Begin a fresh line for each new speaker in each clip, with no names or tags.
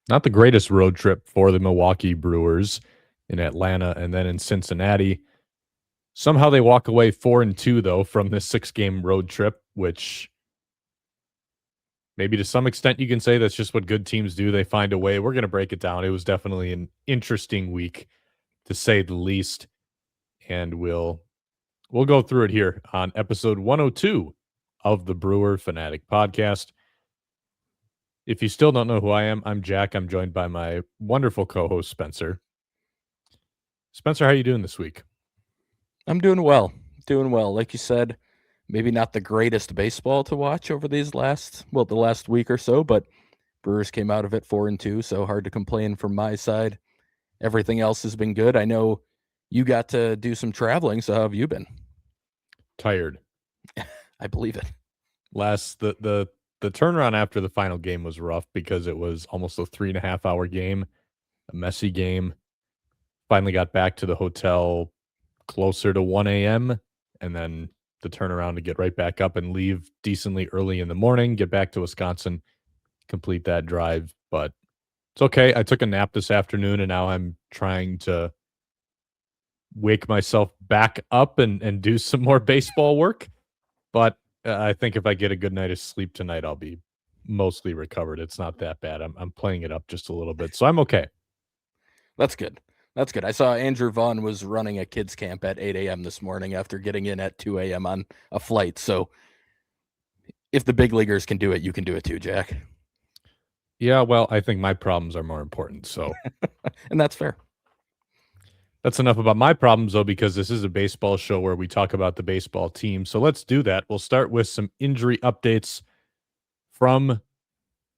Not the greatest road trip for the Milwaukee Brewers in Atlanta and then in Cincinnati. Somehow they walk away 4-2 though from this 6-game road trip, which maybe to some extent you can say that's just what good teams do. They find a way. We're going to break it down. It was definitely an interesting week to say the least, and we'll go through it here on episode 102 of the Brewer Fanatic podcast. If you still don't know who I am, I'm Jack. I'm joined by my wonderful co-host Spencer. Spencer, how are you doing this week?
I'm doing well. Doing well. Like you said, maybe not the greatest baseball to watch over the last week or so, but Brewers came out of it 4-2, so hard to complain from my side. Everything else has been good. I know you got to do some traveling, so how have you been?
Tired.
I believe it.
The turnaround after the final game was rough because it was almost a 3.5-hour game, a messy game. Finally got back to the hotel closer to 1 a.m. and then the turnaround to get right back up and leave decently early in the morning, get back to Wisconsin, complete that drive. But it's okay. I took a nap this afternoon and now I'm trying to wake myself back up and do some more baseball work. But I think if I get a good night of sleep tonight, I'll be mostly recovered. It's not that bad. I'm playing it up just a little bit, so I'm okay.
That's good. That's good. I saw Andrew Vaughn was running a kids camp at 8 a.m. this morning after getting in at 2 a.m. on a flight. So if the big leaguers can do it, you can do it too, Jack.
Yeah, well, I think my problems are more important, so
and that's fair.
That's enough about my problems, though, because this is a baseball show where we talk about the baseball team. So let's do that. We'll start with some injury updates from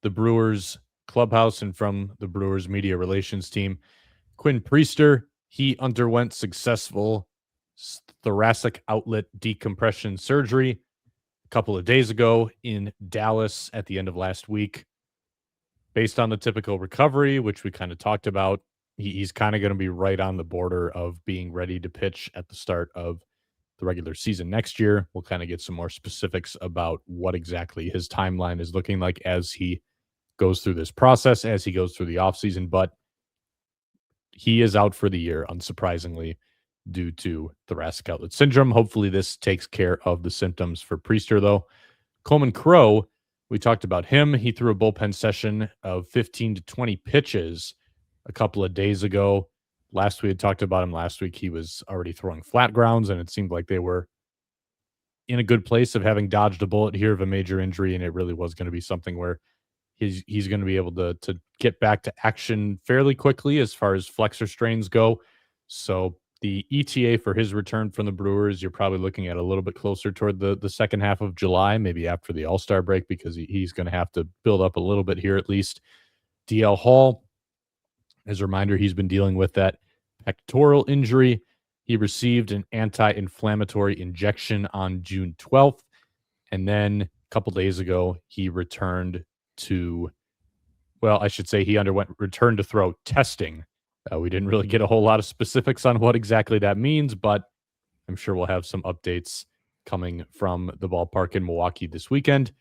the Brewers clubhouse and from the Brewers media relations team. Quinn Priester, he underwent successful thoracic outlet decompression surgery a couple of days ago in Dallas at the end of last week. Based on the typical recovery, which we kind of talked about, he's kind of going to be right on the border of being ready to pitch at the start of the regular season next year. We'll kind of get some more specifics about what exactly his timeline is looking like as he goes through this process, as he goes through the offseason. But he is out for the year, unsurprisingly, due to thoracic outlet syndrome. Hopefully this takes care of the symptoms for Priester, though. Coleman Crow, we talked about him. He threw a bullpen session of 15 to 20 pitches a couple of days ago. We had talked about him last week. He was already throwing flat grounds, and it seemed like they were in a good place of having dodged a bullet here of a major injury, and it really was going to be something where he's going to be able to get back to action fairly quickly as far as flexor strains go. So the ETA for his return from the Brewers, you're probably looking at a little bit closer toward the second half of July, maybe after the All-Star break, because he's going to have to build up a little bit here at least. DL Hall, as a reminder, he's been dealing with that pectoral injury. He received an anti-inflammatory injection on June 12th. And then a couple days ago, he returned to, he underwent return to throw testing. We didn't really get a whole lot of specifics on what exactly that means, but I'm sure we'll have some updates coming from the ballpark in Milwaukee this weekend.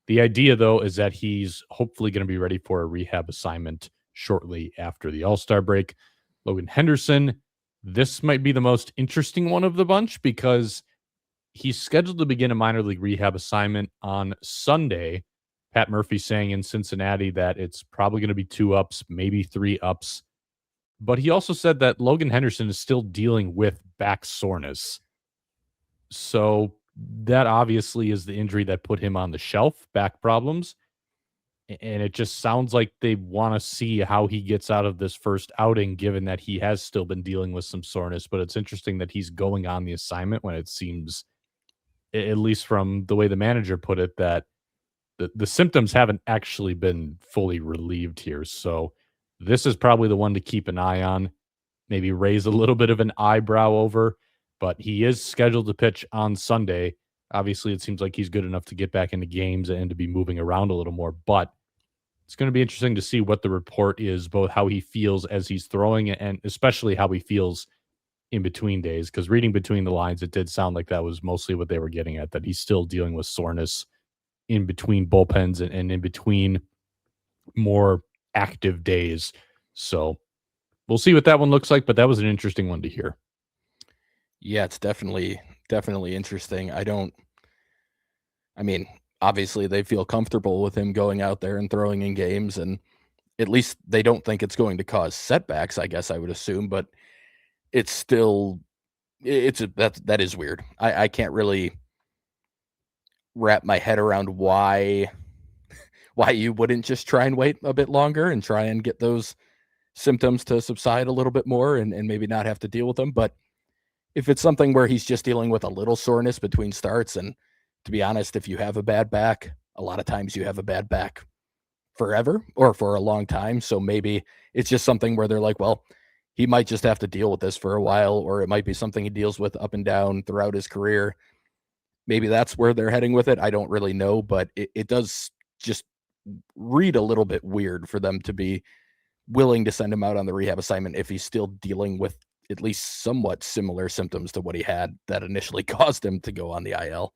The idea, though, is that he's hopefully going to be ready for a rehab assignment shortly after the All-Star break. Logan Henderson, this might be the most interesting one of the bunch because he's scheduled to begin a minor league rehab assignment on Sunday. Pat Murphy saying in Cincinnati that it's probably going to be 2 ups, maybe 3 ups. But he also said that Logan Henderson is still dealing with back soreness. So that obviously is the injury that put him on the shelf, back problems. And it just sounds like they want to see how he gets out of this first outing, given that he has still been dealing with some soreness. But it's interesting that he's going on the assignment when it seems, at least from the way the manager put it, that the symptoms haven't actually been fully relieved here. So this is probably the one to keep an eye on, maybe raise a little bit of an eyebrow over. But he is scheduled to pitch on Sunday. Obviously, it seems like he's good enough to get back into games and to be moving around a little more. But it's going to be interesting to see what the report is, both how he feels as he's throwing and especially how he feels in between days. Because reading between the lines, it did sound like that was mostly what they were getting at, that he's still dealing with soreness in between bullpens and in between more active days. So we'll see what that one looks like, but that was an interesting one to hear.
Yeah, it's definitely interesting. Obviously they feel comfortable with him going out there and throwing in games, and at least they don't think it's going to cause setbacks, I guess I would assume, but it's still that is weird. I can't really wrap my head around why you wouldn't just try and wait a bit longer and try and get those symptoms to subside a little bit more and maybe not have to deal with them. But if it's something where he's just dealing with a little soreness between starts, and to be honest, if you have a bad back, a lot of times you have a bad back forever or for a long time. So maybe it's just something where they're like, well, he might just have to deal with this for a while, or it might be something he deals with up and down throughout his career. Maybe that's where they're heading with it. I don't really know, but it does just read a little bit weird for them to be willing to send him out on the rehab assignment if he's still dealing with at least somewhat similar symptoms to what he had that initially caused him to go on the IL.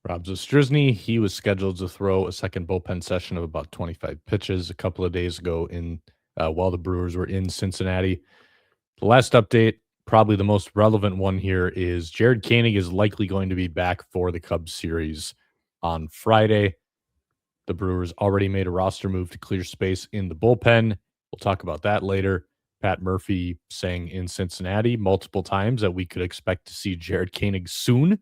Rob Zastryzny, he was scheduled to throw a second bullpen session of about 25 pitches a couple of days ago while the Brewers were in Cincinnati. The last update, probably the most relevant one here, is Jared Koenig is likely going to be back for the Cubs series on Friday. The Brewers already made a roster move to clear space in the bullpen. We'll talk about that later. Pat Murphy saying in Cincinnati multiple times that we could expect to see Jared Koenig soon.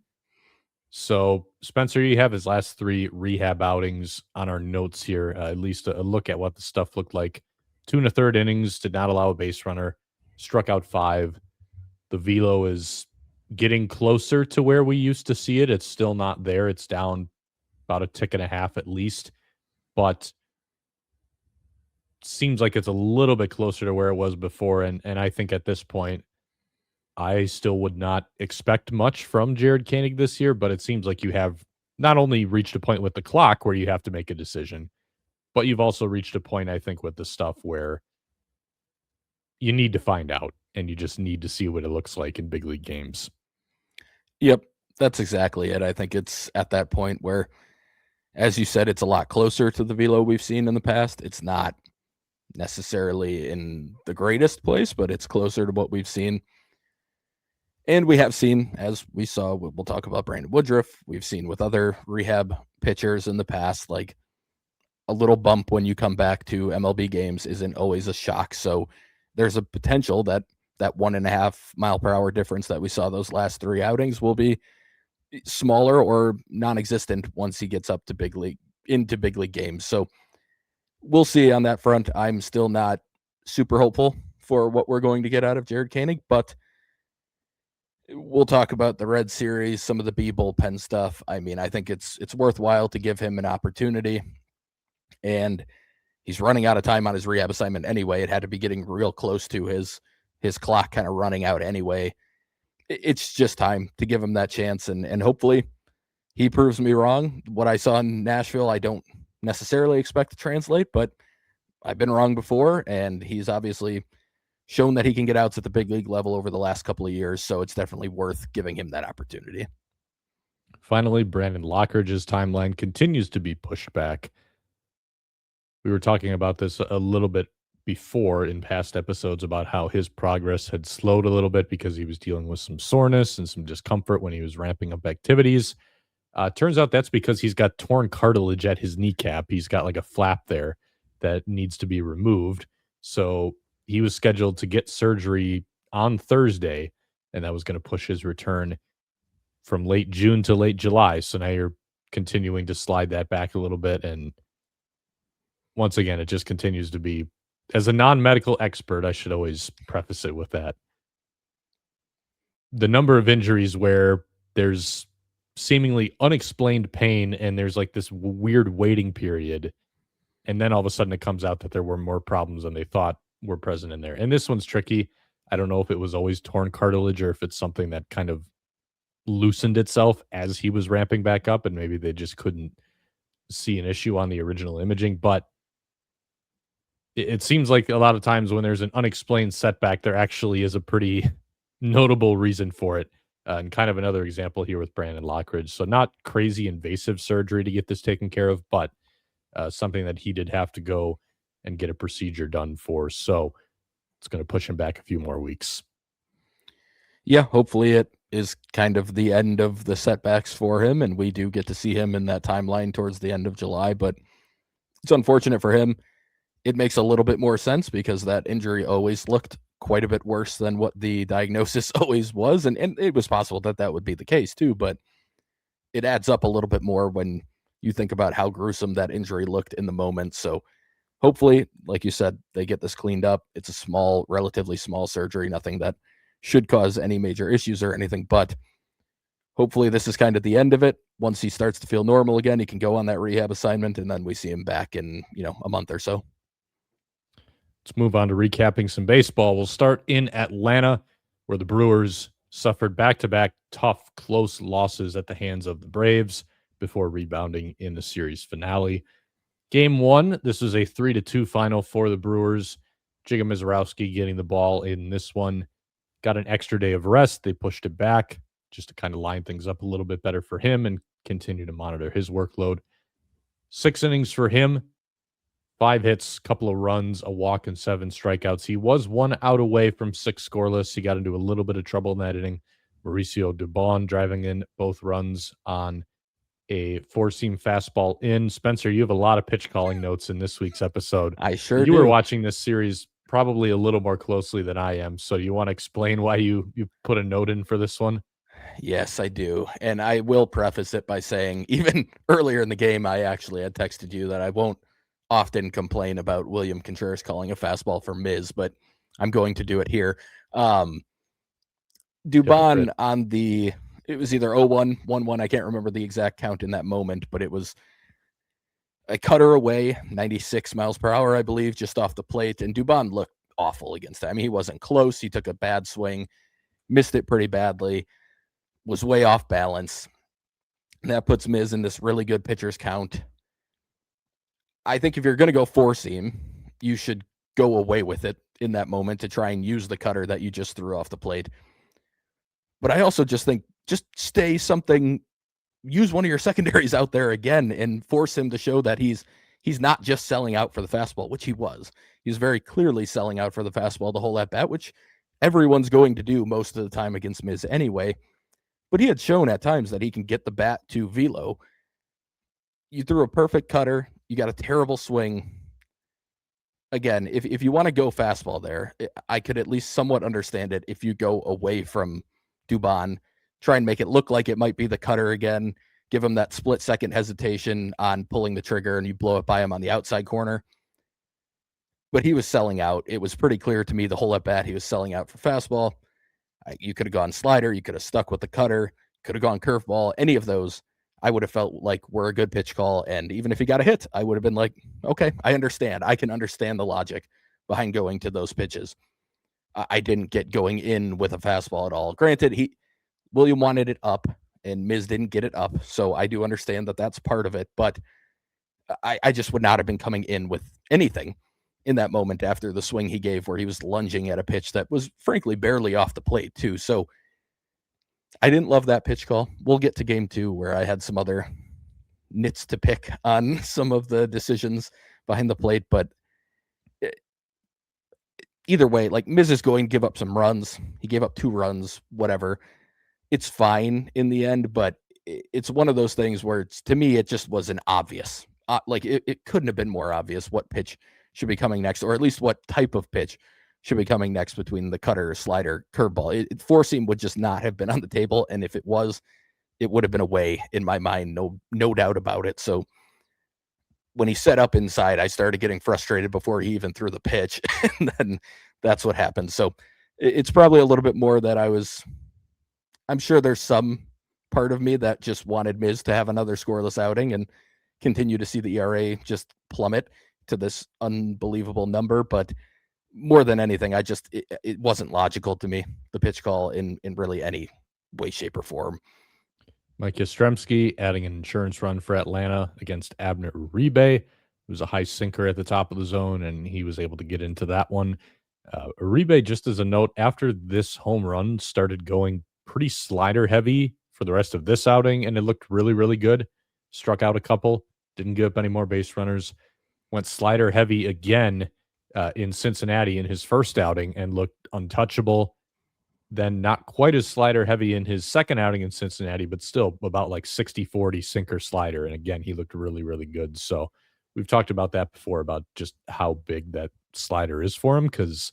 So, Spencer, you have his last 3 rehab outings on our notes here, at least a look at what the stuff looked like. 2 1/3 innings, did not allow a base runner, struck out 5. The velo is getting closer to where we used to see it. It's still not there. It's down about a tick and a half at least, but seems like it's a little bit closer to where it was before. And I think at this point, I still would not expect much from Jared Koenig this year, but it seems like you have not only reached a point with the clock where you have to make a decision, but you've also reached a point, I think, with the stuff where you need to find out and you just need to see what it looks like in big league games.
Yep, that's exactly it. I think it's at that point where, as you said, it's a lot closer to the velo we've seen in the past. It's not necessarily in the greatest place, but it's closer to what we've seen. And we have seen, as we saw, we'll talk about Brandon Woodruff, we've seen with other rehab pitchers in the past, like a little bump when you come back to MLB games isn't always a shock. So there's a potential that 1.5 mile per hour difference that we saw those last 3 outings will be smaller or non-existent once he gets up to into big league games. So we'll see on that front. I'm still not super hopeful for what we're going to get out of Jared Koenig, but we'll talk about the Red Series, some of the B bullpen stuff. I mean, I think it's worthwhile to give him an opportunity, and he's running out of time on his rehab assignment anyway. It had to be getting real close to his clock kind of running out anyway. It's just time to give him that chance, and hopefully he proves me wrong. What I saw in Nashville, I don't necessarily expect to translate, but I've been wrong before, and he's obviously shown that he can get outs at the big league level over the last couple of years, so it's definitely worth giving him that opportunity.
Finally, Brandon Lockridge's timeline continues to be pushed back. We were talking about this a little bit before in past episodes about how his progress had slowed a little bit because he was dealing with some soreness and some discomfort when he was ramping up activities. Turns out that's because he's got torn cartilage at his kneecap. He's got like a flap there that needs to be removed. So he was scheduled to get surgery on Thursday, and that was going to push his return from late June to late July. So now you're continuing to slide that back a little bit. And once again, it just continues to be, as a non-medical expert, I should always preface it with that. The number of injuries where there's seemingly unexplained pain and there's like this weird waiting period, and then all of a sudden it comes out that there were more problems than they thought were present in there. And this one's tricky. I don't know if it was always torn cartilage or if it's something that kind of loosened itself as he was ramping back up and maybe they just couldn't see an issue on the original imaging. But it seems like a lot of times when there's an unexplained setback, there actually is a pretty notable reason for it. And kind of another example here with Brandon Lockridge. So not crazy invasive surgery to get this taken care of, but something that he did have to go and get a procedure done for. So it's going to push him back a few more weeks.
Yeah, hopefully it is kind of the end of the setbacks for him, and we do get to see him in that timeline towards the end of July, but it's unfortunate for him. It makes a little bit more sense because that injury always looked quite a bit worse than what the diagnosis always was, and it was possible that that would be the case too, but it adds up a little bit more when you think about how gruesome that injury looked in the moment. So hopefully, like you said, they get this cleaned up. It's a small, relatively small surgery, nothing that should cause any major issues or anything, but hopefully this is kind of the end of it. Once he starts to feel normal again, he can go on that rehab assignment, and then we see him back in, a month or so.
Let's move on to recapping some baseball. We'll start in Atlanta, where the Brewers suffered back-to-back tough, close losses at the hands of the Braves before rebounding in the series finale. Game 1, this was a 3-2 final for the Brewers. Jigga Mizorowski getting the ball in this one. Got an extra day of rest. They pushed it back just to kind of line things up a little bit better for him and continue to monitor his workload. 6 innings for him. 5 hits, couple of runs, a walk, and 7 strikeouts. He was 1 out away from 6 scoreless. He got into a little bit of trouble in that inning. Mauricio Dubon driving in both runs on a 4-seam fastball in. Spencer, you have a lot of pitch calling notes in this week's episode.
I sure
do.
You
were watching this series probably a little more closely than I am. So you want to explain why you put a note in for this one?
Yes, I do. And I will preface it by saying, even earlier in the game, I actually had texted you that I won't often complain about William Contreras calling a fastball for Miz, but I'm going to do it here. Dubon on it was either 0-1, 1-1. I can't remember the exact count in that moment, but it was a cutter away, 96 miles per hour, I believe, just off the plate. And Dubon looked awful against that. I mean, he wasn't close. He took a bad swing, missed it pretty badly, was way off balance. And that puts Miz in this really good pitcher's count. I think if you're going to go 4-seam, you should go away with it in that moment to try and use the cutter that you just threw off the plate. But I also just think just stay something, use one of your secondaries out there again and force him to show that he's not just selling out for the fastball, which he was. He was very clearly selling out for the fastball the whole at-bat, which everyone's going to do most of the time against Miz anyway. But he had shown at times that he can get the bat to velo. You threw a perfect cutter. You got a terrible swing. Again, if you want to go fastball there, I could at least somewhat understand it if you go away from Dubon, try and make it look like it might be the cutter again, give him that split-second hesitation on pulling the trigger, and you blow it by him on the outside corner. But he was selling out. It was pretty clear to me the whole at-bat he was selling out for fastball. You could have gone slider. You could have stuck with the cutter. Could have gone curveball. Any of those, I would have felt like were a good pitch call. And even if he got a hit, I would have been like, okay, I understand. I can understand the logic behind going to those pitches. I didn't get going in with a fastball at all. Granted, William wanted it up, and Miz didn't get it up. So I do understand that that's part of it. But I just would not have been coming in with anything in that moment after the swing he gave where he was lunging at a pitch that was frankly barely off the plate too. So I didn't love that pitch call. We'll get to game 2 where I had some other nits to pick on some of the decisions behind the plate, but either way, like Miz is going to give up some runs. He gave up 2 runs, whatever. It's fine in the end, but it's one of those things where to me, it just wasn't obvious. It couldn't have been more obvious what pitch should be coming next, or at least what type of pitch should be coming next between the cutter, slider, curveball. 4-seam would just not have been on the table, and if it was, it would have been away in my mind, no doubt about it. So when he set up inside, I started getting frustrated before he even threw the pitch, and then that's what happened. So it's probably a little bit more that I'm sure there's some part of me that just wanted Miz to have another scoreless outing and continue to see the ERA just plummet to this unbelievable number. But more than anything, it wasn't logical to me, the pitch call in really any way, shape, or form.
Mike Yastrzemski adding an insurance run for Atlanta against Abner Uribe. It was a high sinker at the top of the zone, and he was able to get into that one. Uribe, just as a note, after this home run, started going pretty slider heavy for the rest of this outing, and it looked really, really good. Struck out a couple. didn't give up any more base runners, went slider heavy again in Cincinnati in his first outing and looked untouchable. Then not quite as slider heavy in his second outing in Cincinnati, but still about like 60-40 sinker slider. And again, he looked really, really good. So we've talked about that before, about just how big that slider is for him, because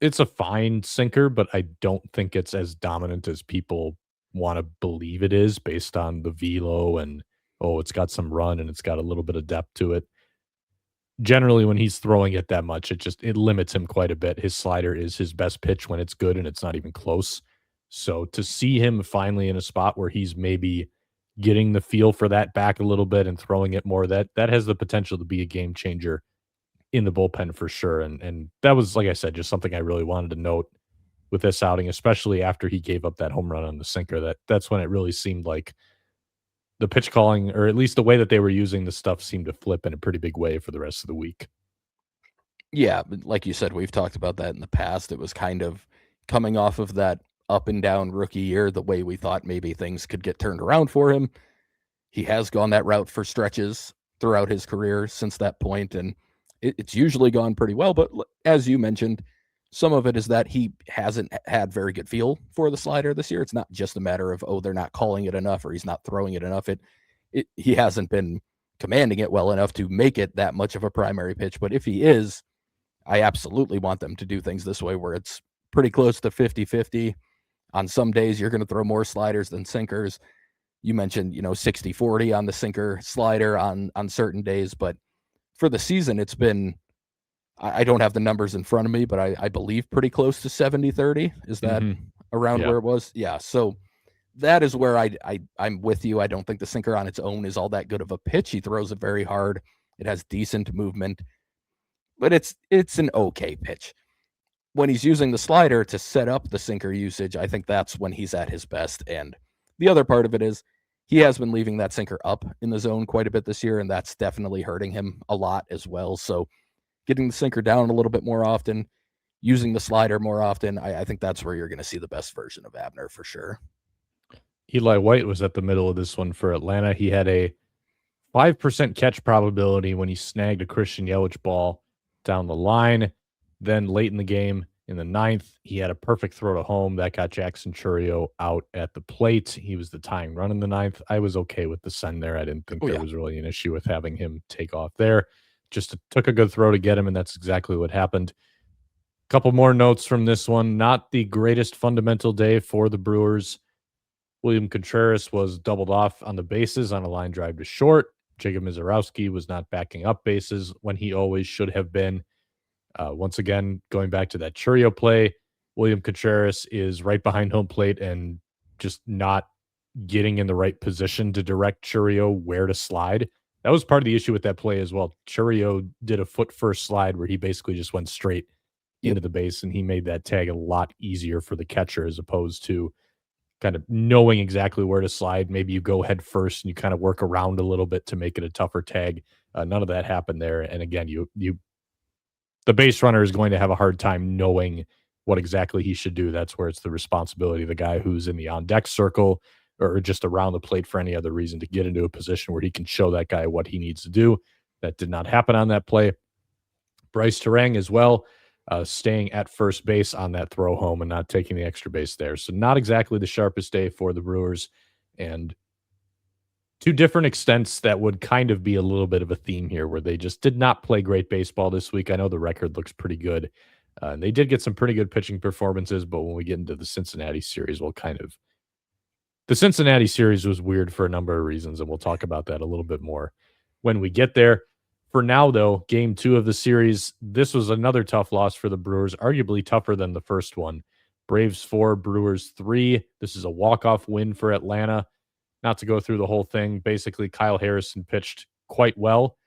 it's a fine sinker, but I don't think it's as dominant as people want to believe it is based on the velo and, oh, it's got some run and it's got a little bit of depth to it. Generally, when he's throwing it that much, it limits him quite a bit. His slider is his best pitch when it's good and it's not even close. So to see him finally in a spot where he's maybe getting the feel for that back a little bit and throwing it more, that has the potential to be a game changer in the bullpen for sure. And that was, like I said, just something I really wanted to note with this outing, especially after he gave up that home run on the sinker. That's when it really seemed like the pitch calling, or at least the way that they were using the stuff, seemed to flip in a pretty big way for the rest of the week.
Yeah, but like you said, we've talked about that in the past. It was kind of coming off of that up and down rookie year, the way we thought maybe things could get turned around for him. He has gone that route for stretches throughout his career since that point, and it's usually gone pretty well. But as you mentioned, some of it is that he hasn't had very good feel for the slider this year. It's not just a matter of, oh, they're not calling it enough or he's not throwing it enough. He hasn't been commanding it well enough to make it that much of a primary pitch. But if he is, I absolutely want them to do things this way where it's pretty close to 50-50. On some days, you're going to throw more sliders than sinkers. You mentioned, 60-40 on the sinker slider on certain days. But for the season, it's been, I don't have the numbers in front of me, but I believe pretty close to 70-30. Is that around where it was? Yeah. So that is where I'm with you. I don't think the sinker on its own is all that good of a pitch. He throws it very hard. It has decent movement, but it's an okay pitch. When he's using the slider to set up the sinker usage, I think that's when he's at his best. And the other part of it is he has been leaving that sinker up in the zone quite a bit this year, and that's definitely hurting him a lot as well. So getting the sinker down a little bit more often, using the slider more often, I think that's where you're going to see the best version of Abner for sure.
Eli White was at the middle of this one for Atlanta. He had a 5% catch probability when he snagged a Christian Yelich ball down the line. Then late in the game, in the ninth, he had a perfect throw to home that got Jackson Chourio out at the plate. He was the tying run in the ninth. I was okay with the send there. I didn't think there was really an issue with having him take off there. Just took a good throw to get him, and that's exactly what happened. Couple more notes from this one. Not the greatest fundamental day for the Brewers. William Contreras was doubled off on the bases on a line drive to short. Jacob Mizorowski was not backing up bases when he always should have been. Once again, going back to that Chourio play, William Contreras is right behind home plate and just not getting in the right position to direct Chourio where to slide. That was part of the issue with that play as well. Chourio did a foot first slide where he basically just went straight into the base, and he made that tag a lot easier for the catcher as opposed to kind of knowing exactly where to slide. Maybe you go head first and you kind of work around a little bit to make it a tougher tag. None of that happened there. And again, the base runner is going to have a hard time knowing what exactly he should do. That's where it's the responsibility of the guy who's in the on-deck circle or just around the plate for any other reason to get into a position where he can show that guy what he needs to do. That did not happen on that play. Bryce Terang as well, staying at first base on that throw home and not taking the extra base there. So not exactly the sharpest day for the Brewers, and two different extents that would kind of be a little bit of a theme here where they just did not play great baseball this week. I know the record looks pretty good. And they did get some pretty good pitching performances, but when we get into the Cincinnati series, the Cincinnati series was weird for a number of reasons, and we'll talk about that a little bit more when we get there. For now, though, game 2 of the series, this was another tough loss for the Brewers, arguably tougher than the first one. Braves 4, Brewers 3. This is a walk-off win for Atlanta. Not to go through the whole thing, basically Kyle Harrison pitched quite well.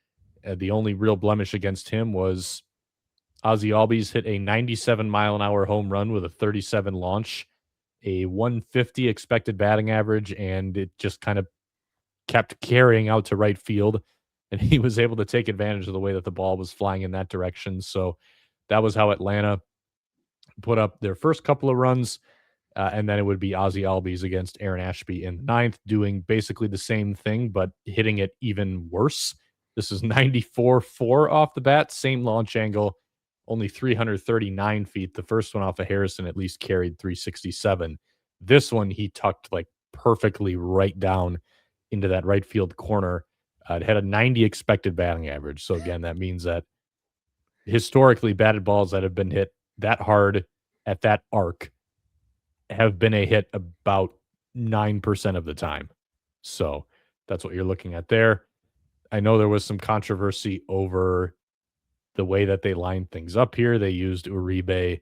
The only real blemish against him was Ozzie Albies hit a 97-mile-an-hour home run with a 37 launch, a 150 expected batting average, and it just kind of kept carrying out to right field, and he was able to take advantage of the way that the ball was flying in that direction. So that was how Atlanta put up their first couple of runs. And then it would be Ozzie Albies against Aaron Ashby in the ninth, doing basically the same thing, but hitting it even worse. This is 94.4 off the bat, same launch angle, only 339 feet. The first one off of Harrison at least carried 367. This one he tucked like perfectly right down into that right field corner. It had a 90 expected batting average. So again, that means that historically batted balls that have been hit that hard at that arc have been a hit about 9% of the time. So that's what you're looking at there. I know there was some controversy over the way that they lined things up here. They used Uribe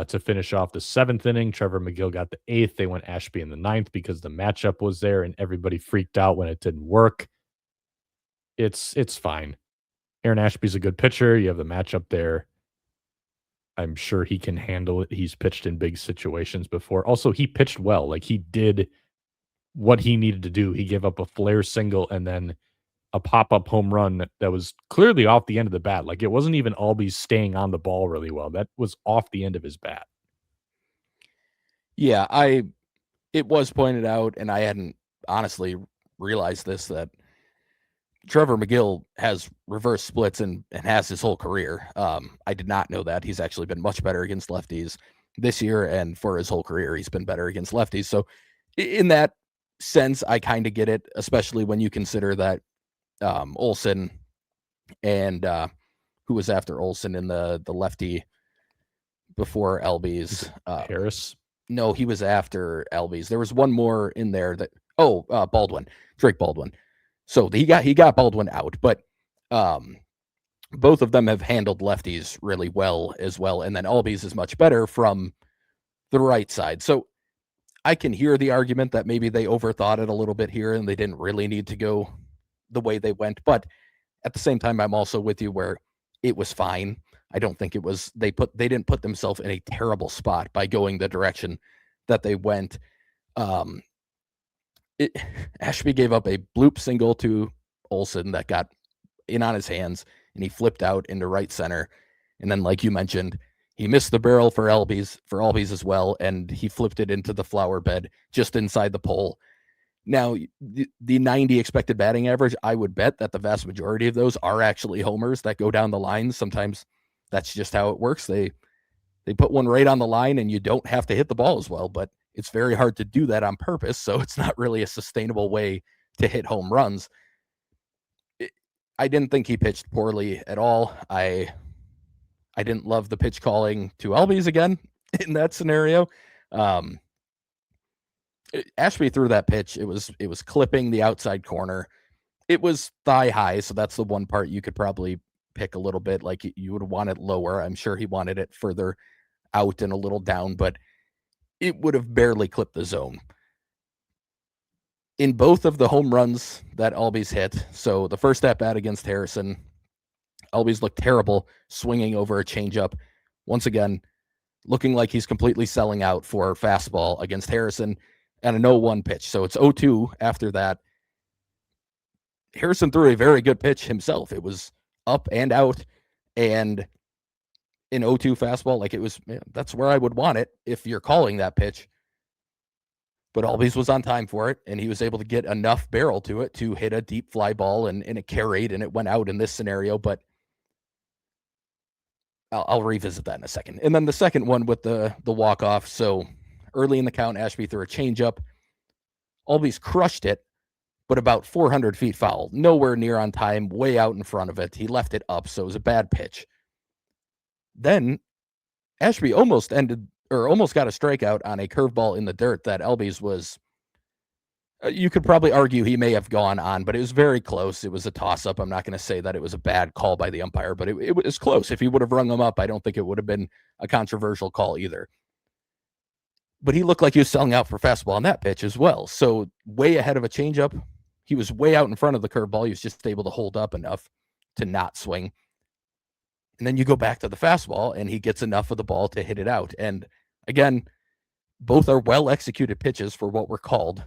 to finish off the seventh inning. Trevor McGill got the eighth. They went Ashby in the ninth because the matchup was there and everybody freaked out when it didn't work. It's fine. Aaron Ashby's a good pitcher. You have the matchup there. I'm sure he can handle it. He's pitched in big situations before. Also, he pitched well. Like, he did what he needed to do. He gave up a flare single and then a pop-up home run that was clearly off the end of the bat. Like, it wasn't even Albies staying on the ball really well. That was off the end of his bat.
Yeah, it was pointed out, and I hadn't honestly realized this, that Trevor McGill has reverse splits and has his whole career. I did not know that. He's actually been much better against lefties this year, and for his whole career, he's been better against lefties. So in that sense, I kind of get it, especially when you consider that Olsen and who was after Olsen in the lefty before Albies?
Harris?
No, he was after Albies. There was one more in there that Baldwin, Drake Baldwin. So he got Baldwin out, but both of them have handled lefties really well as well. And then Albies is much better from the right side. So I can hear the argument that maybe they overthought it a little bit here and they didn't really need to go the way they went. But at the same time, I'm also with you where it was fine. I don't think it was, they didn't put themselves in a terrible spot by going the direction that they went. Ashby gave up a bloop single to Olsen that got in on his hands, and he flipped out into right center. And then, like you mentioned, he missed the barrel for Albies as well, and he flipped it into the flower bed just inside the pole. Now, the 90 expected batting average, I would bet that the vast majority of those are actually homers that go down the line. Sometimes that's just how it works. They put one right on the line, and you don't have to hit the ball as well, but it's very hard to do that on purpose, so it's not really a sustainable way to hit home runs. I didn't think he pitched poorly at all. I didn't love the pitch calling to Albies again in that scenario. Ashby threw that pitch. It was clipping the outside corner. It was thigh high, so that's the one part you could probably pick a little bit. Like, you would want it lower. I'm sure he wanted it further out and a little down, but it would have barely clipped the zone. In both of the home runs that Albies hit, so the first at-bat against Harrison, Albies looked terrible swinging over a changeup. Once again, looking like he's completely selling out for fastball against Harrison and a 0-1 pitch. So it's 0-2 after that. Harrison threw a very good pitch himself. It was up and out, and an 0-2 fastball, like, it was, that's where I would want it if you're calling that pitch. But Albies was on time for it, and he was able to get enough barrel to it to hit a deep fly ball, and it carried, and it went out in this scenario. But I'll revisit that in a second. And then the second one with the walk-off. So early in the count, Ashby threw a changeup. Albies crushed it, but about 400 feet foul. Nowhere near on time, way out in front of it. He left it up, so it was a bad pitch. Then Ashby almost got a strikeout on a curveball in the dirt that Albies was, you could probably argue he may have gone on, but it was very close. It was a toss-up. I'm not going to say that it was a bad call by the umpire, but it was close. If he would have rung him up, I don't think it would have been a controversial call either. But he looked like he was selling out for fastball on that pitch as well. So way ahead of a changeup. He was way out in front of the curveball. He was just able to hold up enough to not swing. And then you go back to the fastball, and he gets enough of the ball to hit it out. And again, both are well-executed pitches for what were called,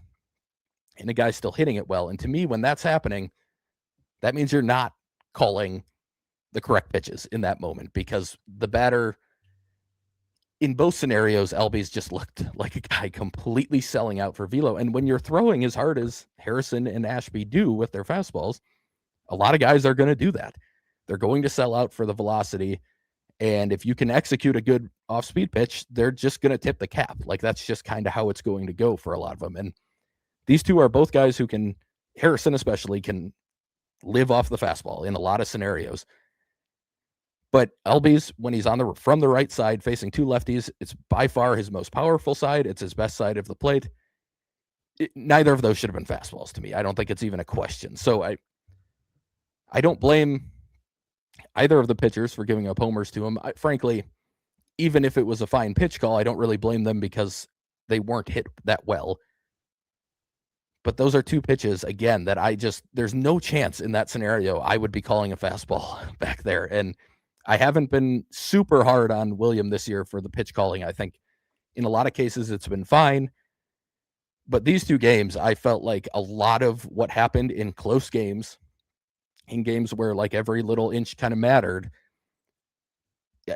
and the guy's still hitting it well. And to me, when that's happening, that means you're not calling the correct pitches in that moment, because the batter in both scenarios, Albies just looked like a guy completely selling out for velo. And when you're throwing as hard as Harrison and Ashby do with their fastballs, a lot of guys are going to do that. They're going to sell out for the velocity. And if you can execute a good off-speed pitch, they're just going to tip the cap. Like, that's just kind of how it's going to go for a lot of them. And these two are both guys who can, Harrison especially, can live off the fastball in a lot of scenarios. But Albies, when he's from the right side facing two lefties, it's by far his most powerful side. It's his best side of the plate. Neither of those should have been fastballs to me. I don't think it's even a question. So I don't blame either of the pitchers for giving up homers to him. Frankly, even if it was a fine pitch call, I don't really blame them because they weren't hit that well. But those are two pitches, again, that there's no chance in that scenario I would be calling a fastball back there. And I haven't been super hard on William this year for the pitch calling. I think in a lot of cases it's been fine. But these two games, I felt like a lot of what happened in close games, in games where like every little inch kind of mattered,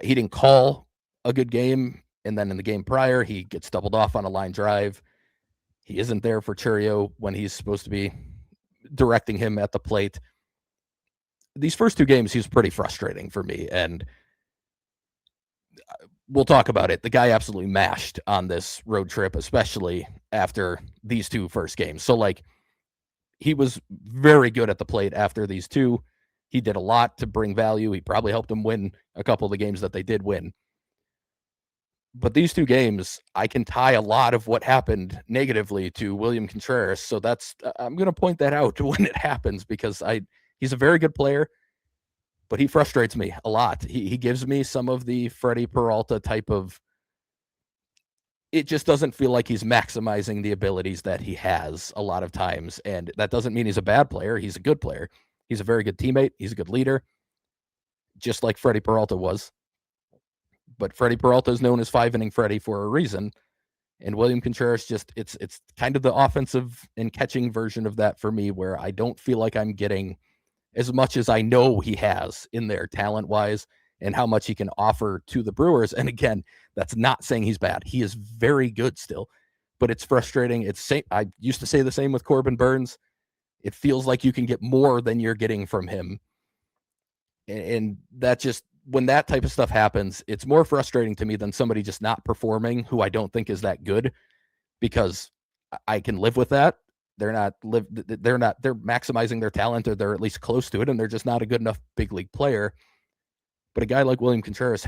he didn't call a good game. And then in the game prior, he gets doubled off on a line drive. He isn't there for Churio when he's supposed to be directing him at the plate. These first two games, he was pretty frustrating for me. And we'll talk about it. The guy absolutely mashed on this road trip, especially after these two first games. So, like, he was very good at the plate after these two. He did a lot to bring value. He probably helped them win a couple of the games that they did win. But these two games, I can tie a lot of what happened negatively to William Contreras. So I'm going to point that out when it happens because he's a very good player, but he frustrates me a lot. He gives me some of the Freddie Peralta type of, it just doesn't feel like he's maximizing the abilities that he has a lot of times. And that doesn't mean he's a bad player. He's a good player. He's a very good teammate. He's a good leader, just like Freddie Peralta was. But Freddie Peralta is known as 5-inning Freddie for a reason. And William Contreras it's kind of the offensive and catching version of that for me, where I don't feel like I'm getting as much as I know he has in there talent-wise and how much he can offer to the Brewers. And again, that's not saying he's bad. He is very good still, but it's frustrating. I used to say the same with Corbin Burns. It feels like you can get more than you're getting from him. And that just, when that type of stuff happens, it's more frustrating to me than somebody just not performing who I don't think is that good, because I can live with that. They're maximizing their talent, or they're at least close to it, and they're just not a good enough big league player. But a guy like William Contreras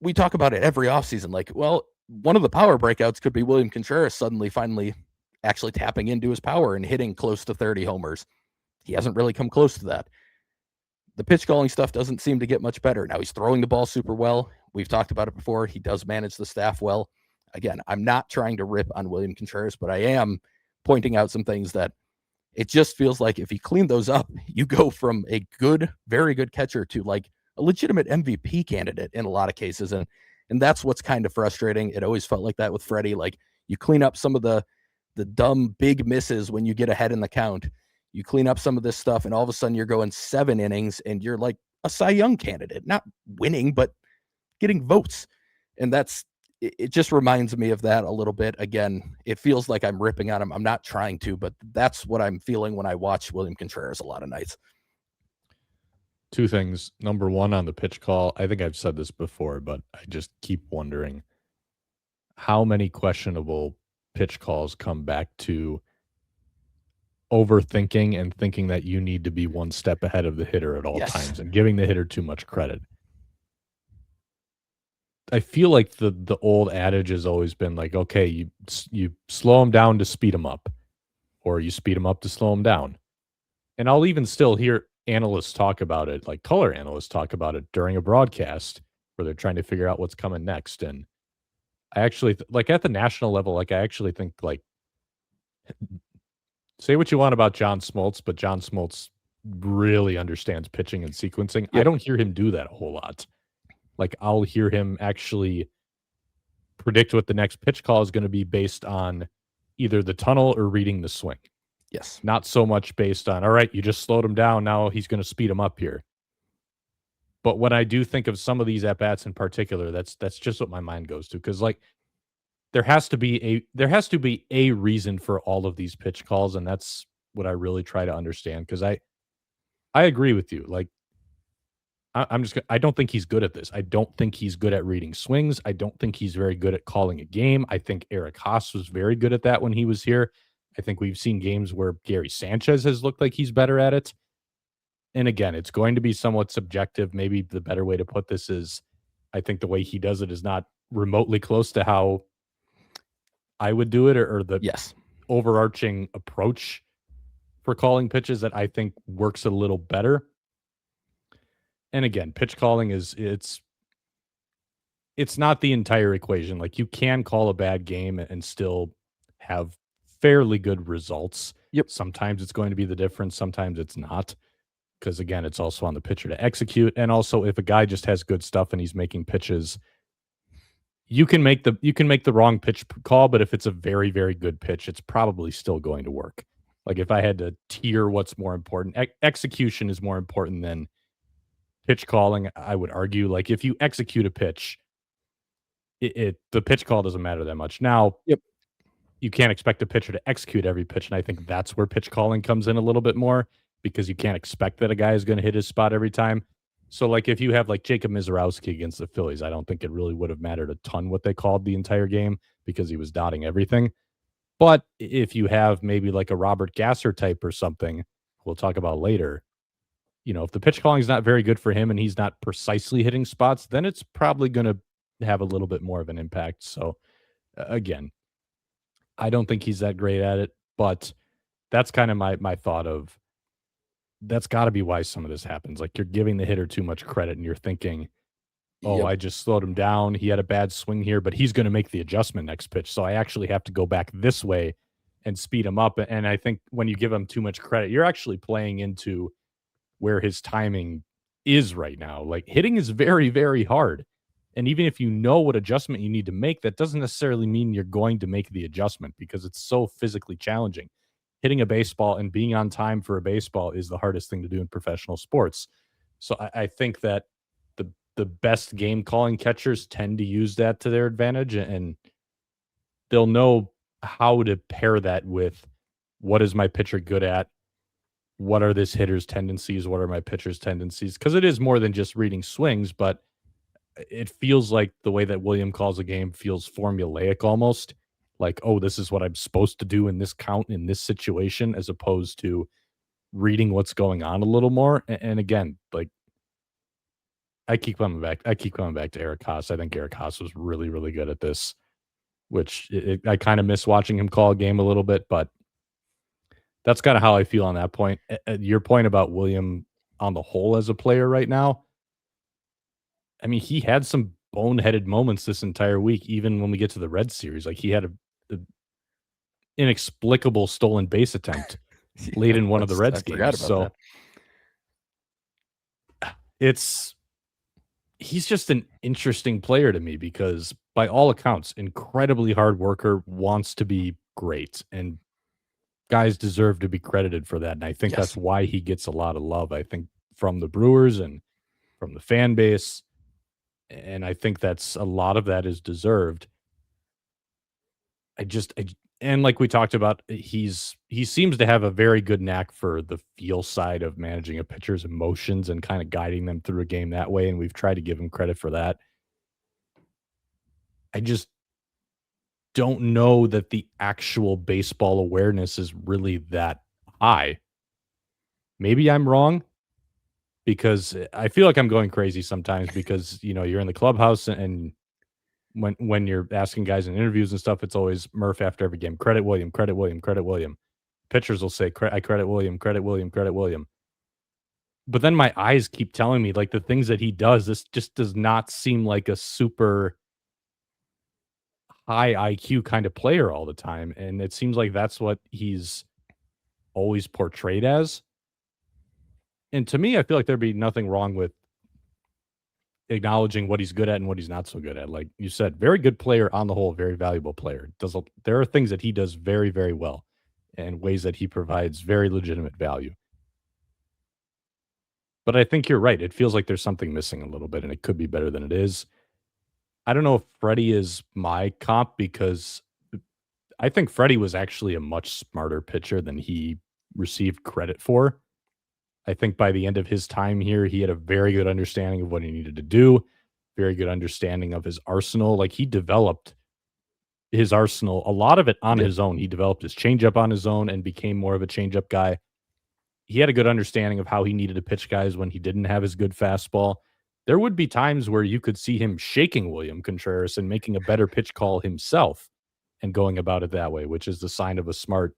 we talk about it every offseason, like, well, one of the power breakouts could be William Contreras finally actually tapping into his power and hitting close to 30 homers. He hasn't really come close to that. The pitch calling stuff doesn't seem to get much better. Now he's throwing the ball super well. We've talked about it before. He does manage the staff well. Again, I'm not trying to rip on William Contreras, but I am pointing out some things that it just feels like if he cleaned those up, you go from a good, very good catcher to like a legitimate MVP candidate in a lot of cases. And that's what's kind of frustrating. It always felt like that with Freddie. Like, you clean up some of the dumb big misses when you get ahead in the count. You clean up some of this stuff, and all of a sudden you're going 7 innings and you're like a Cy Young candidate, not winning, but getting votes. And it just reminds me of that a little bit. Again, it feels like I'm ripping on him. I'm not trying to, but that's what I'm feeling when I watch William Contreras a lot of nights.
Two things. Number one, on the pitch call, I think I've said this before, but I just keep wondering how many questionable pitch calls come back to overthinking and thinking that you need to be one step ahead of the hitter at all times and giving the hitter too much credit. I feel like the old adage has always been like, okay, you slow him down to speed him up, or you speed him up to slow him down. And I'll even still hear analysts talk about it, like color analysts talk about it during a broadcast where they're trying to figure out what's coming next. And I actually, like, at the national level, like, I actually think, like, say what you want about John Smoltz, but John Smoltz really understands pitching and sequencing. Yep. I don't hear him do that a whole lot. Like, I'll hear him actually predict what the next pitch call is going to be based on either the tunnel or reading the swing.
Yes.
Not so much based on, all right, you just slowed him down, now he's going to speed him up here. But when I do think of some of these at bats in particular, that's just what my mind goes to. Because like there has to be a reason for all of these pitch calls, and that's what I really try to understand. Because I agree with you. Like I don't think he's good at this. I don't think he's good at reading swings. I don't think he's very good at calling a game. I think Eric Haas was very good at that when he was here. I think we've seen games where Gary Sanchez has looked like he's better at it. And again, it's going to be somewhat subjective. Maybe the better way to put this is I think the way he does it is not remotely close to how I would do it or the
Yes.
overarching approach for calling pitches that I think works a little better. And again, pitch calling it's not the entire equation. Like you can call a bad game and still have fairly good results.
Yep.
Sometimes it's going to be the difference, sometimes it's not. Because again, it's also on the pitcher to execute. And also if a guy just has good stuff and he's making pitches, you can make the wrong pitch call, but if it's a very, very good pitch, it's probably still going to work. Like if I had to tier what's more important, execution is more important than pitch calling, I would argue. Like if you execute a pitch, the pitch call doesn't matter that much. Now,
Yep.
you can't expect a pitcher to execute every pitch, and I think that's where pitch calling comes in a little bit more because you can't expect that a guy is going to hit his spot every time. So, like, if you have like Jacob Mizorowski against the Phillies, I don't think it really would have mattered a ton what they called the entire game because he was dotting everything. But if you have maybe like a Robert Gasser type or something, we'll talk about later. You know, if the pitch calling is not very good for him and he's not precisely hitting spots, then it's probably going to have a little bit more of an impact. So, again, I don't think he's that great at it, but that's kind of my thought of that's got to be why some of this happens. Like you're giving the hitter too much credit and you're thinking, "Oh,
Yep.
I just slowed him down. He had a bad swing here, but he's going to make the adjustment next pitch. So I actually have to go back this way and speed him up." And I think when you give him too much credit, you're actually playing into where his timing is right now. Like hitting is very, very hard. And even if you know what adjustment you need to make, that doesn't necessarily mean you're going to make the adjustment because it's so physically challenging. Hitting a baseball and being on time for a baseball is the hardest thing to do in professional sports. So I think that the best game calling catchers tend to use that to their advantage and they'll know how to pair that with what is my pitcher good at? What are this hitter's tendencies? What are my pitcher's tendencies? Because it is more than just reading swings, but it feels like the way that William calls a game feels formulaic almost. Like, oh, this is what I'm supposed to do in this count in this situation, as opposed to reading what's going on a little more. And again, like I keep coming back. I keep coming back to Eric Haas. I think Eric Haas was really, really good at this, which I kind of miss watching him call a game a little bit, but that's kind of how I feel on that point. Your point about William on the whole as a player right now, I mean, he had some boneheaded moments this entire week, even when we get to the Red Series. Like he had a inexplicable stolen base attempt late in one of the Reds
I forgot
games.
about
So he's just an interesting player to me because by all accounts, incredibly hard worker, wants to be great, and guys deserve to be credited for that. And I think
Yes.
that's why he gets a lot of love, I think, from the Brewers and from the fan base. And I think that's a lot of that is deserved. And like we talked about, he seems to have a very good knack for the feel side of managing a pitcher's emotions and kind of guiding them through a game that way. And we've tried to give him credit for that. I just don't know that the actual baseball awareness is really that high. Maybe I'm wrong because I feel like I'm going crazy sometimes because, you know, you're in the clubhouse and when you're asking guys in interviews and stuff, it's always Murph after every game. Credit William, credit William, credit William. Pitchers will say, I credit William, credit William, credit William. But then my eyes keep telling me like the things that he does, this just does not seem like a super high IQ kind of player all the time. And it seems like that's what he's always portrayed as. And to me, I feel like there'd be nothing wrong with acknowledging what he's good at and what he's not so good at. Like you said, very good player on the whole, very valuable player. There are things that he does very, very well and ways that he provides very legitimate value. But I think you're right. It feels like there's something missing a little bit, and it could be better than it is. I don't know if Freddie is my comp because I think Freddie was actually a much smarter pitcher than he received credit for. I think by the end of his time here, he had a very good understanding of what he needed to do, very good understanding of his arsenal. Like, he developed his arsenal, a lot of it on his own. He developed his changeup on his own and became more of a changeup guy. He had a good understanding of how he needed to pitch guys when he didn't have his good fastball. There would be times where you could see him shaking William Contreras and making a better pitch call himself and going about it that way, which is the sign of a smart,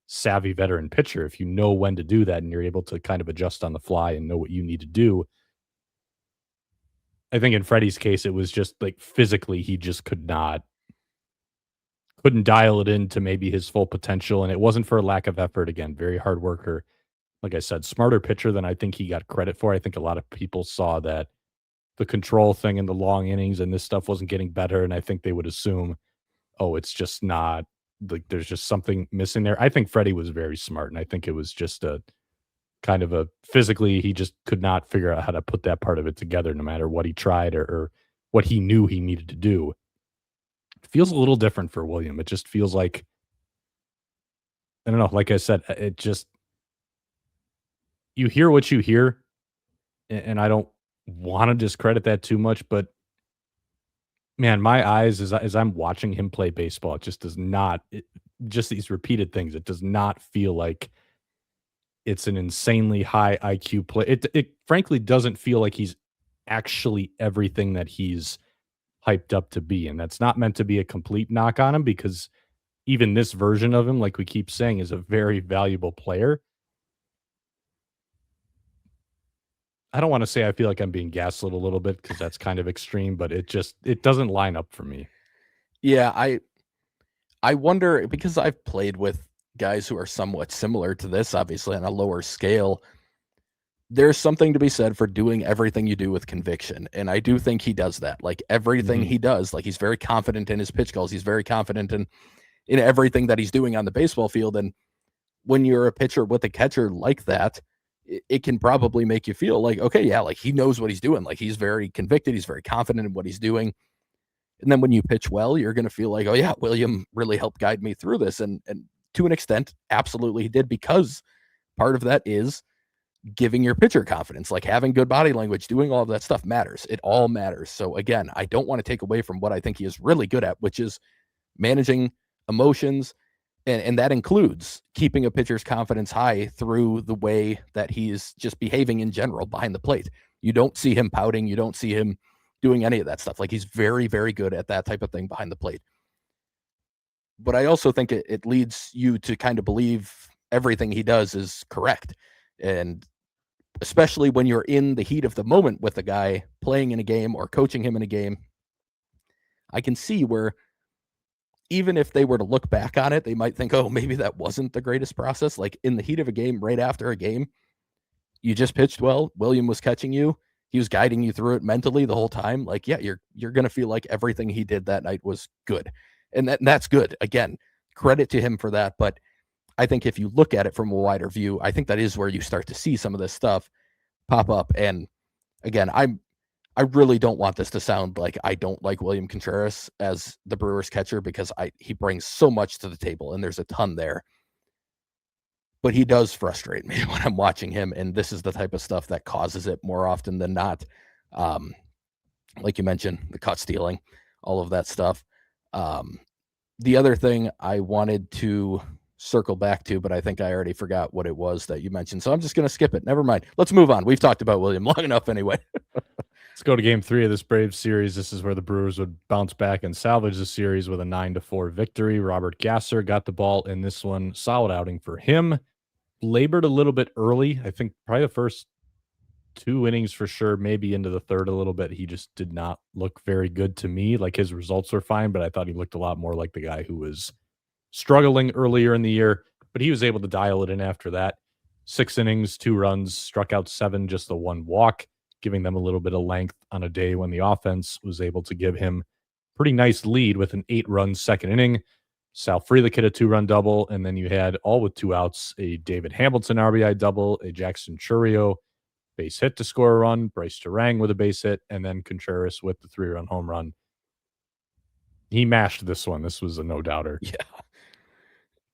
savvy veteran pitcher. If you know when to do that and you're able to kind of adjust on the fly and know what you need to do. I think in Freddie's case, it was just like physically, he just couldn't dial it into maybe his full potential. And it wasn't for a lack of effort. Again, very hard worker. Like I said, smarter pitcher than I think he got credit for. I think a lot of people saw that the control thing in the long innings and this stuff wasn't getting better. And I think they would assume, oh, it's just not, like, there's just something missing there. I think Freddie was very smart. And I think it was just a kind of a physically, he just could not figure out how to put that part of it together no matter what he tried or what he knew he needed to do. It feels a little different for William. It just feels like, I don't know, like I said, it just, you hear what you hear, and I don't want to discredit that too much, but man, my eyes as I'm watching him play baseball, it just does not, just these repeated things, it does not feel like it's an insanely high IQ play. It frankly doesn't feel like he's actually everything that he's hyped up to be. And that's not meant to be a complete knock on him, because even this version of him, like we keep saying, is a very valuable player. I don't want to say I feel like I'm being gaslit a little bit, because that's kind of extreme, but it doesn't line up for me.
Yeah, I wonder, because I've played with guys who are somewhat similar to this, obviously on a lower scale. There's something to be said for doing everything you do with conviction. And I do think he does that. Like, everything he does, like, he's very confident in his pitch calls. He's very confident in everything that he's doing on the baseball field. And when you're a pitcher with a catcher like that, it can probably make you feel like, okay, yeah, like, he knows what he's doing. Like, he's very convicted. He's very confident in what he's doing. And then when you pitch well, you're going to feel like, oh yeah, William really helped guide me through this. And to an extent, absolutely he did, because part of that is giving your pitcher confidence, like having good body language, doing all of that stuff matters. It all matters. So again, I don't want to take away from what I think he is really good at, which is managing emotions. And that includes keeping a pitcher's confidence high through the way that he's just behaving in general behind the plate. You don't see him pouting. You don't see him doing any of that stuff. Like, he's very, very good at that type of thing behind the plate. But I also think it leads you to kind of believe everything he does is correct. And especially when you're in the heat of the moment with a guy playing in a game or coaching him in a game, I can see where even if they were to look back on it, they might think, oh, maybe that wasn't the greatest process. Like, in the heat of a game, right after a game, you just pitched well. William was catching you. He was guiding you through it mentally the whole time. Like, yeah, you're going to feel like everything he did that night was good. And that's good. Again, credit to him for that. But I think if you look at it from a wider view, I think that is where you start to see some of this stuff pop up. And again, I really don't want this to sound like I don't like William Contreras as the Brewers catcher, because he brings so much to the table and there's a ton there. But he does frustrate me when I'm watching him, and this is the type of stuff that causes it more often than not. Like you mentioned, the cut stealing, all of that stuff. The other thing I wanted to circle back to, but I think I already forgot what it was that you mentioned, so I'm just going to skip it. Never mind. Let's move on. We've talked about William long enough anyway.
Let's go to game 3 of this Braves series. This is where the Brewers would bounce back and salvage the series with a 9-4 victory. Robert Gasser got the ball in this one. Solid outing for him. Labored a little bit early. I think probably the first 2 innings for sure, maybe into the third a little bit. He just did not look very good to me. Like, his results were fine, but I thought he looked a lot more like the guy who was struggling earlier in the year. But he was able to dial it in after that. 6 innings, 2 runs, struck out 7, just the 1 walk, giving them a little bit of length on a day when the offense was able to give him pretty nice lead with an 8-run second inning. Sal Frelick hit a 2-run double, and then you had, all with 2 outs, a David Hamilton RBI double, a Jackson Churio base hit to score a run, Bryce Durang with a base hit, and then Contreras with the 3-run home run. He mashed this one. This was a no-doubter.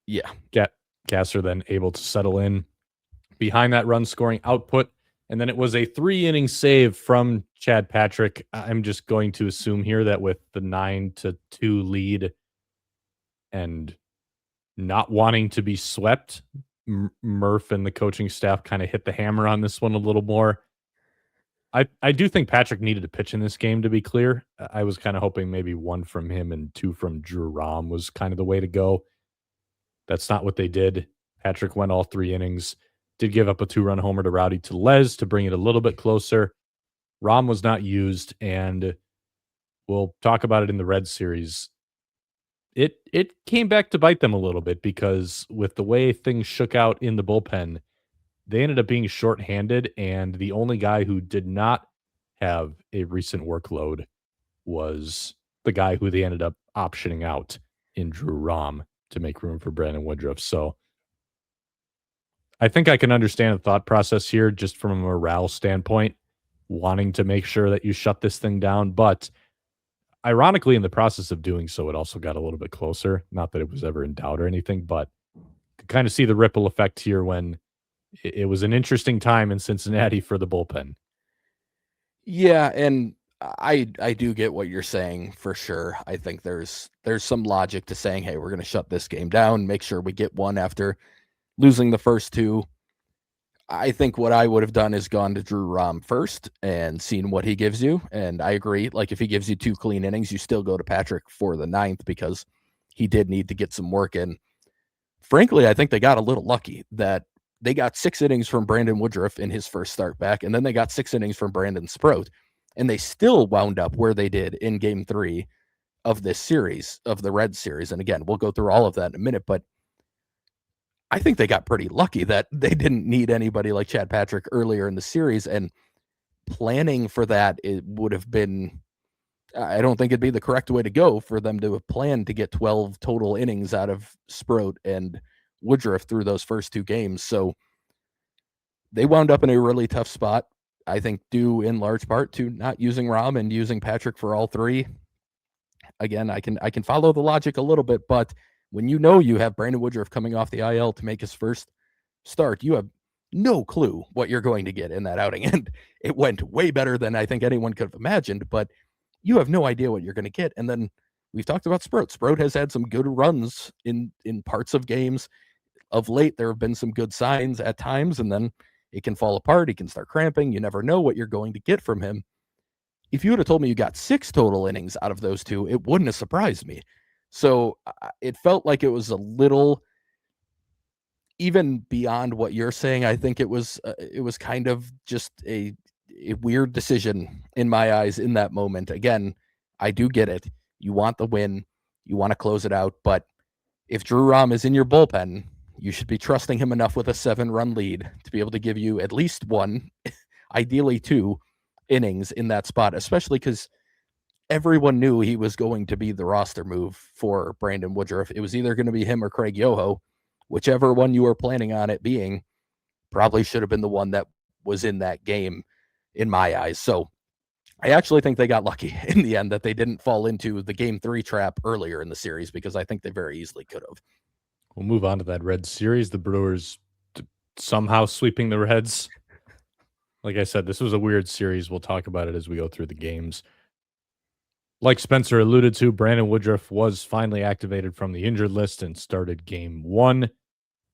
Yeah.
Gasser then able to settle in behind that run-scoring output, and then it was a 3-inning save from Chad Patrick. I'm just going to assume here that with the 9-2 lead and not wanting to be swept, Murph and the coaching staff kind of hit the hammer on this one a little more. I do think Patrick needed to pitch in this game, to be clear. I was kind of hoping maybe 1 from him and 2 from Drew Rom was kind of the way to go. That's not what they did. Patrick went all 3 innings, did give up a 2-run homer to Rowdy Tellez to bring it a little bit closer. Rom was not used, and we'll talk about it in the Reds series. It came back to bite them a little bit because with the way things shook out in the bullpen, they ended up being shorthanded, and the only guy who did not have a recent workload was the guy who they ended up optioning out in Drew Rom to make room for Brandon Woodruff. So I think I can understand the thought process here just from a morale standpoint, wanting to make sure that you shut this thing down. But ironically, in the process of doing so, it also got a little bit closer. Not that it was ever in doubt or anything, but could kind of see the ripple effect here when it was an interesting time in Cincinnati for the bullpen.
Yeah, and I do get what you're saying for sure. I think there's some logic to saying, hey, we're going to shut this game down, make sure we get one after losing the first 2. I think what I would have done is gone to Drew Rom first and seen what he gives you. And I agree, like if he gives you 2 clean innings, you still go to Patrick for the 9th because he did need to get some work in. Frankly, I think they got a little lucky that they got 6 innings from Brandon Woodruff in his first start back, and then they got 6 innings from Brandon Sproat, and they still wound up where they did in Game 3 of this series, of the Reds series. And again, we'll go through all of that in a minute, but I think they got pretty lucky that they didn't need anybody like Chad Patrick earlier in the series, and planning for that, it would have been, I don't think it'd be the correct way to go for them to have planned to get 12 total innings out of Sproat and Woodruff through those first 2 games. So they wound up in a really tough spot, I think due in large part to not using Rom and using Patrick for all 3. Again, I can follow the logic a little bit, but when you know you have Brandon Woodruff coming off the IL to make his first start, you have no clue what you're going to get in that outing. And it went way better than I think anyone could have imagined, but you have no idea what you're going to get. And then we've talked about Sproat. Sproat has had some good runs in parts of games. Of late, there have been some good signs at times, and then it can fall apart. He can start cramping. You never know what you're going to get from him. If you would have told me you got 6 total innings out of those 2, it wouldn't have surprised me. So it felt like it was a little, even beyond what you're saying. I think it was kind of just a weird decision in my eyes in that moment. Again, I do get it. You want the win. You want to close it out. But if Drew Rom is in your bullpen, you should be trusting him enough with a 7-run lead to be able to give you at least 1, ideally 2 innings in that spot, especially because everyone knew he was going to be the roster move for Brandon Woodruff. It was either going to be him or Craig Yoho. Whichever one you were planning on it being probably should have been the one that was in that game in my eyes. So I actually think they got lucky in the end that they didn't fall into the Game 3 trap earlier in the series, because I think they very easily could have.
We'll move on to that Reds series. The Brewers somehow sweeping the Reds. Like I said, this was a weird series. We'll talk about it as we go through the games. Like Spencer alluded to, Brandon Woodruff was finally activated from the injured list and started Game 1.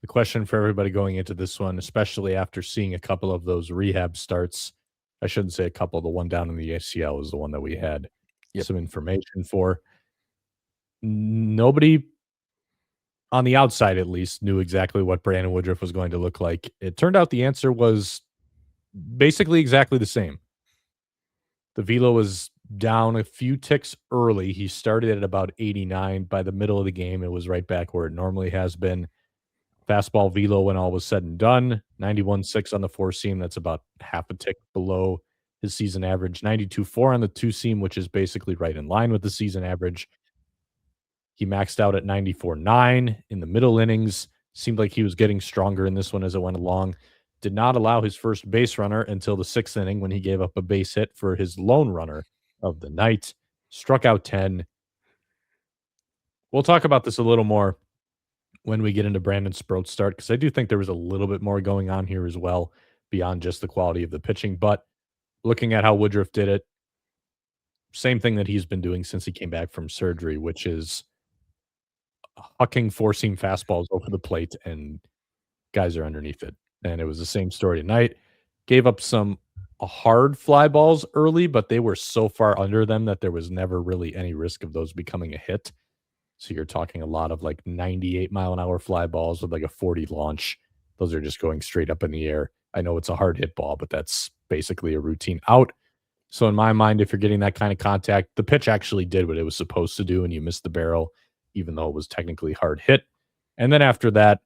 The question for everybody going into this one, especially after seeing a couple of those rehab starts, I shouldn't say a couple, the one down in the ACL is the one that we had some information for. Nobody on the outside, at least, knew exactly what Brandon Woodruff was going to look like. It turned out the answer was basically exactly the same. The velo was down a few ticks early. He started at about 89. By the middle of the game, it was right back where it normally has been. Fastball velo when all was said and done, 91.6 on the 4-seam. That's about half a tick below his season average. 92.4 on the 2-seam, which is basically right in line with the season average. He maxed out at 94.9 in the middle innings. Seemed like he was getting stronger in this one as it went along. did not allow his first base runner until the 6th inning when he gave up a base hit for his lone runner of the night. Struck out 10. We'll talk about this a little more when we get into Brandon Sproat's start, because I do think there was a little bit more going on here as well beyond just the quality of the pitching. But looking at how Woodruff did it, same thing that he's been doing since he came back from surgery, which is hucking four-seam fastballs over the plate, and guys are underneath it. And it was the same story tonight. Gave up some hard fly balls early, but they were so far under them that there was never really any risk of those becoming a hit. So you're talking a lot of like 98-mile-an-hour fly balls with like a 40 launch. Those are just going straight up in the air. I know it's a hard hit ball, but that's basically a routine out. So in my mind, if you're getting that kind of contact, the pitch actually did what it was supposed to do, and you missed the barrel, even though it was technically hard hit. And then after that,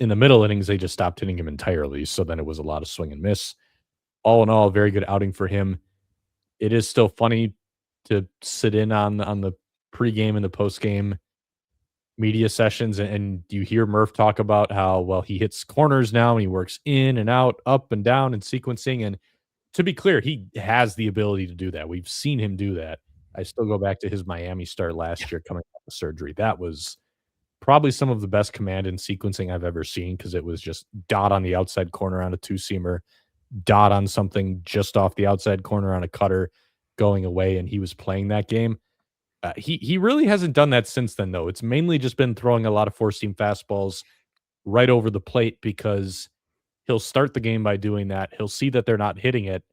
in the middle innings, they just stopped hitting him entirely. So then it was a lot of swing and miss. All in all, very good outing for him. It is still funny to sit in on the pregame and the postgame media sessions, and you hear Murph talk about how, well, he hits corners now and he works in and out, up and down and sequencing. And to be clear, he has the ability to do that. We've seen him do that. I still go back to his Miami start last year coming off of surgery. That was probably some of the best command and sequencing I've ever seen, because it was just dot on the outside corner on a two-seamer, dot on something just off the outside corner on a cutter going away, and he was playing that game. He really hasn't done that since then, though. It's mainly just been throwing a lot of four-seam fastballs right over the plate, because he'll start the game by doing that. He'll see that they're not hitting it,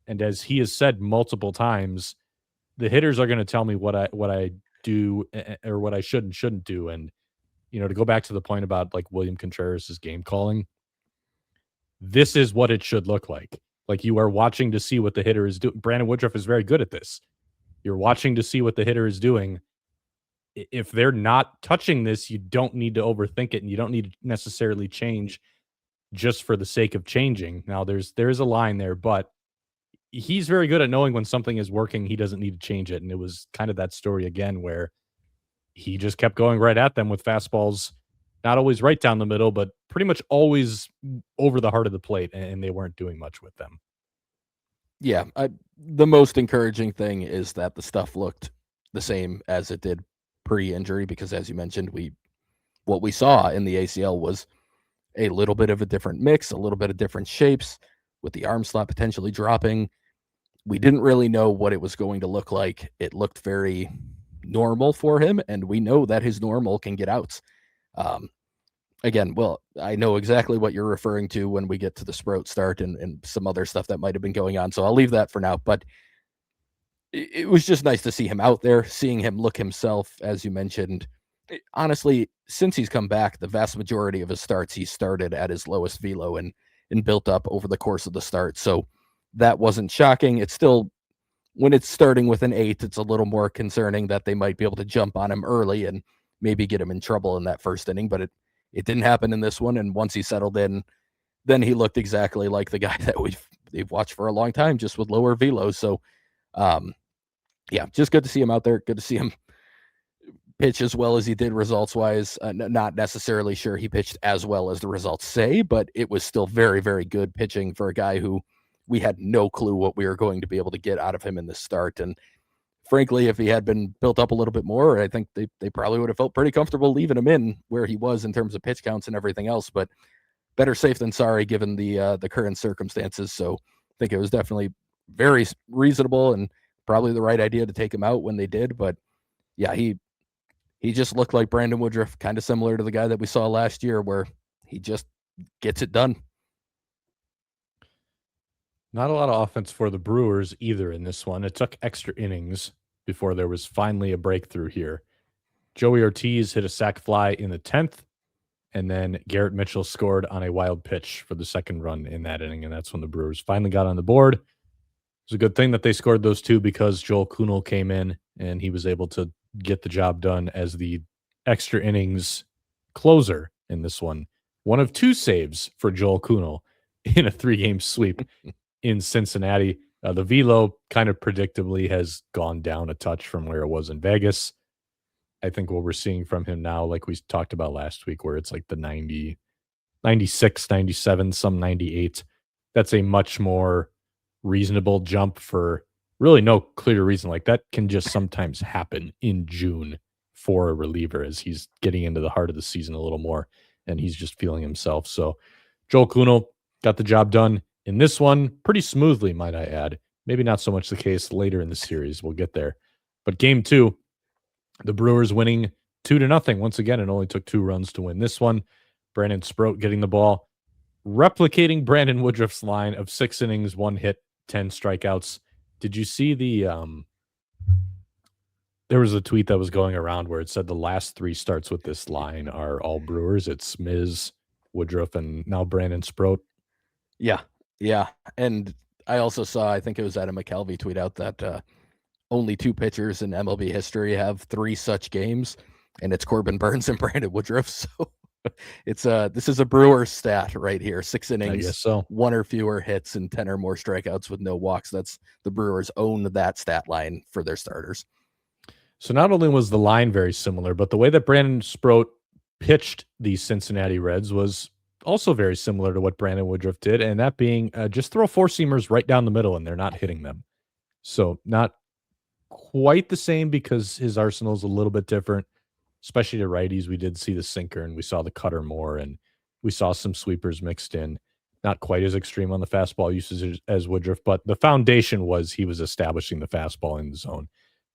and as he has said multiple times, the hitters are going to tell me what I do or what I should and shouldn't do. And to go back to the point about like William Contreras' game calling, this is what it should look like. Like, you are watching to see what the hitter is doing. Brandon Woodruff is very good at this. You're watching to see what the hitter is doing. If they're not touching this, you don't need to overthink it, and you don't need to necessarily change just for the sake of changing. Now, there's a line there, but he's very good at knowing when something is working, he doesn't need to change it. And it was kind of that story again where he just kept going right at them with fastballs, not always right down the middle, but pretty much always over the heart of the plate, and they weren't doing much with them.
Yeah, the most encouraging thing is that the stuff looked the same as it did pre-injury, because as you mentioned, what we saw in the ACL was a little bit of a different mix, a little bit of different shapes, with the arm slot potentially dropping. We didn't really know what it was going to look like. It looked very normal for him, and we know that his normal can get outs. Again, well, I know exactly what you're referring to when we get to the Sproat start and some other stuff that might have been going on, so I'll leave that for now. But it was just nice to see him out there, seeing him look himself, as you mentioned. Honestly, since he's come back, the vast majority of his starts, he started at his lowest velo and built up over the course of the start. So that wasn't shocking. It's still, when it's starting with an 8, it's a little more concerning that they might be able to jump on him early and maybe get him in trouble in that first inning. But it didn't happen in this one. And once he settled in, then he looked exactly like the guy that they've watched for a long time, just with lower velos. So, yeah, just good to see him out there. Good to see him pitch as well as he did results-wise. Not necessarily sure he pitched as well as the results say, but it was still very, very good pitching for a guy who we had no clue what we were going to be able to get out of him in the start. And frankly, if he had been built up a little bit more, I think they probably would have felt pretty comfortable leaving him in where he was in terms of pitch counts and everything else. But better safe than sorry given the current circumstances. So I think it was definitely very reasonable and probably the right idea to take him out when they did. But yeah, he just looked like Brandon Woodruff, kind of similar to the guy that we saw last year, where he just gets it done.
Not a lot of offense for the Brewers either in this one. It took extra innings before there was finally a breakthrough here. Joey Ortiz hit a sac fly in the 10th, and then Garrett Mitchell scored on a wild pitch for the second run in that inning, and that's when the Brewers finally got on the board. It was a good thing that they scored those two, because Joel Kuhnel came in, and he was able to get the job done as the extra innings closer in this one. One of 2 saves for Joel Kuhnel in a 3-game sweep in Cincinnati. The velo kind of predictably has gone down a touch from where it was in Vegas. I think what we're seeing from him now, like we talked about last week, where it's like the 90, 96, 97, some 98. That's a much more reasonable jump for really no clear reason. Like that can just sometimes happen in June for a reliever as he's getting into the heart of the season a little more and he's just feeling himself. So Joel Kuhnel got the job done in this one pretty smoothly, might I add. Maybe not so much the case later in the series. We'll get there. But game 2, the Brewers winning 2-0. Once again, it only took 2 runs to win this one. Brandon Sproat getting the ball, replicating Brandon Woodruff's line of 6 innings, 1 hit, 10 strikeouts. Did you see there was a tweet that was going around where it said the last 3 starts with this line are all Brewers. It's Miz, Woodruff, and now Brandon Sproat.
Yeah. Yeah. And I also saw, I think it was Adam McKelvey tweet out that only 2 pitchers in MLB history have 3 such games, and it's Corbin Burnes and Brandon Woodruff. So it's this is a Brewers stat right here. 6 innings,
so
1 or fewer hits, and 10 or more strikeouts with no walks. That's the Brewers own that stat line for their starters.
So not only was the line very similar, but the way that Brandon Sproat pitched the Cincinnati Reds was also very similar to what Brandon Woodruff did, and that being just throw 4-seamers right down the middle, and they're not hitting them. So not quite the same because his arsenal is a little bit different, especially to righties. We did see the sinker, and we saw the cutter more, and we saw some sweepers mixed in. Not quite as extreme on the fastball usage as Woodruff, but the foundation was he was establishing the fastball in the zone,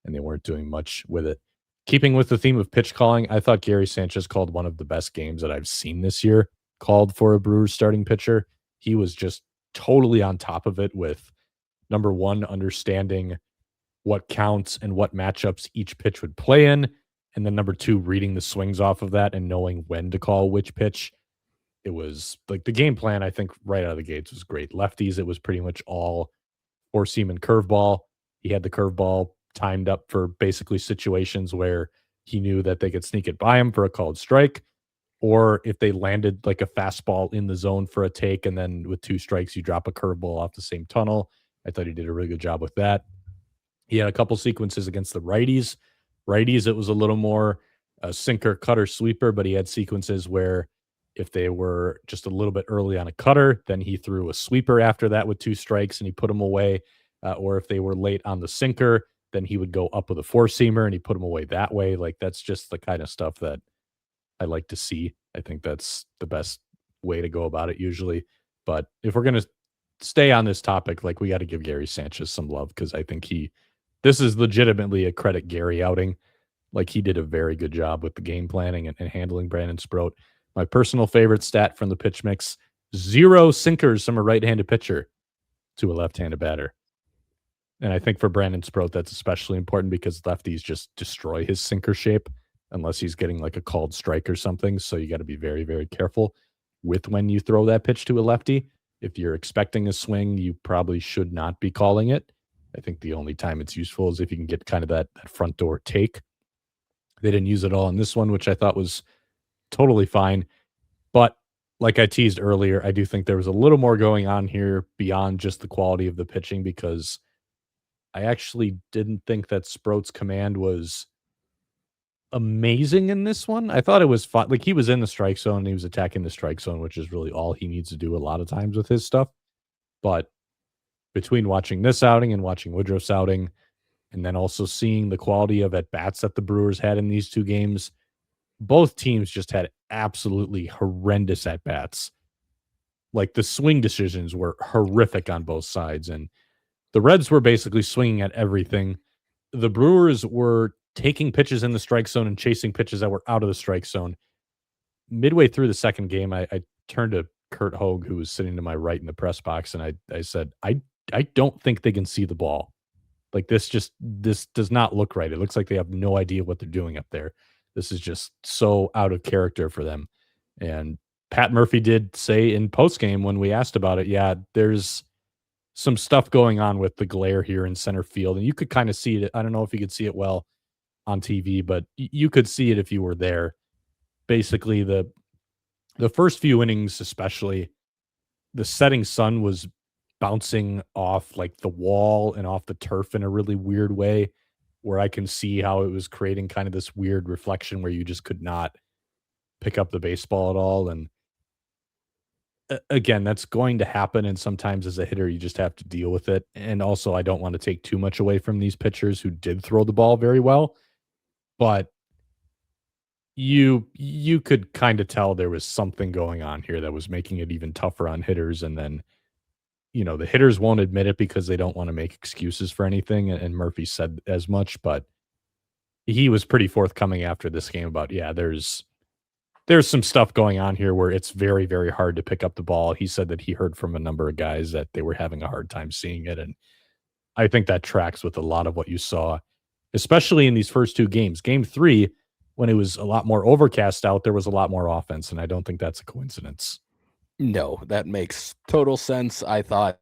and they weren't doing much with it. Keeping with the theme of pitch calling, I thought Gary Sanchez called one of the best games that I've seen this year, called for a Brewers starting pitcher. He was just totally on top of it with, number one, understanding what counts and what matchups each pitch would play in, and then number 2, reading the swings off of that and knowing when to call which pitch. It was like the game plan, I think, right out of the gates was great. Lefties, it was pretty much all 4-seam and curveball. He had the curveball timed up for basically situations where he knew that they could sneak it by him for a called strike, or if they landed like a fastball in the zone for a take, and then with 2 strikes, you drop a curveball off the same tunnel. I thought he did a really good job with that. He had a couple sequences against the righties. Righties, it was a little more sinker, cutter, sweeper, but he had sequences where if they were just a little bit early on a cutter, then he threw a sweeper after that with 2 strikes and he put them away. Or if they were late on the sinker, then he would go up with a 4-seamer and he put them away that way. Like that's just the kind of stuff that I like to see. I think that's the best way to go about it usually. But if we're going to stay on this topic, like we got to give Gary Sanchez some love because I think this is legitimately a credit Gary outing. Like he did a very good job with the game planning and handling Brandon Sproat. My personal favorite stat from the pitch mix, 0 sinkers from a right-handed pitcher to a left-handed batter. And I think for Brandon Sproat, that's especially important because lefties just destroy his sinker shape unless he's getting like a called strike or something. So you got to be very, very careful with when you throw that pitch to a lefty. If you're expecting a swing, you probably should not be calling it. I think the only time it's useful is if you can get kind of that front door take. They didn't use it all in this one, which I thought was totally fine. But like I teased earlier, I do think there was a little more going on here beyond just the quality of the pitching because I actually didn't think that Sproat's command was amazing in this one. I thought it was fun. Like he was in the strike zone, he was attacking the strike zone, which is really all he needs to do a lot of times with his stuff. But between watching this outing and watching Woodruff's outing, and then also seeing the quality of at-bats that the Brewers had in these 2 games, both teams just had absolutely horrendous at-bats. Like the swing decisions were horrific on both sides, and the Reds were basically swinging at everything. The Brewers were taking pitches in the strike zone and chasing pitches that were out of the strike zone. Midway through the second game, I turned to Kurt Hogue, who was sitting to my right in the press box, and I said, I don't think they can see the ball. Like this does not look right. It looks like they have no idea what they're doing up there. This is just so out of character for them. And Pat Murphy did say in postgame when we asked about it, yeah, there's some stuff going on with the glare here in center field. And you could kind of see it. I don't know if you could see it well on TV, but you could see it if you were there. Basically, the first few innings, especially, the setting sun was bouncing off like the wall and off the turf in a really weird way where I can see how it was creating kind of this weird reflection where you just could not pick up the baseball at all. And again, that's going to happen, and sometimes as a hitter, you just have to deal with it. And also, I don't want to take too much away from these pitchers who did throw the ball very well, but you could kind of tell there was something going on here that was making it even tougher on hitters. And then, the hitters won't admit it because they don't want to make excuses for anything. And Murphy said as much, but he was pretty forthcoming after this game about, yeah, there's some stuff going on here where it's very, very hard to pick up the ball. He said that he heard from a number of guys that they were having a hard time seeing it. And I think that tracks with a lot of what you saw, especially in these first two games. Game 3, when it was a lot more overcast out, there was a lot more offense. And I don't think that's a coincidence.
No, that makes total sense. I thought,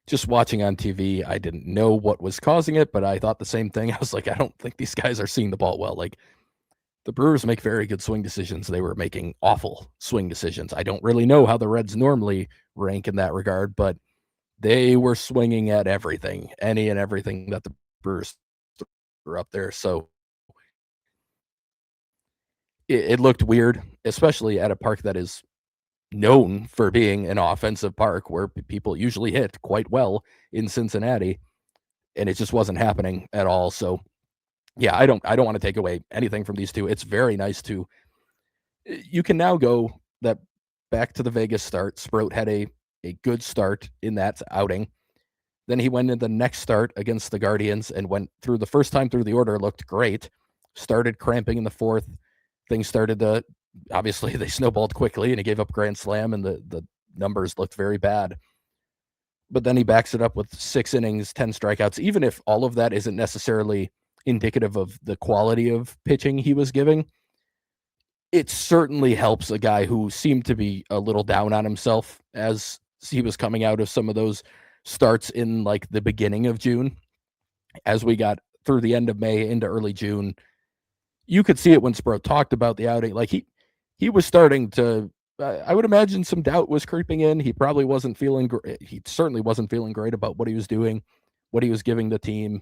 just watching on TV, I didn't know what was causing it, but I thought the same thing. I was like, I don't think these guys are seeing the ball well. Like, the Brewers make very good swing decisions. They were making awful swing decisions. I don't really know how the Reds normally rank in that regard, but they were swinging at everything, any and everything that the Brewers were up there. So it looked weird, especially at a park that is known for being an offensive park where people usually hit quite well in Cincinnati, and it just wasn't happening at all. So yeah, I don't want to take away anything from these two. It's very nice to, you can now go that back to the Vegas start. Sproat had a good start in that outing. Then he went in the next start against the Guardians and went through the first time through the order, looked great, started cramping in the fourth. Things started to, obviously they snowballed quickly and he gave up grand slam and the numbers looked very bad. But then he backs it up with 6 innings, 10 strikeouts. Even if all of that isn't necessarily indicative of the quality of pitching he was giving, it certainly helps a guy who seemed to be a little down on himself as he was coming out of some of those starts in like the beginning of June. As we got through the end of May into early June, you could see it when Sproat talked about the outing. Like he was starting to, I would imagine some doubt was creeping in. He probably wasn't feeling great. He certainly wasn't feeling great about what he was doing, what he was giving the team.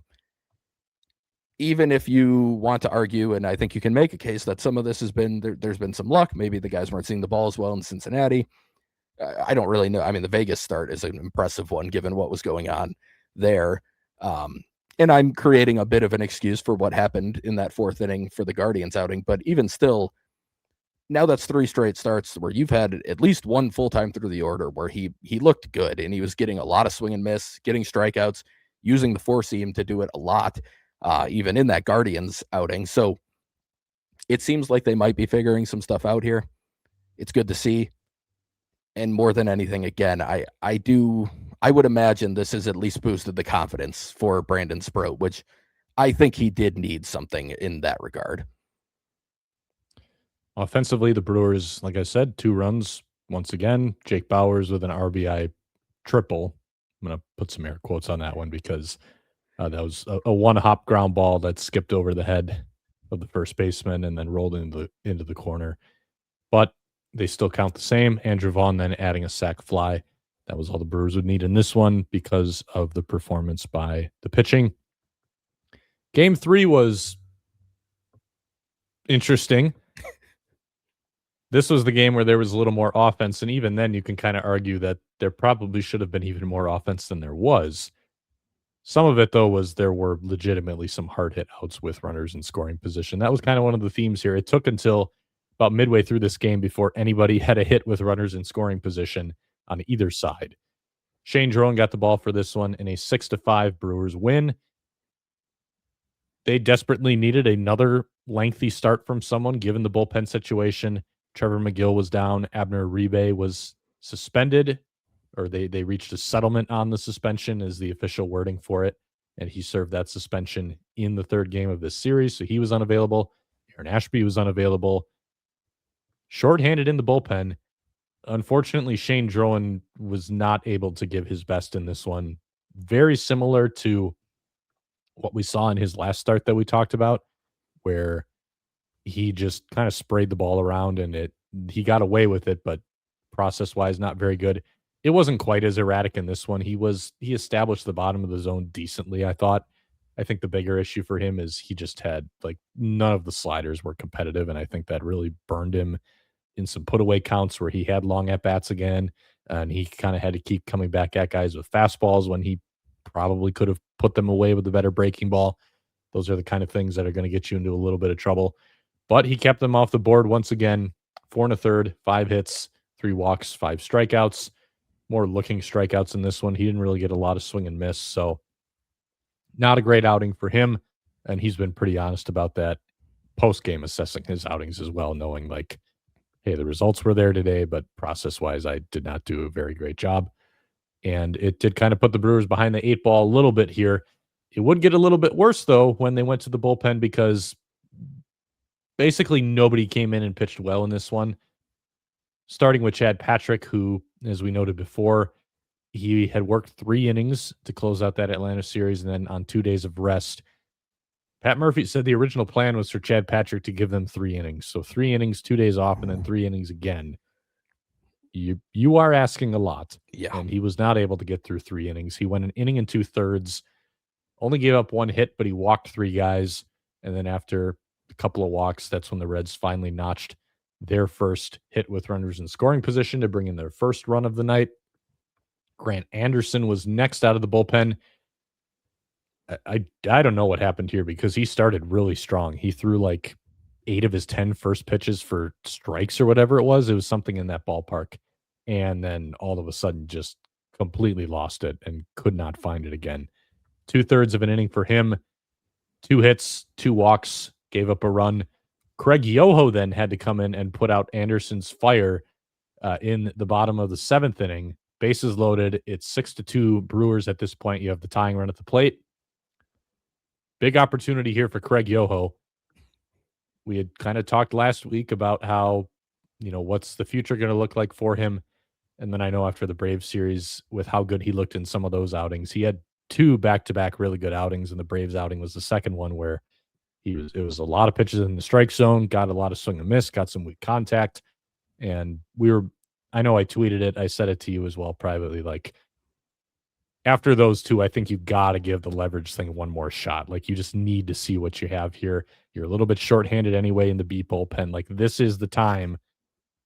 Even if you want to argue, and I think you can make a case that some of this has been, there's been some luck. Maybe the guys weren't seeing the ball as well in Cincinnati. I don't really know. I mean, the Vegas start is an impressive one given what was going on there. And I'm creating a bit of an excuse for what happened in that fourth inning for the Guardians outing. But even still, now that's 3 straight starts where you've had at least one full time through the order where he looked good and he was getting a lot of swing and miss, getting strikeouts, using the 4-seam to do it a lot, even in that Guardians outing. So it seems like they might be figuring some stuff out here. It's good to see. And more than anything, again, I would imagine this has at least boosted the confidence for Brandon Sproat, which I think he did need something in that regard.
Offensively, the Brewers, like I said, 2 runs once again. Jake Bauers with an RBI triple. I'm going to put some air quotes on that one because that was a one-hop ground ball that skipped over the head of the first baseman and then rolled into the corner. But they still count the same. Andrew Vaughn then adding a sac fly. That was all the Brewers would need in this one because of the performance by the pitching. Game 3 was interesting. This was the game where there was a little more offense, and even then you can kind of argue that there probably should have been even more offense than there was. Some of it, though, was there were legitimately some hard-hit outs with runners in scoring position. That was kind of one of the themes here. It took until about midway through this game before anybody had a hit with runners in scoring position on either side. Shane Drone got the ball for this one in a 6-5 Brewers win. They desperately needed another lengthy start from someone, given the bullpen situation. Trevor McGill was down. Abner Uribe was suspended, or they reached a settlement on the suspension is the official wording for it. And he served that suspension in the 3rd game of this series. So he was unavailable. Aaron Ashby was unavailable. Shorthanded in the bullpen. Unfortunately, Shane Drowan was not able to give his best in this one. Very similar to what we saw in his last start that we talked about, where he just kind of sprayed the ball around and he got away with it, but process-wise, not very good. It wasn't quite as erratic in this one. He established the bottom of the zone decently, I thought. I think the bigger issue for him is he just had, like, none of the sliders were competitive, and I think that really burned him in some put-away counts where he had long at-bats again, and he kind of had to keep coming back at guys with fastballs when he probably could have put them away with a better breaking ball. Those are the kind of things that are going to get you into a little bit of trouble. But he kept them off the board once again. 4 1/3, 5 hits, 3 walks, 5 strikeouts. More looking strikeouts in this one. He didn't really get a lot of swing and miss, so not a great outing for him. And he's been pretty honest about that post-game, assessing his outings as well, knowing like, hey, the results were there today, but process-wise, I did not do a very great job. And it did kind of put the Brewers behind the 8 ball a little bit here. It would get a little bit worse, though, when they went to the bullpen, because basically nobody came in and pitched well in this one. Starting with Chad Patrick, who, as we noted before, he had worked 3 innings to close out that Atlanta series, and then on 2 days of rest. Pat Murphy said the original plan was for Chad Patrick to give them 3 innings. So 3 innings, 2 days off, and then 3 innings again. You are asking a lot.
Yeah.
And he was not able to get through 3 innings. He went an inning and 2/3, only gave up 1 hit, but he walked 3 guys. And then after a couple of walks, that's when the Reds finally notched their first hit with runners in scoring position to bring in their first run of the night. Grant Anderson was next out of the bullpen. I don't know what happened here, because he started really strong. He threw like 8 of his 10 first pitches for strikes or whatever it was. It was something in that ballpark. And then all of a sudden just completely lost it and could not find it again. 2/3 of an inning for him. 2 hits, 2 walks, gave up a run. Craig Yoho then had to come in and put out Anderson's fire in the bottom of the 7th inning. Bases loaded. It's 6-2 Brewers at this point. You have the tying run at the plate. Big opportunity here for Craig Yoho. We had kind of talked last week about how, what's the future going to look like for him. And then I know after the Braves series, with how good he looked in some of those outings, he had 2 back-to-back really good outings, and the Braves outing was the second one where it was a lot of pitches in the strike zone, got a lot of swing and miss, got some weak contact. And I know I tweeted it. I said it to you as well privately. Like, after those 2, I think you got to give the leverage thing one more shot. Like, you just need to see what you have here. You're a little bit shorthanded anyway in the B bullpen. Like, this is the time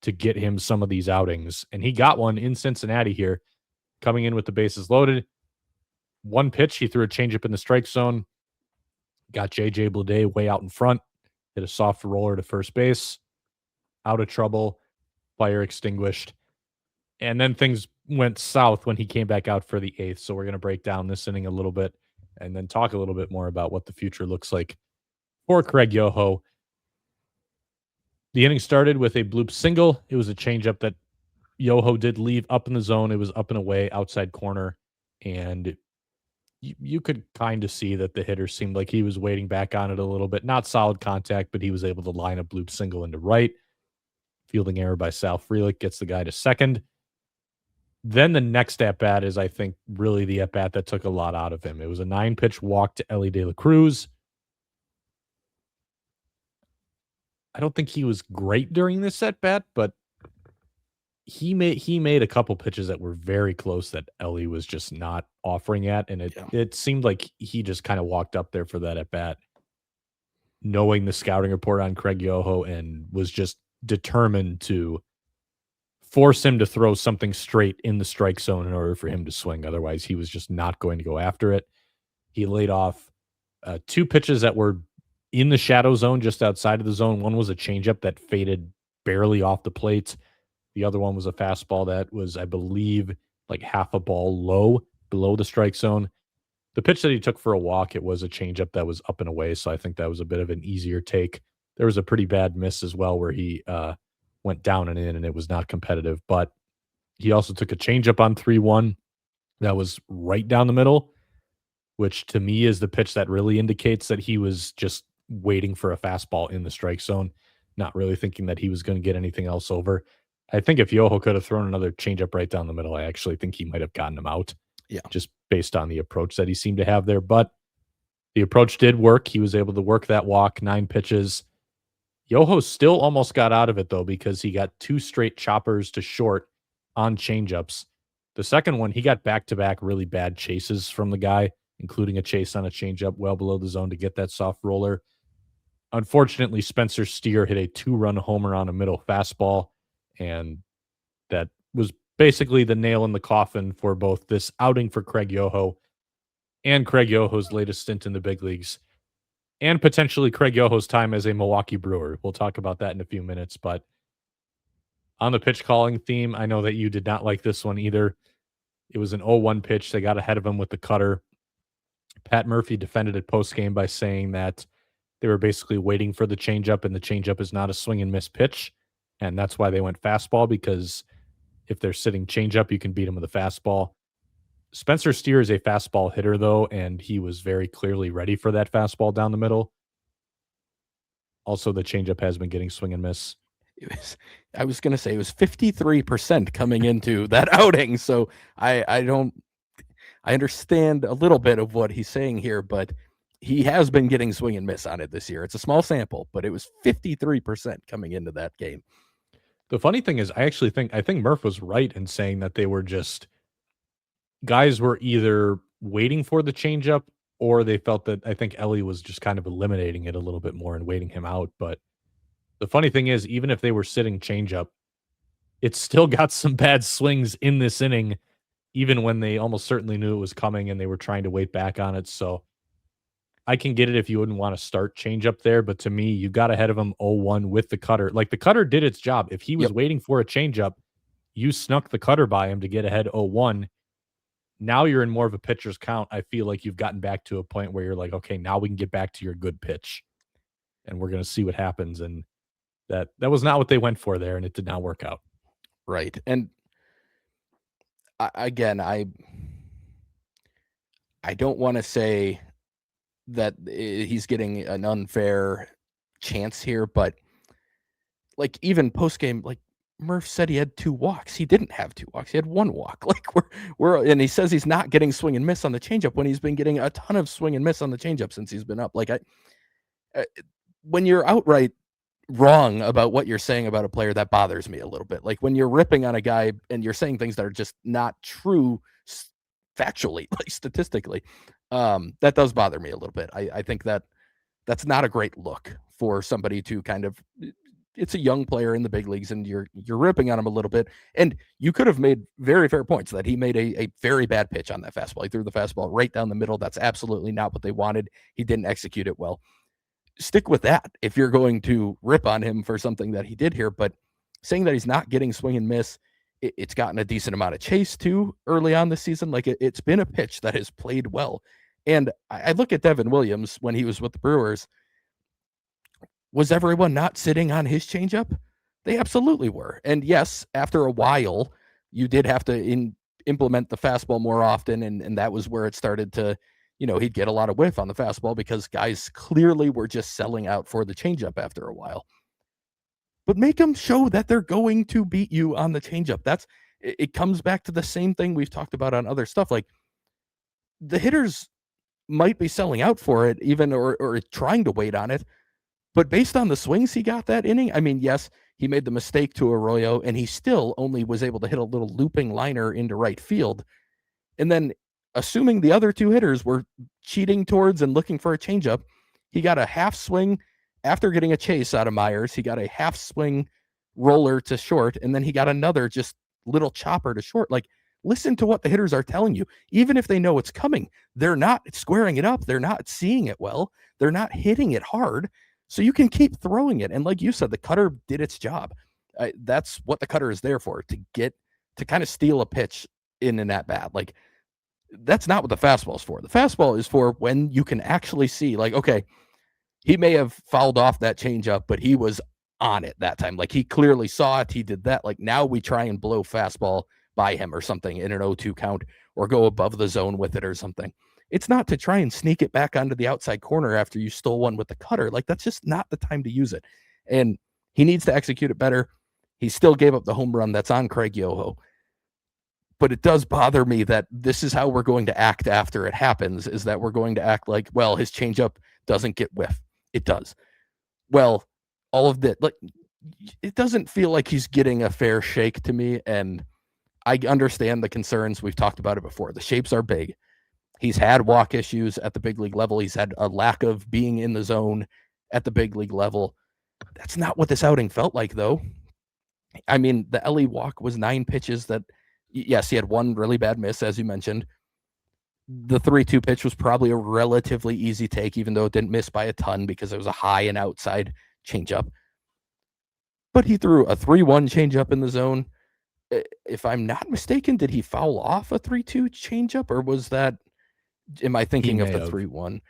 to get him some of these outings. And he got one in Cincinnati here, coming in with the bases loaded. 1 pitch, he threw a changeup in the strike zone. Got J.J. Bleday way out in front. Hit a soft roller to first base. Out of trouble. Fire extinguished. And then things went south when he came back out for the 8th. So we're going to break down this inning a little bit and then talk a little bit more about what the future looks like for Craig Yoho. The inning started with a bloop single. It was a changeup that Yoho did leave up in the zone. It was up and away, outside corner. And you could kind of see that the hitter seemed like he was waiting back on it a little bit. Not solid contact, but he was able to line a bloop single into right. Fielding error by Sal Frelick gets the guy to second. Then the next at-bat is, I think, really the at-bat that took a lot out of him. It was a 9-pitch walk to Elly De La Cruz. I don't think he was great during this at-bat, but he made a couple pitches that were very close that Elly was just not offering at, and it seemed like he just kind of walked up there for that at-bat, knowing the scouting report on Craig Yoho, and was just determined to force him to throw something straight in the strike zone in order for him to swing. Otherwise, he was just not going to go after it. He laid off 2 pitches that were in the shadow zone, just outside of the zone. One was a changeup that faded barely off the plate. The other one was a fastball that was, I believe, like half a ball low below the strike zone. The pitch that he took for a walk, it was a changeup that was up and away, so I think that was a bit of an easier take. There was a pretty bad miss as well where he went down and in, and it was not competitive. But he also took a changeup on 3-1 that was right down the middle, which to me is the pitch that really indicates that he was just waiting for a fastball in the strike zone, not really thinking that he was going to get anything else over. I think if Yoho could have thrown another changeup right down the middle, I actually think he might have gotten him out. Yeah, just based on the approach that he seemed to have there. But the approach did work. He was able to work that walk, 9 pitches. Yoho still almost got out of it, though, because he got 2 straight choppers to short on changeups. The second one, he got back-to-back really bad chases from the guy, including a chase on a changeup well below the zone to get that soft roller. Unfortunately, Spencer Steer hit a 2-run homer on a middle fastball And that was basically the nail in the coffin for both this outing for Craig Yoho and Craig Yoho's latest stint in the big leagues, and potentially Craig Yoho's time as a Milwaukee Brewer. We'll talk about that in a few minutes. But on the pitch calling theme, I know that you did not like this one either. It was an 0-1 pitch. They got ahead of him with the cutter. Pat Murphy defended it post-game by saying that they were basically waiting for the changeup, and the changeup is not a swing and miss pitch. And that's why they went fastball, because if they're sitting changeup, you can beat them with a fastball. Spencer Steer is a fastball hitter, though, and he was very clearly ready for that fastball down the middle. Also, the changeup has been getting swing and miss.
I was going to say it was 53% coming into that outing. So I understand a little bit of what he's saying here, but he has been getting swing and miss on it this year. It's a small sample, but it was 53% coming into that game.
The funny thing is, I think Murph was right in saying that they were just guys were either waiting for the changeup, or they felt that I think Ellie was just kind of eliminating it a little bit more and waiting him out. But the funny thing is, even if they were sitting changeup, it still got some bad swings in this inning, even when they almost certainly knew it was coming and they were trying to wait back on it. So I can get it if you wouldn't want to start changeup there, but to me, you got ahead of him 0-1 with the cutter. Like, the cutter did its job. If he was waiting for a changeup, you snuck the cutter by him to get ahead 0-1. Now you're in more of a pitcher's count. I feel like you've gotten back to a point where you're like, okay, now we can get back to your good pitch, and we're going to see what happens. And that was not what they went for there, and it did not work out.
Right. And I don't want to say that he's getting an unfair chance here, but like, even post game, like, Murph said he had 2 walks. He didn't have 2 walks. He had 1 walk. Like, and he says he's not getting swing and miss on the changeup when he's been getting a ton of swing and miss on the changeup since he's been up. Like, when you're outright wrong about what you're saying about a player, that bothers me a little bit. Like, when you're ripping on a guy and you're saying things that are just not true factually, like statistically, that does bother me a little bit. I think that's not a great look for somebody to kind of, it's a young player in the big leagues, and you're ripping on him a little bit. And you could have made very fair points that he made a very bad pitch on that fastball. He threw the fastball right down the middle. That's absolutely not what they wanted. He didn't execute it well. Stick with that if you're going to rip on him for something that he did here. But saying that he's not getting swing and miss, it's gotten a decent amount of chase too early on this season. Like, it's been a pitch that has played well. And I look at Devin Williams when he was with the Brewers. Was everyone not sitting on his changeup? They absolutely were. And yes, after a while, you did have to implement the fastball more often, and that was where it started to, he'd get a lot of whiff on the fastball because guys clearly were just selling out for the changeup after a while. But make them show that they're going to beat you on the changeup. It comes back to the same thing we've talked about on other stuff. Like, the hitters might be selling out for it, even or trying to wait on it. But based on the swings he got that inning, I mean, yes, he made the mistake to Arroyo, and he still only was able to hit a little looping liner into right field. And then, assuming the other 2 hitters were cheating towards and looking for a changeup, he got a half swing after getting a chase out of Myers. He got a half swing roller to short, and then he got another just little chopper to short. Like, listen to what the hitters are telling you. Even if they know it's coming, they're not squaring it up. They're not seeing it well. They're not hitting it hard. So you can keep throwing it. And like you said, the cutter did its job. That's what the cutter is there for, to kind of steal a pitch in an at-bat. Like, that's not what the fastball is for. The fastball is for when you can actually see, like, okay, he may have fouled off that changeup, but he was on it that time. Like, he clearly saw it. He did that. Like, now we try and blow fastball by him or something in an 0-2 count, or go above the zone with it or something. It's not to try and sneak it back onto the outside corner after you stole one with the cutter. Like, that's just not the time to use it. And he needs to execute it better. He still gave up the home run that's on Craig Yoho. But it does bother me that this is how we're going to act after it happens, is that we're going to act like, well, his changeup doesn't get whiff. It does. Well, all of that, like, it doesn't feel like he's getting a fair shake to me. And I understand the concerns. We've talked about it before. The shapes are big. He's had walk issues at the big league level. He's had a lack of being in the zone at the big league level. That's not what this outing felt like, though. I mean, the Ellie walk was 9 pitches that, yes, he had one really bad miss, as you mentioned. The 3-2 pitch was probably a relatively easy take, even though it didn't miss by a ton because it was a high and outside changeup. But he threw a 3-1 changeup in the zone. If I'm not mistaken, did he foul off a 3-2 changeup, or was that? Am I thinking of the 3-1?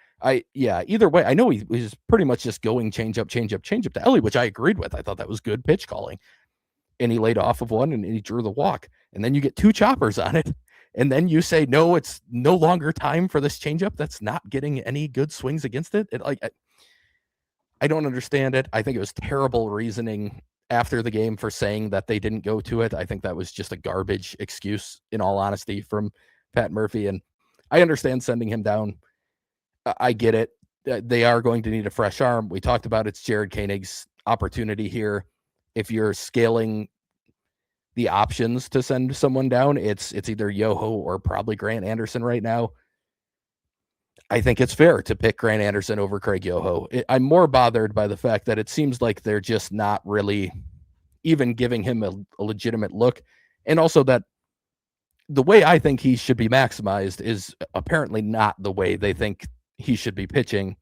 Either way, I know he was pretty much just going changeup to Ellie, which I agreed with. I thought that was good pitch calling. And he laid off of one and he drew the walk. And then you get 2 choppers on it. And then you say, no, it's no longer time for this changeup that's not getting any good swings against it. I don't understand it. I think it was terrible reasoning after the game for saying that they didn't go to it. I think that was just a garbage excuse, in all honesty, from Pat Murphy. And I understand sending him down. I get it. They are going to need a fresh arm. We talked about it's Jared Koenig's opportunity here. If you're scaling the options to send someone down, it's either Yoho or probably Grant Anderson right now. I think it's fair to pick Grant Anderson over Craig Yoho. I'm more bothered by the fact that it seems like they're just not really even giving him a legitimate look. And also that the way I think he should be maximized is apparently not the way they think he should be pitching.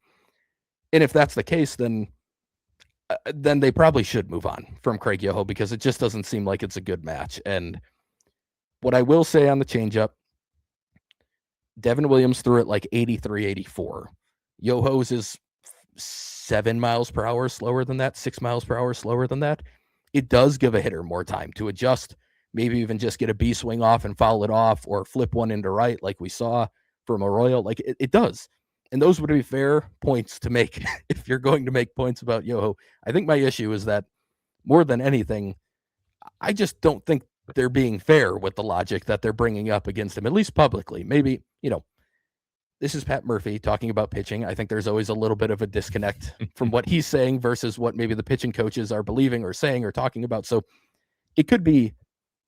And if that's the case, then they probably should move on from Craig Yoho because it just doesn't seem like it's a good match. And what I will say on the changeup, Devin Williams threw it like 83, 84. Yoho's is 7 miles per hour slower than that, 6 miles per hour slower than that. It does give a hitter more time to adjust, maybe even just get a B swing off and foul it off or flip one into right like we saw from Arroyo. Like it does. And those would be fair points to make if you're going to make points about Yoho. I think my issue is that more than anything, I just don't think they're being fair with the logic that they're bringing up against him, at least publicly. Maybe, this is Pat Murphy talking about pitching. I think there's always a little bit of a disconnect from what he's saying versus what maybe the pitching coaches are believing or saying or talking about. So it could be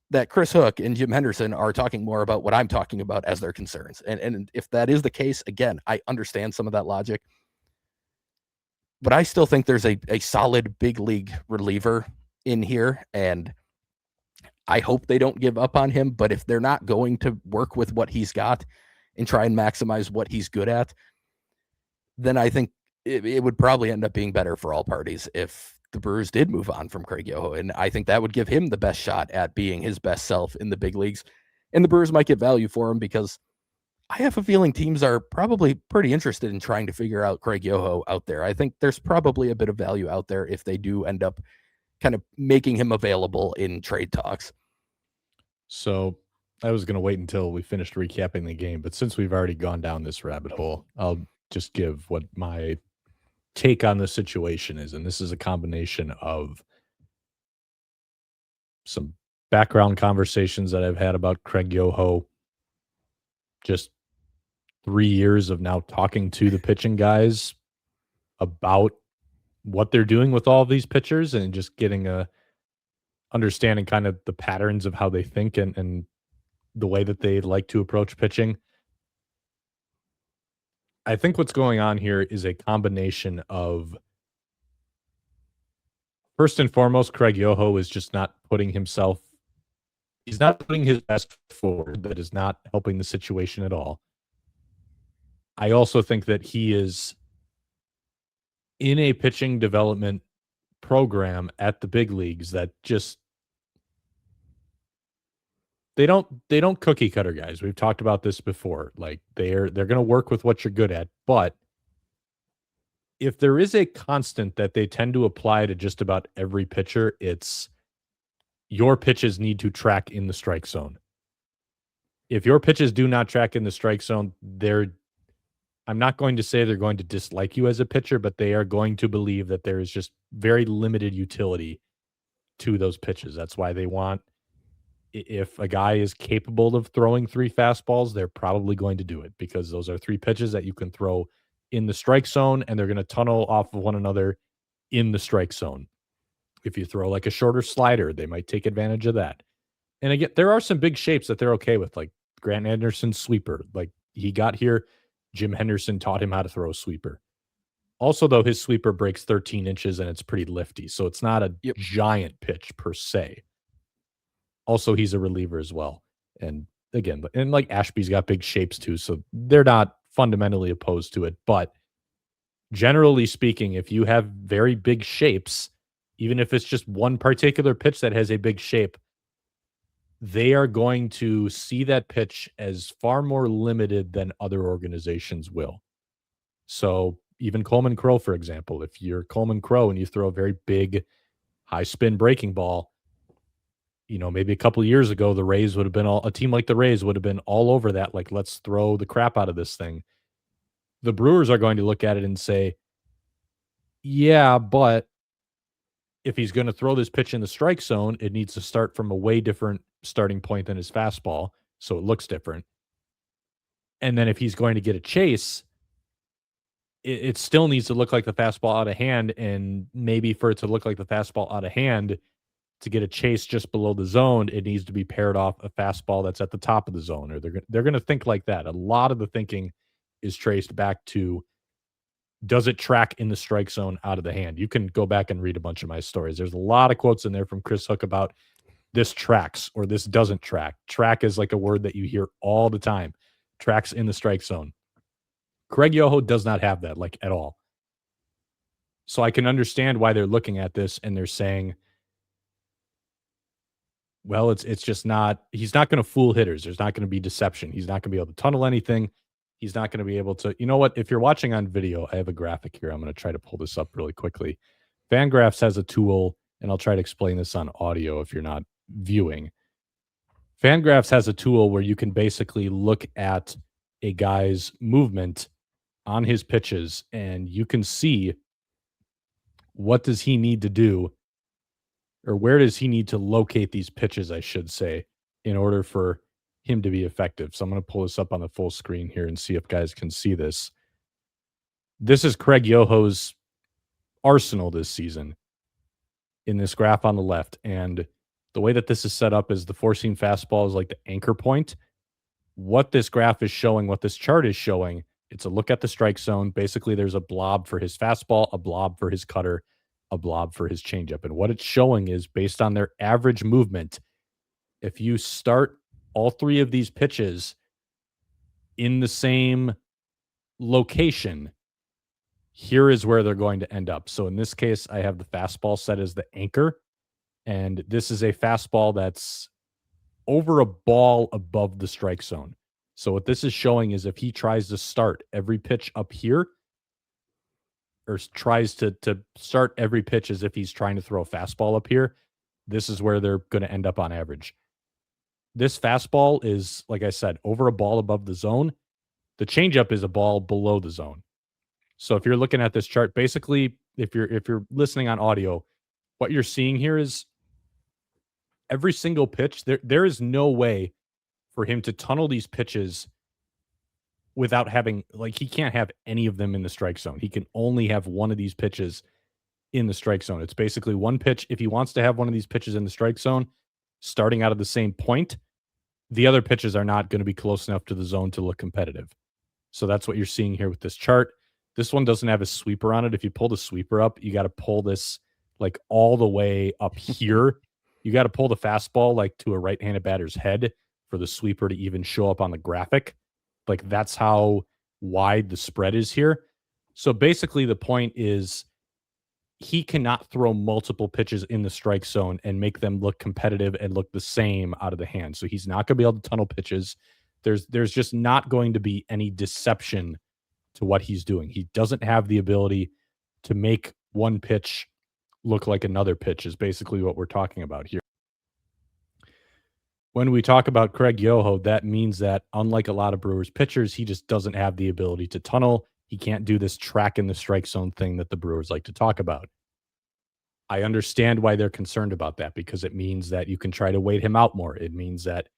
that Chris Hook and Jim Henderson are talking more about what I'm talking about as their concerns. And if that is the case, again, I understand some of that logic. But I still think there's a solid big league reliever in here. And I hope they don't give up on him. But if they're not going to work with what he's got and try and maximize what he's good at, then I think it would probably end up being better for all parties if the Brewers did move on from Craig Yoho. And I think that would give him the best shot at being his best self in the big leagues. And the Brewers might get value for him because I have a feeling teams are probably pretty interested in trying to figure out Craig Yoho out there. I think there's probably a bit of value out there if they do end up kind of making him available in trade talks.
So I was going to wait until we finished recapping the game, but since we've already gone down this rabbit hole, I'll just give what my take on the situation is. And this is a combination of some background conversations that I've had about Craig Yoho, just 3 years of now talking to the pitching guys about what they're doing with all of these pitchers and just getting a understanding kind of the patterns of how they think and the way that they like to approach pitching. I think what's going on here is a combination of, first and foremost, Craig Yoho is just not putting himself, he's not putting his best forward. That is not helping the situation at all. I also think that he is in a pitching development program at the big leagues that just, they don't cookie cutter guys. We've talked about this before. Like they're going to work with what you're good at, but if there is a constant that they tend to apply to just about every pitcher, it's your pitches need to track in the strike zone. If your pitches do not track in the strike zone, I'm not going to say they're going to dislike you as a pitcher, but they are going to believe that there is just very limited utility to those pitches. That's why they want, if a guy is capable of throwing 3 fastballs, they're probably going to do it because those are 3 pitches that you can throw in the strike zone and they're going to tunnel off of one another in the strike zone. If you throw like a shorter slider, they might take advantage of that. And again, there are some big shapes that they're okay with, like Grant Anderson's sweeper. Like he got here, Jim Henderson taught him how to throw a sweeper. Also, though, his sweeper breaks 13 inches and it's pretty lifty, so it's not a
Yep.
giant pitch per se. Also, he's a reliever as well. And again, and like Ashby's got big shapes too, so they're not fundamentally opposed to it. But generally speaking, if you have very big shapes, even if it's just one particular pitch that has a big shape, they are going to see that pitch as far more limited than other organizations will. So even Coleman Crow, for example, if you're Coleman Crow and you throw a very big, high spin breaking ball, maybe a couple of years ago, the Rays would have been a team like the Rays would have been all over that. Like, let's throw the crap out of this thing. The Brewers are going to look at it and say, yeah, but if he's going to throw this pitch in the strike zone, it needs to start from a way different starting point than his fastball. So it looks different. And then if he's going to get a chase, it still needs to look like the fastball out of hand. And maybe for it to look like the fastball out of hand, to get a chase just below the zone, it needs to be paired off a fastball that's at the top of the zone, or they're going to think like that. A lot of the thinking is traced back to, does it track in the strike zone out of the hand? You can go back and read a bunch of my stories. There's a lot of quotes in there from Chris Hook about this tracks or this doesn't track. Track is like a word that you hear all the time. Tracks in the strike zone. Craig Yoho does not have that, like, at all. So I can understand why they're looking at this and they're saying, well, it's just not, he's not going to fool hitters. There's not going to be deception. He's not going to be able to tunnel anything. He's not going to be able to, you know what? If you're watching on video, I have a graphic here. I'm going to try to pull this up really quickly. Fangraphs has a tool, and I'll try to explain this on audio if you're not viewing. Fangraphs has a tool where you can basically look at a guy's movement on his pitches, and you can see what does he need to do, or where does he need to locate these pitches, I should say, in order for him to be effective. So I'm going to pull this up on the full screen here and see if guys can see this. This is Craig Yoho's arsenal this season in this graph on the left. And the way that this is set up is the four-seam fastball is like the anchor point. What this graph is showing, what this chart is showing, it's a look at the strike zone. Basically, there's a blob for his fastball, a blob for his cutter, a blob for his changeup. And what it's showing is, based on their average movement, if you start all three of these pitches in the same location, here is where they're going to end up. So in this case, I have the fastball set as the anchor, and this is a fastball that's over a ball above the strike zone. So what this is showing is if he tries to start every pitch up here, or tries to start every pitch as if he's trying to throw a fastball up here, this is where they're going to end up on average. This fastball is, like I said, over a ball above the zone. The changeup is a ball below the zone. So if you're looking at this chart, basically, if you're listening on audio, what you're seeing here is every single pitch. There is no way for him to tunnel these pitches without having, like, he can't have any of them in the strike zone. He can only have one of these pitches in the strike zone. It's basically one pitch. If he wants to have one of these pitches in the strike zone, starting out of the same point, the other pitches are not going to be close enough to the zone to look competitive. So that's what you're seeing here with this chart. This one doesn't have a sweeper on it. If you pull the sweeper up, you got to pull this like all the way up here. You got to pull the fastball like to a right-handed batter's head for the sweeper to even show up on the graphic. Like, that's how wide the spread is here. So basically the point is, he cannot throw multiple pitches in the strike zone and make them look competitive and look the same out of the hand. So he's not going to be able to tunnel pitches. There's just not going to be any deception to what he's doing. He doesn't have the ability to make one pitch look like another pitch, is basically what we're talking about here. When we talk about Craig Yoho, that means that, unlike a lot of Brewers pitchers, he just doesn't have the ability to tunnel. He can't do this track in the strike zone thing that the Brewers like to talk about. I understand why they're concerned about that, because it means that you can try to wait him out more. It means that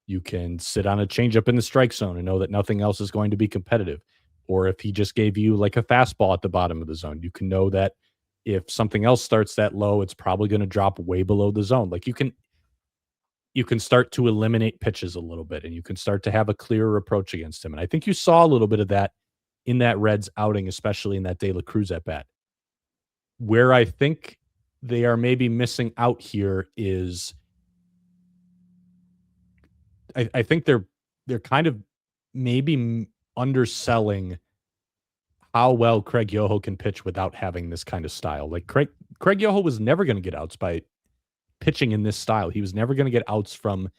you can sit on a changeup in the strike zone and know that nothing else is going to be competitive. Or if he just gave you like a fastball at the bottom of the zone, you can know that if something else starts that low, it's probably going to drop way below the zone. Like, you can start to eliminate pitches a little bit, and you can start to have a clearer approach against him. And I think you saw a little bit of that in that Reds outing, especially in that De La Cruz at bat. Where I think they are maybe missing out here is I think they're kind of maybe underselling how well Craig Yoho can pitch without having this kind of style. Like Craig Yoho was never going to get outs by pitching in this style. He was never going to get outs from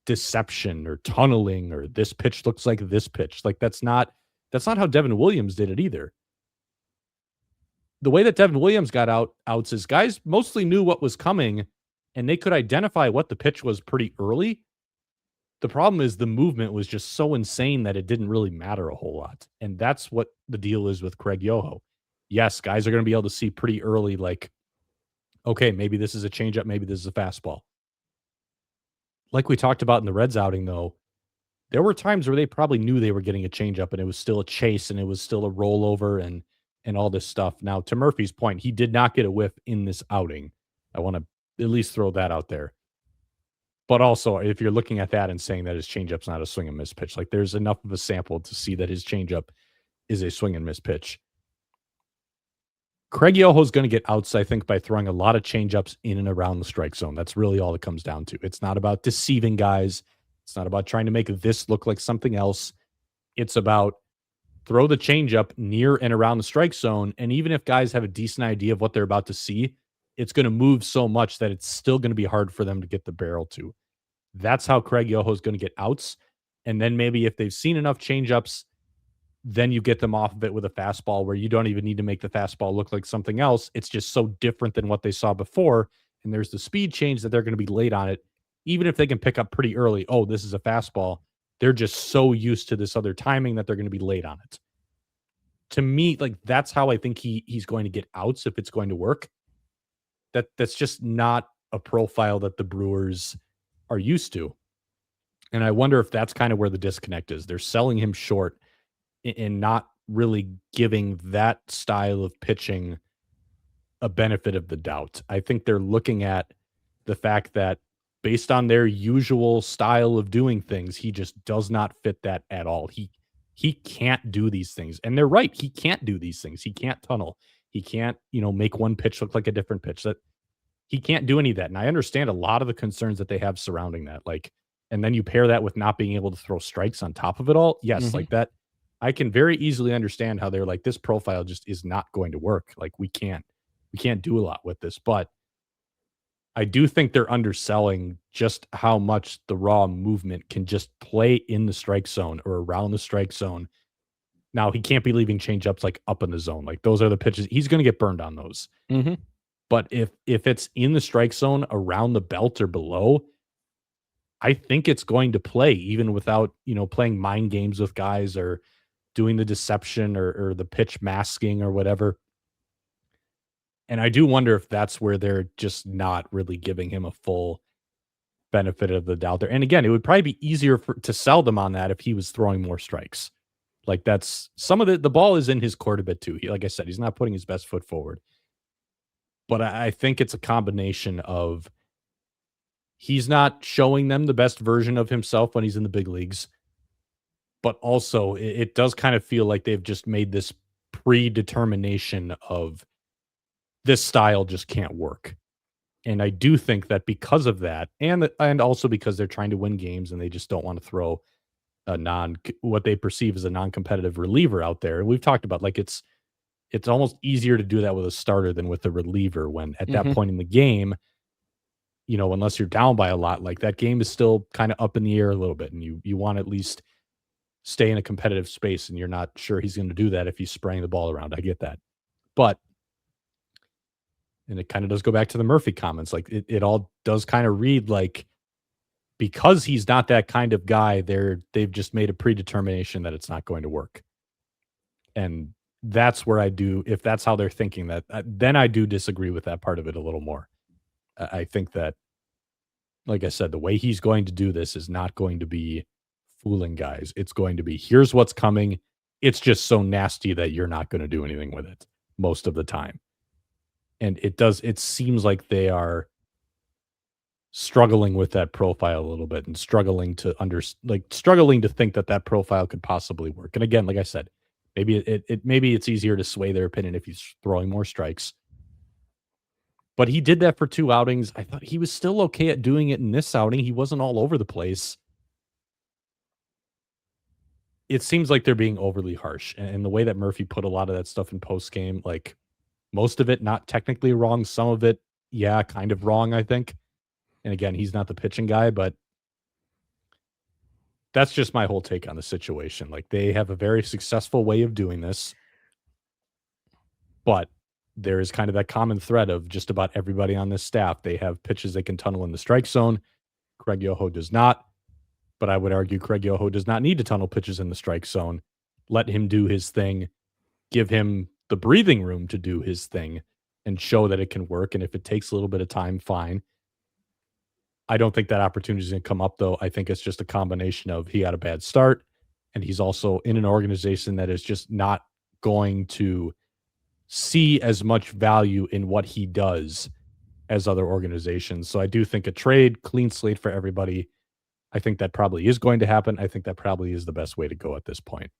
deception or tunneling or this pitch looks like this pitch. Like that's not how Devin Williams did it either. The way that Devin Williams got outs is guys mostly knew what was coming and they could identify what the pitch was pretty early. The problem is the movement was just so insane that it didn't really matter a whole lot. And that's what the deal is with Craig Yoho. Yes, guys are going to be able to see pretty early, like, okay, maybe this is a changeup, maybe this is a fastball. Like we talked about in the Reds outing, though, there were times where they probably knew they were getting a changeup and it was still a chase and it was still a rollover and all this stuff. Now, to Murphy's point, he did not get a whiff in this outing. I want to at least throw that out there. But also, if you're looking at that and saying that his changeup's not a swing and miss pitch, like there's enough of a sample to see that his changeup is a swing and miss pitch. Craig Yoho's going to get outs, I think, by throwing a lot of changeups in and around the strike zone. That's really all it comes down to. It's not about deceiving guys. It's not about trying to make this look like something else. It's about throw the changeup near and around the strike zone, and even if guys have a decent idea of what they're about to see, it's going to move so much that it's still going to be hard for them to get the barrel to. That's how Craig Yoho is going to get outs. And then maybe if they've seen enough changeups, then you get them off of it with a fastball where you don't even need to make the fastball look like something else. It's just so different than what they saw before. And there's the speed change that they're going to be late on it. Even if they can pick up pretty early, oh, this is a fastball. They're just so used to this other timing that they're going to be late on it. To me, like that's how I think he's going to get outs if it's going to work. That's just not a profile that the Brewers are used to. And I wonder if that's kind of where the disconnect is. They're selling him short and not really giving that style of pitching a benefit of the doubt. I think they're looking at the fact that based on their usual style of doing things, he just does not fit that at all. He can't do these things. And they're right. He can't do these things. He can't tunnel. He can't, make one pitch look like a different pitch. That he can't do any of that. And I understand a lot of the concerns that they have surrounding that. Like, and then you pair that with not being able to throw strikes on top of it all. Yes, like that. I can very easily understand how they're like, this profile just is not going to work. Like we can't do a lot with this. But I do think they're underselling just how much the raw movement can just play in the strike zone or around the strike zone. Now, he can't be leaving changeups like up in the zone. Like those are the pitches. He's going to get burned on those.
Mm-hmm.
But if it's in the strike zone around the belt or below, I think it's going to play even without, playing mind games with guys or doing the deception or the pitch masking or whatever. And I do wonder if that's where they're just not really giving him a full benefit of the doubt there. And again, it would probably be easier to sell them on that if he was throwing more strikes. Like that's some of the ball is in his court a bit too. Like I said, he's not putting his best foot forward. But I think it's a combination of he's not showing them the best version of himself when he's in the big leagues. But also it does kind of feel like they've just made this predetermination of this style just can't work. And I do think that because of that, and also because they're trying to win games and they just don't want to throw what they perceive as a non-competitive reliever out there. And we've talked about like it's almost easier to do that with a starter than with a reliever when at that point in the game, unless you're down by a lot, like that game is still kind of up in the air a little bit. And you want to at least stay in a competitive space, and you're not sure he's going to do that if he's spraying the ball around. I get that. But and it kind of does go back to the Murphy comments. Like it all does kind of read like because he's not that kind of guy, they've just made a predetermination that it's not going to work. And that's where if that's how they're thinking that, then I do disagree with that part of it a little more. I think that, like I said, the way he's going to do this is not going to be fooling guys. It's going to be, here's what's coming. It's just so nasty that you're not going to do anything with it most of the time. And it seems like they are struggling with that profile a little bit and struggling to think that profile could possibly work. And again, like I said, Maybe it's easier to sway their opinion if he's throwing more strikes. But he did that for 2 outings. I thought he was still okay at doing it in this outing. He wasn't all over the place. It seems like they're being overly harsh. And the way that Murphy put a lot of that stuff in post game, like most of it not technically wrong, some of it, yeah, kind of wrong, I think. And again, he's not the pitching guy, but that's just my whole take on the situation. Like they have a very successful way of doing this, but there is kind of that common thread of just about everybody on this staff. They have pitches they can tunnel in the strike zone. Craig Yoho does not, but I would argue Craig Yoho does not need to tunnel pitches in the strike zone. Let him do his thing, give him the breathing room to do his thing and show that it can work. And if it takes a little bit of time, fine. I don't think that opportunity is going to come up, though. I think it's just a combination of he had a bad start, and he's also in an organization that is just not going to see as much value in what he does as other organizations. So I do think a trade, clean slate for everybody, I think that probably is going to happen. I think that probably is the best way to go at this point.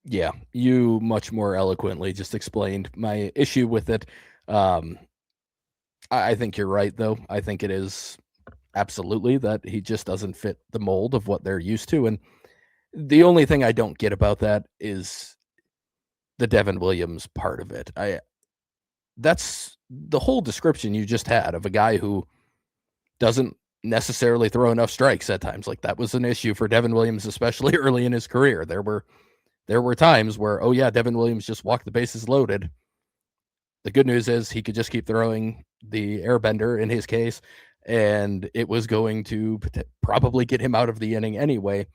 Yeah, you much more eloquently just explained my issue with it. I think you're right, though. I think it is absolutely that he just doesn't fit the mold of what they're used to. And the only thing I don't get about that is the Devin Williams part of it. That's the whole description you just had of a guy who doesn't necessarily throw enough strikes at times. Like that was an issue for Devin Williams, especially early in his career. There were times where, oh yeah, Devin Williams just walked the bases loaded. The good news is he could just keep throwing the airbender in his case, and it was going to probably get him out of the inning anyway.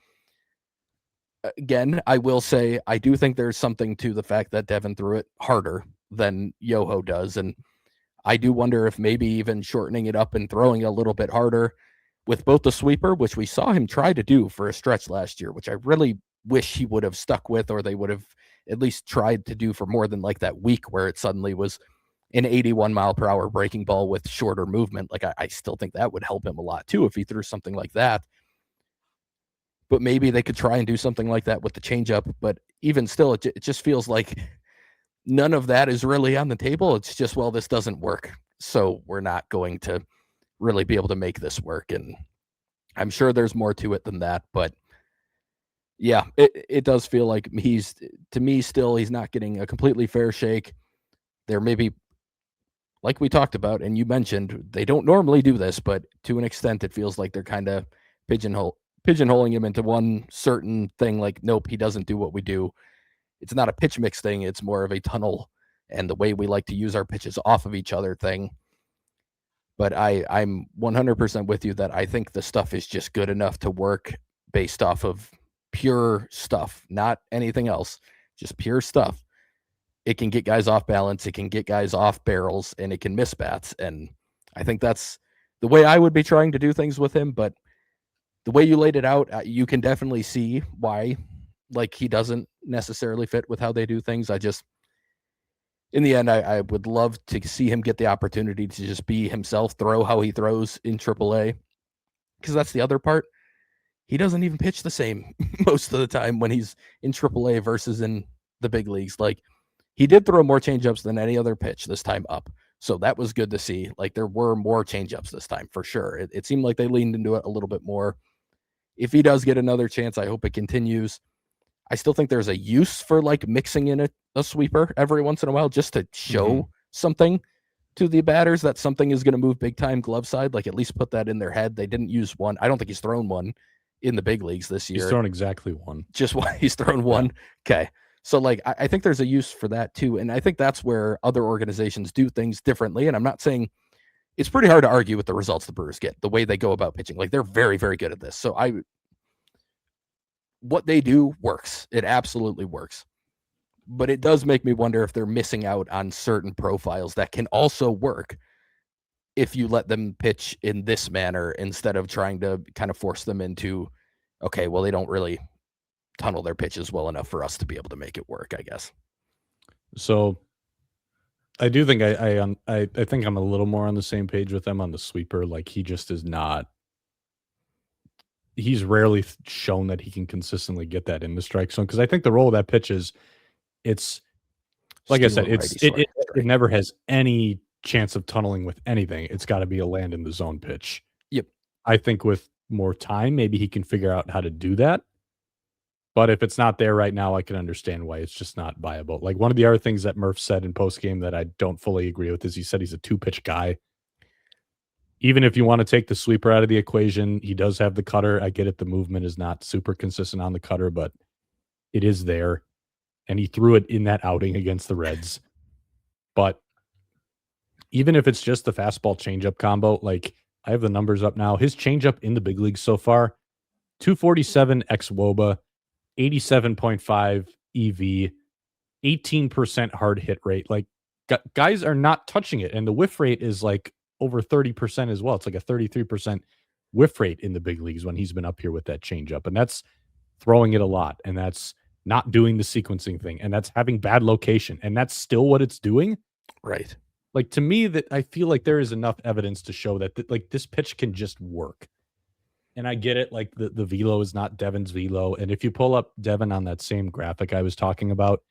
Again, I will say I do think there's something to the fact that Devin threw it harder than Yoho does, and I do wonder if maybe even shortening it up and throwing a little bit harder with both the sweeper, which we saw him try to do for a stretch last year, which I really wish he would have stuck with, or they would have at least tried to do for more than like that week where it suddenly was an 81 mile per hour breaking ball with shorter movement. Like I still think that would help him a lot too if he threw something like that. But maybe they could try and do something like that with the changeup. But even still, it just feels like none of that is really on the table. It's just, well, this doesn't work, so we're not going to really be able to make this work. And I'm sure there's more to it than that. But yeah, it does feel like he's not getting a completely fair shake. There may be, like we talked about, and you mentioned, they don't normally do this, but to an extent, it feels like they're kind of pigeonholing him into one certain thing. Like, nope, he doesn't do what we do. It's not a pitch mix thing. It's more of a tunnel and the way we like to use our pitches off of each other thing. But I'm 100% with you that I think the stuff is just good enough to work based off of pure stuff, not anything else, just pure stuff. It can get guys off balance, it can get guys off barrels, and it can miss bats. And I think that's the way I would be trying to do things with him. But the way you laid it out, you can definitely see why, like, he doesn't necessarily fit with how they do things. In the end, I would love to see him get the opportunity to just be himself, throw how he throws in AAA. Because that's the other part. He doesn't even pitch the same most of the time when he's in AAA versus in the big leagues. Like, he did throw more changeups than any other pitch this time up. So that was good to see. Like, there were more changeups this time for sure. It seemed like they leaned into it a little bit more. If he does get another chance, I hope it continues. I still think there's a use for like mixing in a sweeper every once in a while just to show something to the batters that something is going to move big time glove side. Like, at least put that in their head. They didn't use one. I don't think he's thrown one in the big leagues this year.
He's thrown exactly one.
Just one. He's thrown one. Yeah. Okay. So like, I think there's a use for that too. And I think that's where other organizations do things differently. And I'm not saying it's pretty hard to argue with the results the Brewers get, the way they go about pitching. Like, they're very, very good at this. So what they do works. It absolutely works. But it does make me wonder if they're missing out on certain profiles that can also work if you let them pitch in this manner instead of trying to kind of force them into, okay, well, they don't really tunnel their pitches well enough for us to be able to make it work, I guess.
So I do think I think I'm a little more on the same page with them on the sweeper. Like, he just is not he's rarely shown that he can consistently get that in the strike zone, because I think the role of that pitch is it's like I said, it never has any chance of tunneling with anything. It's got to be a land in the zone pitch.
Yep.
I think with more time, maybe he can figure out how to do that. But if it's not there right now, I can understand why it's just not viable. Like, one of the other things that Murph said in postgame that I don't fully agree with is he said he's a two-pitch guy. Even if you want to take the sweeper out of the equation, he does have the cutter. I get it. The movement is not super consistent on the cutter, but it is there. And he threw it in that outing against the Reds. But even if it's just the fastball changeup combo, like, I have the numbers up now. His changeup in the big leagues so far, 247 ex-WOBA, 87.5 EV, 18% hard hit rate. Like, guys are not touching it. And the whiff rate is like over 30% as well. It's like a 33% whiff rate in the big leagues when he's been up here with that changeup. And that's throwing it a lot. And that's not doing the sequencing thing. And that's having bad location. And that's still what it's doing.
Right.
Like, to me, that I feel like there is enough evidence to show that like this pitch can just work. And I get it. Like, the velo is not Devin's velo. And if you pull up Devin on that same graphic I was talking about,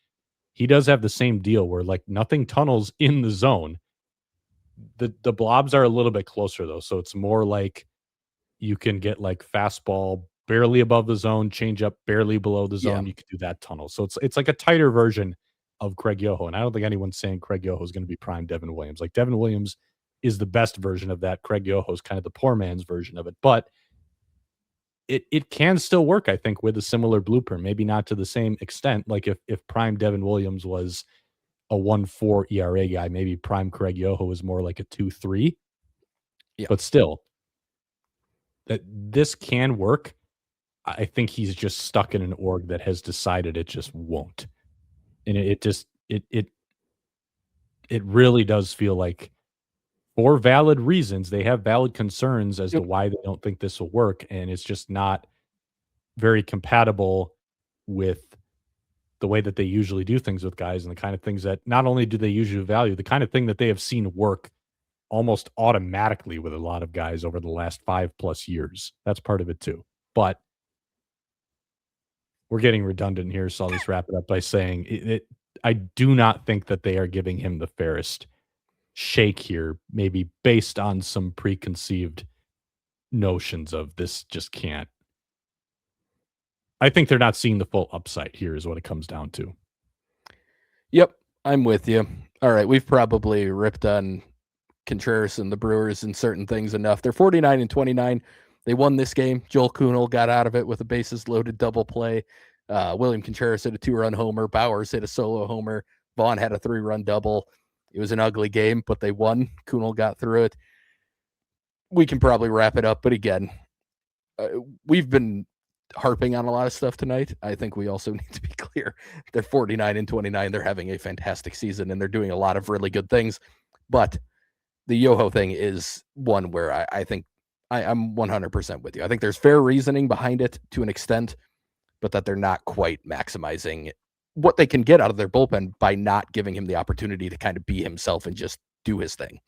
he does have the same deal where, like, nothing tunnels in the zone. The blobs are a little bit closer though. So it's more like you can get like fastball barely above the zone, change up barely below the zone. Yeah. You could do that tunnel. So it's like a tighter version of Craig Yoho. And I don't think anyone's saying Craig Yoho is going to be prime Devin Williams. Like, Devin Williams is the best version of that. Craig Yoho is kind of the poor man's version of it. But it can still work, I think, with a similar blueprint. Maybe not to the same extent. Like, if prime Devin Williams was a 1.4 ERA guy, maybe prime Craig Yoho is more like a 2.3. Yeah. But still, that this can work. I think he's just stuck in an org that has decided it just won't. And it really does feel like, for valid reasons, they have valid concerns as to why they don't think this will work. And it's just not very compatible with the way that they usually do things with guys, and the kind of things that not only do they usually value, the kind of thing that they have seen work almost automatically with a lot of guys over the last 5+ years. That's part of it too. But we're getting redundant here, so I'll just wrap it up by saying I do not think that they are giving him the fairest shake here, maybe based on some preconceived notions of this just can't. I think they're not seeing the full upside here is what it comes down to.
Yep, I'm with you. All right, we've probably ripped on Contreras and the Brewers and certain things enough. They're 49-29. They won this game. Joel Kuhnel got out of it with a bases-loaded double play. William Contreras hit a 2-run homer. Bowers hit a solo homer. Vaughn had a 3-run double. It was an ugly game, but they won. Kuhnel got through it. We can probably wrap it up, but again, we've been harping on a lot of stuff tonight. I think we also need to be clear. They're 49-29. They're having a fantastic season, and they're doing a lot of really good things. But the Yoho thing is one where I think I'm 100% with you. I think there's fair reasoning behind it to an extent, but that they're not quite maximizing what they can get out of their bullpen by not giving him the opportunity to kind of be himself and just do his thing.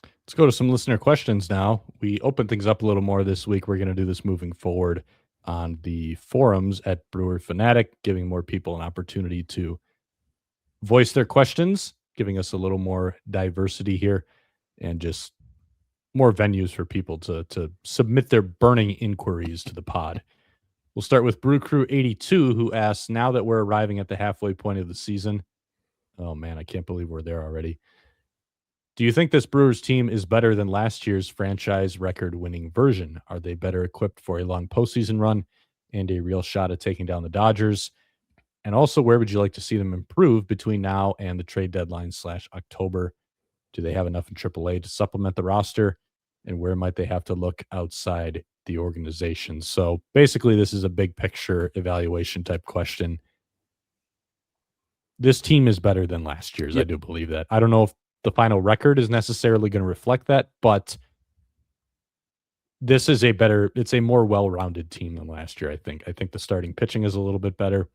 Let's go to some listener questions now. We opened things up a little more this week. We're going to do this moving forward on the forums at Brewer Fanatic, giving more people an opportunity to voice their questions, giving us a little more diversity here, and just more venues for people to submit their burning inquiries to the pod. We'll start with Brew Crew 82, who asks, now that we're arriving at the halfway point of the season, oh man, I can't believe we're there already. Do you think this Brewers team is better than last year's franchise record-winning version? Are they better equipped for a long postseason run and a real shot at taking down the Dodgers? And also, where would you like to see them improve between now and the trade deadline /October? Do they have enough in AAA to supplement the roster? And where might they have to look outside the organization? So basically, this is a big picture evaluation type question. This team is better than last year's. Yep. I do believe that. I don't know if the final record is necessarily going to reflect that, but this is it's a more well-rounded team than last year, I think. I think the starting pitching is a little bit better.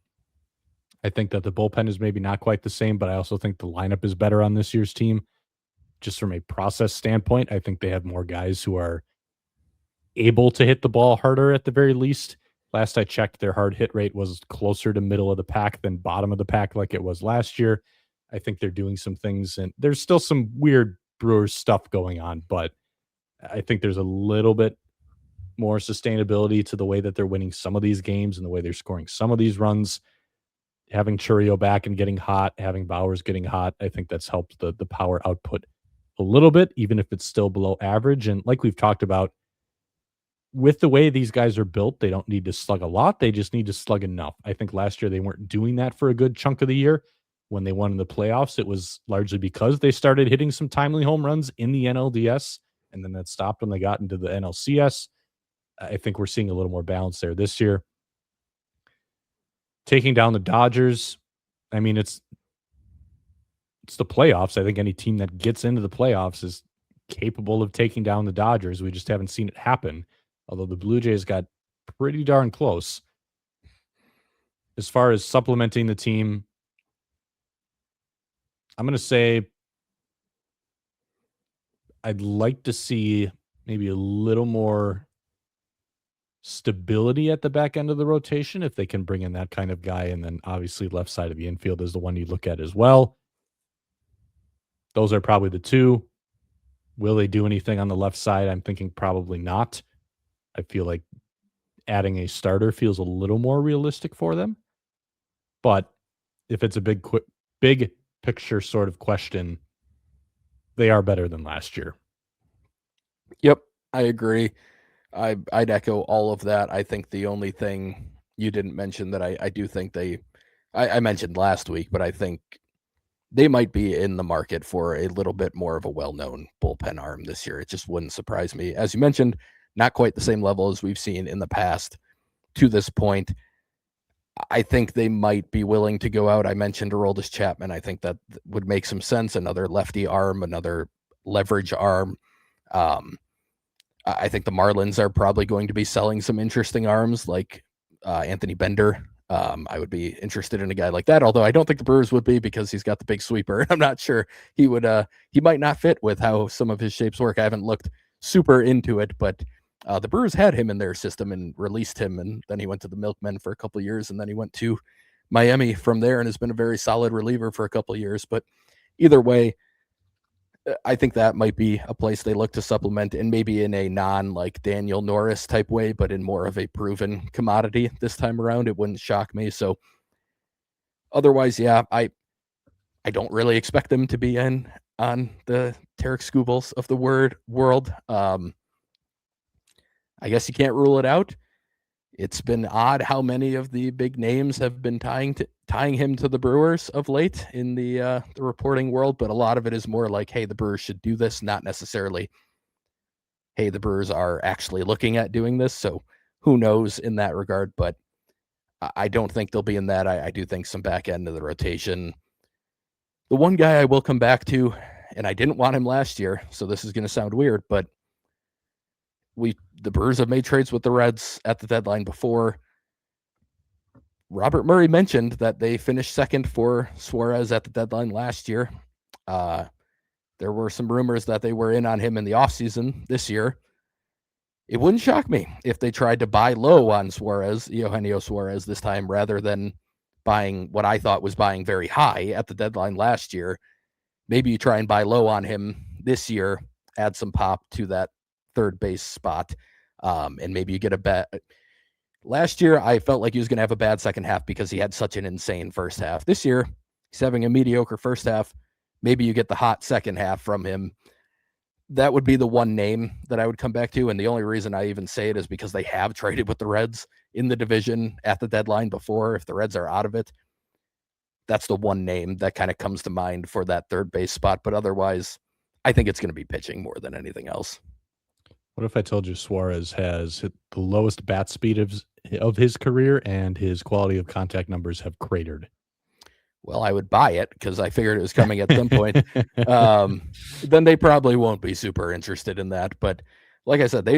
I think that the bullpen is maybe not quite the same, but I also think the lineup is better on this year's team. Just from a process standpoint, I think they have more guys who are able to hit the ball harder at the very least. Last I checked, their hard hit rate was closer to middle of the pack than bottom of the pack like it was last year. I think they're doing some things, and there's still some weird Brewers stuff going on, but I think there's a little bit more sustainability to the way that they're winning some of these games and the way they're scoring some of these runs. Having Churio back and getting hot, having Bowers getting hot, I think that's helped the power output a little bit, even if it's still below average. And like we've talked about, with the way these guys are built, they don't need to slug a lot. They just need to slug enough. I think last year they weren't doing that for a good chunk of the year. When they won in the playoffs, it was largely because they started hitting some timely home runs in the NLDS, and then that stopped when they got into the NLCS. I think we're seeing a little more balance there this year. Taking down the Dodgers, I mean, it's the playoffs. I think any team that gets into the playoffs is capable of taking down the Dodgers. We just haven't seen it happen, although the Blue Jays got pretty darn close. As far as supplementing the team, I'm going to say I'd like to see maybe a little more stability at the back end of the rotation if they can bring in that kind of guy. And then obviously left side of the infield is the one you look at as well. Those are probably the two. Will they do anything on the left side? I'm thinking probably not. I feel like adding a starter feels a little more realistic for them. But if it's a big picture sort of question, they are better than last year.
Yep, I agree. I'd echo all of that. I think the only thing you didn't mention that I do think I mentioned last week, but I think they might be in the market for a little bit more of a well-known bullpen arm this year. It just wouldn't surprise me. As you mentioned, not quite the same level as we've seen in the past to this point. I think they might be willing to go out. I mentioned Aroldis Chapman. I think that would make some sense. Another lefty arm, another leverage arm. I think the Marlins are probably going to be selling some interesting arms like Anthony Bender. I would be interested in a guy like that, although I don't think the Brewers would be because he's got the big sweeper. I'm not sure he would. He might not fit with how some of his shapes work. I haven't looked super into it, but the Brewers had him in their system and released him, and then he went to the Milkmen for a couple of years, and then he went to Miami from there and has been a very solid reliever for a couple of years. But either way, I think that might be a place they look to supplement, and maybe in a non like Daniel Norris type way, but in more of a proven commodity this time around. It wouldn't shock me. So otherwise, yeah, I don't really expect them to be on the Tarek Skubals of the world. I guess you can't rule it out. It's been odd how many of the big names have been tying him to the Brewers of late in the reporting world, but a lot of it is more like, hey, the Brewers should do this, not necessarily, hey, the Brewers are actually looking at doing this. So who knows in that regard, but I don't think they'll be in that. I do think some back end of the rotation. The one guy I will come back to, and I didn't want him last year, so this is going to sound weird, but the Brewers have made trades with the Reds at the deadline before. Robert Murray mentioned that they finished second for Suarez at the deadline last year. There were some rumors that they were in on him in the offseason this year. It wouldn't shock me if they tried to buy low on Suarez, Eugenio Suarez, this time, rather than buying what I thought was buying very high at the deadline last year. Maybe you try and buy low on him this year, add some pop to that third base spot, and maybe you get a bet. Last year, I felt like he was going to have a bad second half because he had such an insane first half. This year, he's having a mediocre first half. Maybe you get the hot second half from him. That would be the one name that I would come back to, and the only reason I even say it is because they have traded with the Reds in the division at the deadline before. If the Reds are out of it, that's the one name that kind of comes to mind for that third base spot. But otherwise, I think it's going to be pitching more than anything else.
What if I told you Suarez has hit the lowest bat speed of his career and his quality of contact numbers have cratered?
Well, I would buy it because I figured it was coming at some point. Then they probably won't be super interested in that. But like I said,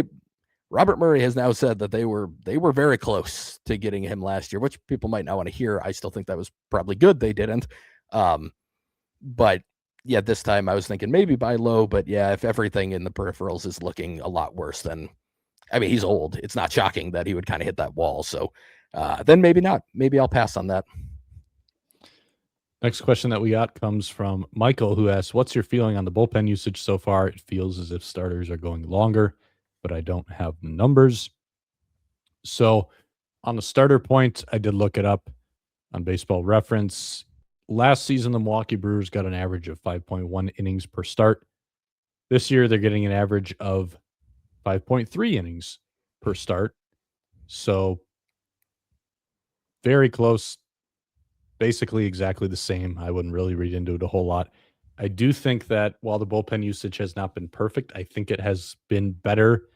Robert Murray has now said that they were very close to getting him last year, which people might not want to hear. I still think that was probably good they didn't. But yeah, this time I was thinking maybe buy low, but yeah, if everything in the peripherals is looking a lot worse, then I mean, he's old. It's not shocking that he would kind of hit that wall. So then maybe not. Maybe I'll pass on that.
Next question that we got comes from Michael, who asks, what's your feeling on the bullpen usage so far? It feels as if starters are going longer, but I don't have the numbers. So on the starter point, I did look it up on Baseball Reference. Last season, the Milwaukee Brewers got an average of 5.1 innings per start. This year, they're getting an average of 5.3 innings per start. So very close, basically exactly the same. I wouldn't really read into it a whole lot. I do think that while the bullpen usage has not been perfect, I think it has been better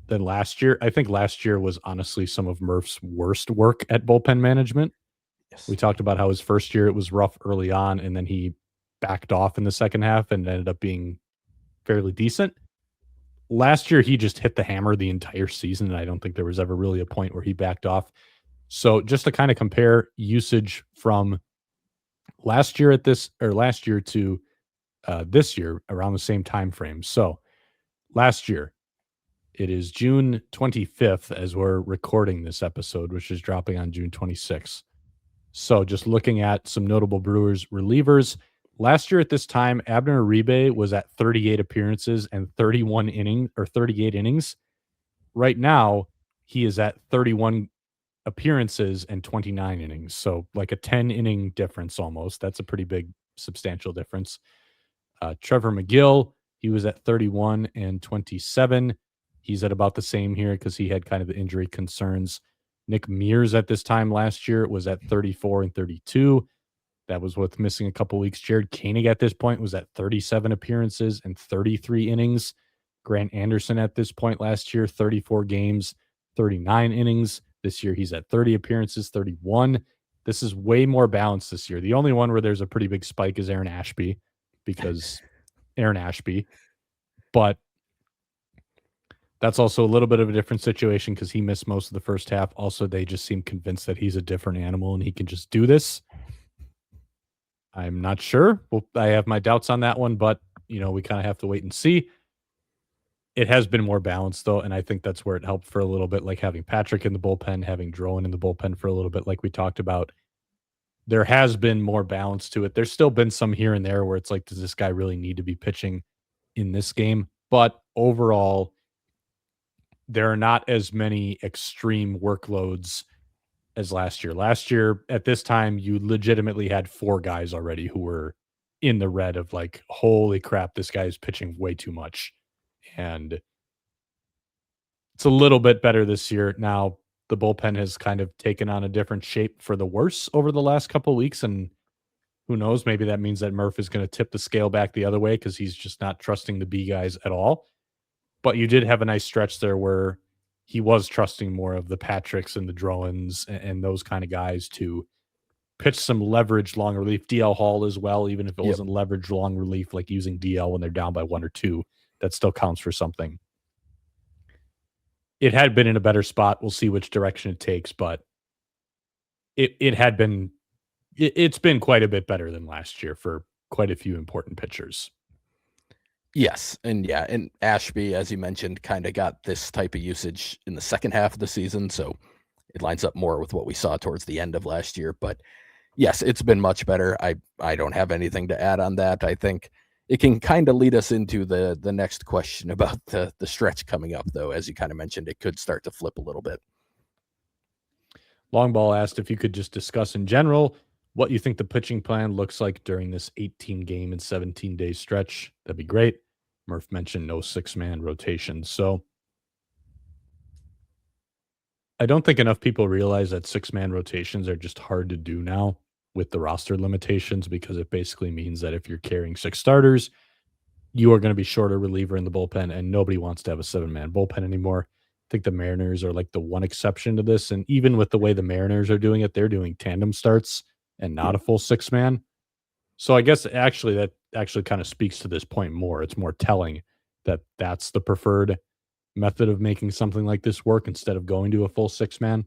than last year. I think last year was honestly some of Murph's worst work at bullpen management.
Yes.
We talked about how his first year it was rough early on, and then he backed off in the second half and ended up being fairly decent. Last year, he just hit the hammer the entire season, and I don't think there was ever really a point where he backed off. So just to kind of compare usage from last year to this year around the same time frame. So last year, it is June 25th as we're recording this episode, which is dropping on June 26th. So just looking at some notable Brewers relievers, last year at this time, Abner Uribe was at 38 appearances and 38 innings. Right now, he is at 31 appearances and 29 innings. So like a 10 inning difference almost. That's a pretty big, substantial difference. Trevor McGill, he was at 31 and 27. He's at about the same here because he had kind of the injury concerns. Nick Mears at this time last year was at 34 and 32. That was with missing a couple weeks. Jared Koenig at this point was at 37 appearances and 33 innings. Grant Anderson at this point last year, 34 games, 39 innings. This year he's at 30 appearances, 31. This is way more balanced this year. The only one where there's a pretty big spike is Aaron Ashby, because Aaron Ashby. But that's also a little bit of a different situation because he missed most of the first half. Also, they just seem convinced that he's a different animal and he can just do this. I'm not sure. Well, I have my doubts on that one, but we kind of have to wait and see. It has been more balanced, though, and I think that's where it helped for a little bit, like having Patrick in the bullpen, having Drowan in the bullpen for a little bit, like we talked about. There has been more balance to it. There's still been some here and there where it's like, does this guy really need to be pitching in this game? But overall, there are not as many extreme workloads as last year. Last year, at this time, you legitimately had 4 guys already who were in the red of like, holy crap, this guy is pitching way too much. And it's a little bit better this year. Now, the bullpen has kind of taken on a different shape for the worse over the last couple of weeks. And who knows, maybe that means that Murph is going to tip the scale back the other way because he's just not trusting the B guys at all. But you did have a nice stretch there where he was trusting more of the Patricks and the Drowans and those kind of guys to pitch some leverage long relief. DL Hall as well, even if it wasn't leverage long relief, like using DL when they're down by 1 or 2, that still counts for something. It had been in a better spot. We'll see which direction it takes, but it's been quite a bit better than last year for quite a few important pitchers.
Yes. And Ashby, as you mentioned, kind of got this type of usage in the second half of the season. So it lines up more with what we saw towards the end of last year. But yes, it's been much better. I don't have anything to add on that. I think it can kind of lead us into the next question about the stretch coming up, though. As you kind of mentioned, it could start to flip a little bit.
Longball asked if you could just discuss in general what you think the pitching plan looks like during this 18-game and 17-day stretch. That'd be great. Murph mentioned no 6-man rotations. So I don't think enough people realize that 6-man rotations are just hard to do now with the roster limitations, because it basically means that if you're carrying 6 starters, you are going to be short a reliever in the bullpen, and nobody wants to have a 7-man bullpen anymore. I think the Mariners are like the one exception to this. And even with the way the Mariners are doing it, they're doing tandem starts and not a full 6-man. So I guess that actually kind of speaks to this point more. It's more telling that that's the preferred method of making something like this work instead of going to a full 6-man.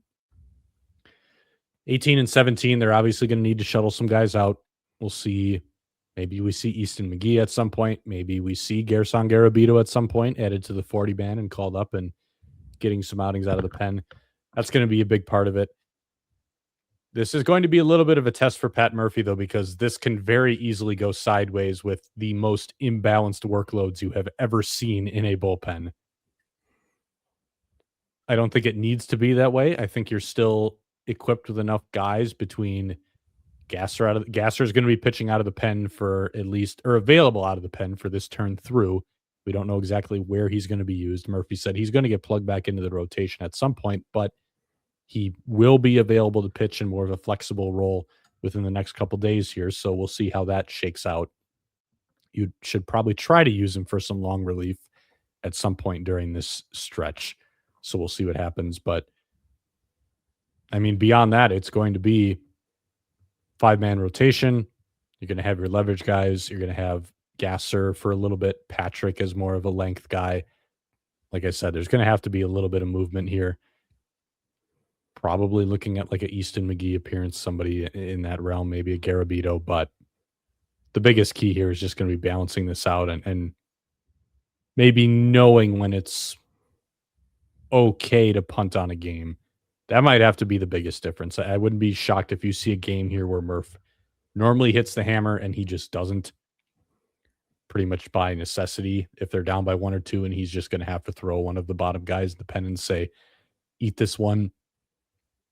18 and 17, they're obviously going to need to shuttle some guys out. We'll see. Maybe we see Easton McGee at some point. Maybe we see Gerson Garabito at some point added to the 40-man and called up and getting some outings out of the pen. That's going to be a big part of it. This is going to be a little bit of a test for Pat Murphy, though, because this can very easily go sideways with the most imbalanced workloads you have ever seen in a bullpen. I don't think it needs to be that way. I think you're still equipped with enough guys between Gasser is going to be pitching out of the pen for at least, or available out of the pen for this turn through. We don't know exactly where he's going to be used. Murphy said he's going to get plugged back into the rotation at some point, but he will be available to pitch in more of a flexible role within the next couple days here. So we'll see how that shakes out. You should probably try to use him for some long relief at some point during this stretch. So we'll see what happens. But I mean, beyond that, it's going to be 5-man rotation. You're going to have your leverage guys. You're going to have Gasser for a little bit. Patrick is more of a length guy. Like I said, there's going to have to be a little bit of movement here. Probably looking at like an Easton McGee appearance, somebody in that realm, maybe a Garabito. But the biggest key here is just going to be balancing this out and maybe knowing when it's okay to punt on a game. That might have to be the biggest difference. I wouldn't be shocked if you see a game here where Murph normally hits the hammer and he just doesn't, pretty much by necessity. If they're down by 1 or 2 and he's just going to have to throw one of the bottom guys in the pen and say, eat this one.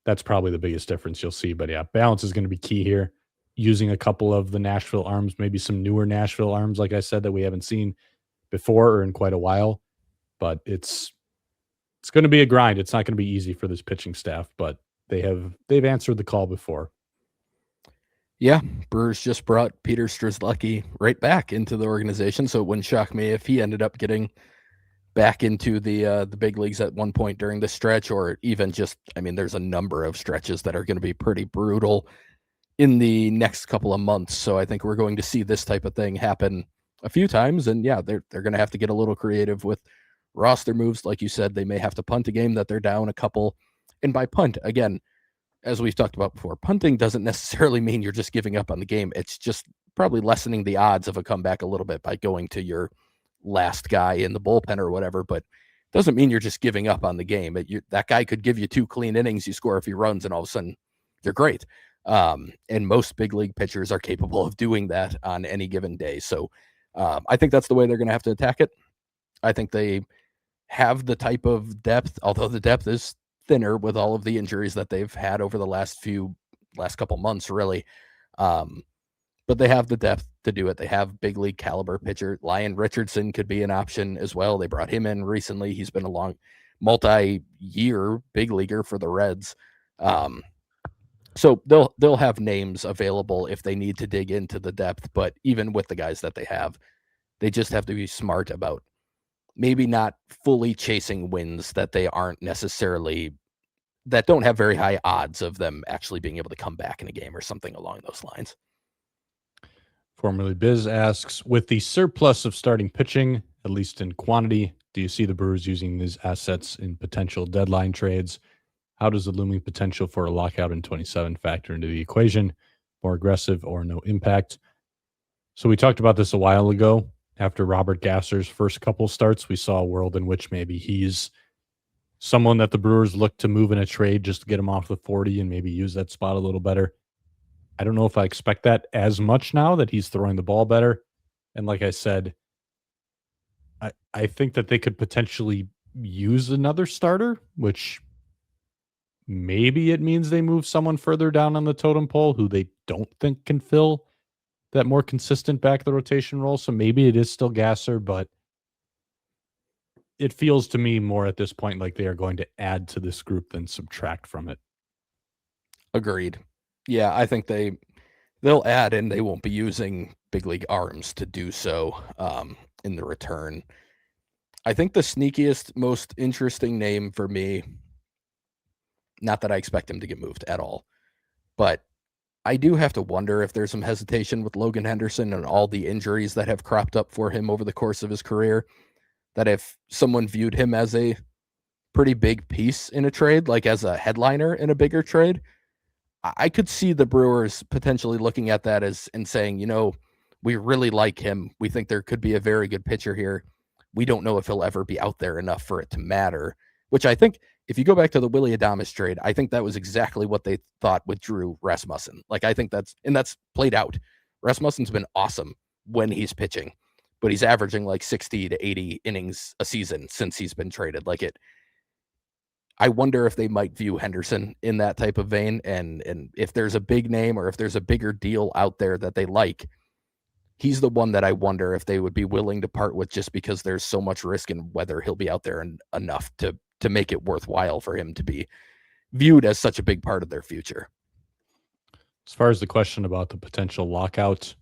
That's probably the biggest difference you'll see. But yeah, balance is going to be key here. Using a couple of the Nashville arms, maybe some newer Nashville arms, like I said, that we haven't seen before or in quite a while. But it's going to be a grind. It's not going to be easy for this pitching staff, but they've answered the call before.
Yeah, Brewers just brought Peter Strzelecki right back into the organization, so it wouldn't shock me if he ended up getting back into the big leagues at one point during the stretch, or even just, I mean, there's a number of stretches that are going to be pretty brutal in the next couple of months. So I think we're going to see this type of thing happen a few times. And yeah, they're going to have to get a little creative with roster moves. Like you said, they may have to punt a game that they're down a couple. And by punt, again, as we've talked about before, punting doesn't necessarily mean you're just giving up on the game. It's just probably lessening the odds of a comeback a little bit by going to your last guy in the bullpen or whatever, but doesn't mean you're just giving up on the game. That guy could give you 2 clean innings, you score a few runs, and all of a sudden you're great. And most big league pitchers are capable of doing that on any given day. So I think that's the way they're going to have to attack it. I think they have the type of depth, although the depth is thinner with all of the injuries that they've had over the last couple months, really. But they have the depth to do it. They have big league caliber pitcher. Lyon Richardson could be an option as well. They brought him in recently. He's been a long multi-year big leaguer for the Reds. So they'll have names available if they need to dig into the depth. But even with the guys that they have, they just have to be smart about maybe not fully chasing wins that they aren't necessarily, that don't have very high odds of them actually being able to come back in a game or something along those lines.
Formerly Biz asks, with the surplus of starting pitching, at least in quantity, do you see the Brewers using these assets in potential deadline trades? How does the looming potential for a lockout in 27 factor into the equation? More aggressive or no impact? So we talked about this a while ago. After Robert Gasser's first couple starts, we saw a world in which maybe he's someone that the Brewers look to move in a trade just to get him off the 40 and maybe use that spot a little better. I don't know if I expect that as much now that he's throwing the ball better. And like I said, I think that they could potentially use another starter, which maybe it means they move someone further down on the totem pole who they don't think can fill that more consistent back of the rotation role. So maybe it is still Gasser, but it feels to me more at this point like they are going to add to this group than subtract from it.
Agreed. Yeah, I think they'll add, and they won't be using big league arms to do so in the return. I think the sneakiest, most interesting name for me, not that I expect him to get moved at all, but I do have to wonder if there's some hesitation with Logan Henderson and all the injuries that have cropped up for him over the course of his career, that if someone viewed him as a pretty big piece in a trade, like as a headliner in a bigger trade, I could see the Brewers potentially looking at that and saying, we really like him. We think there could be a very good pitcher here. We don't know if he'll ever be out there enough for it to matter, which I think if you go back to the Willie Adames trade, I think that was exactly what they thought with Drew Rasmussen. Like, I think that's played out. Rasmussen's been awesome when he's pitching, but he's averaging like 60 to 80 innings a season since he's been traded. I wonder if they might view Henderson in that type of vein, and if there's a big name or if there's a bigger deal out there that they like, he's the one that I wonder if they would be willing to part with, just because there's so much risk in whether he'll be out there and enough to make it worthwhile for him to be viewed as such a big part of their future.
As far as the question about the potential lockout,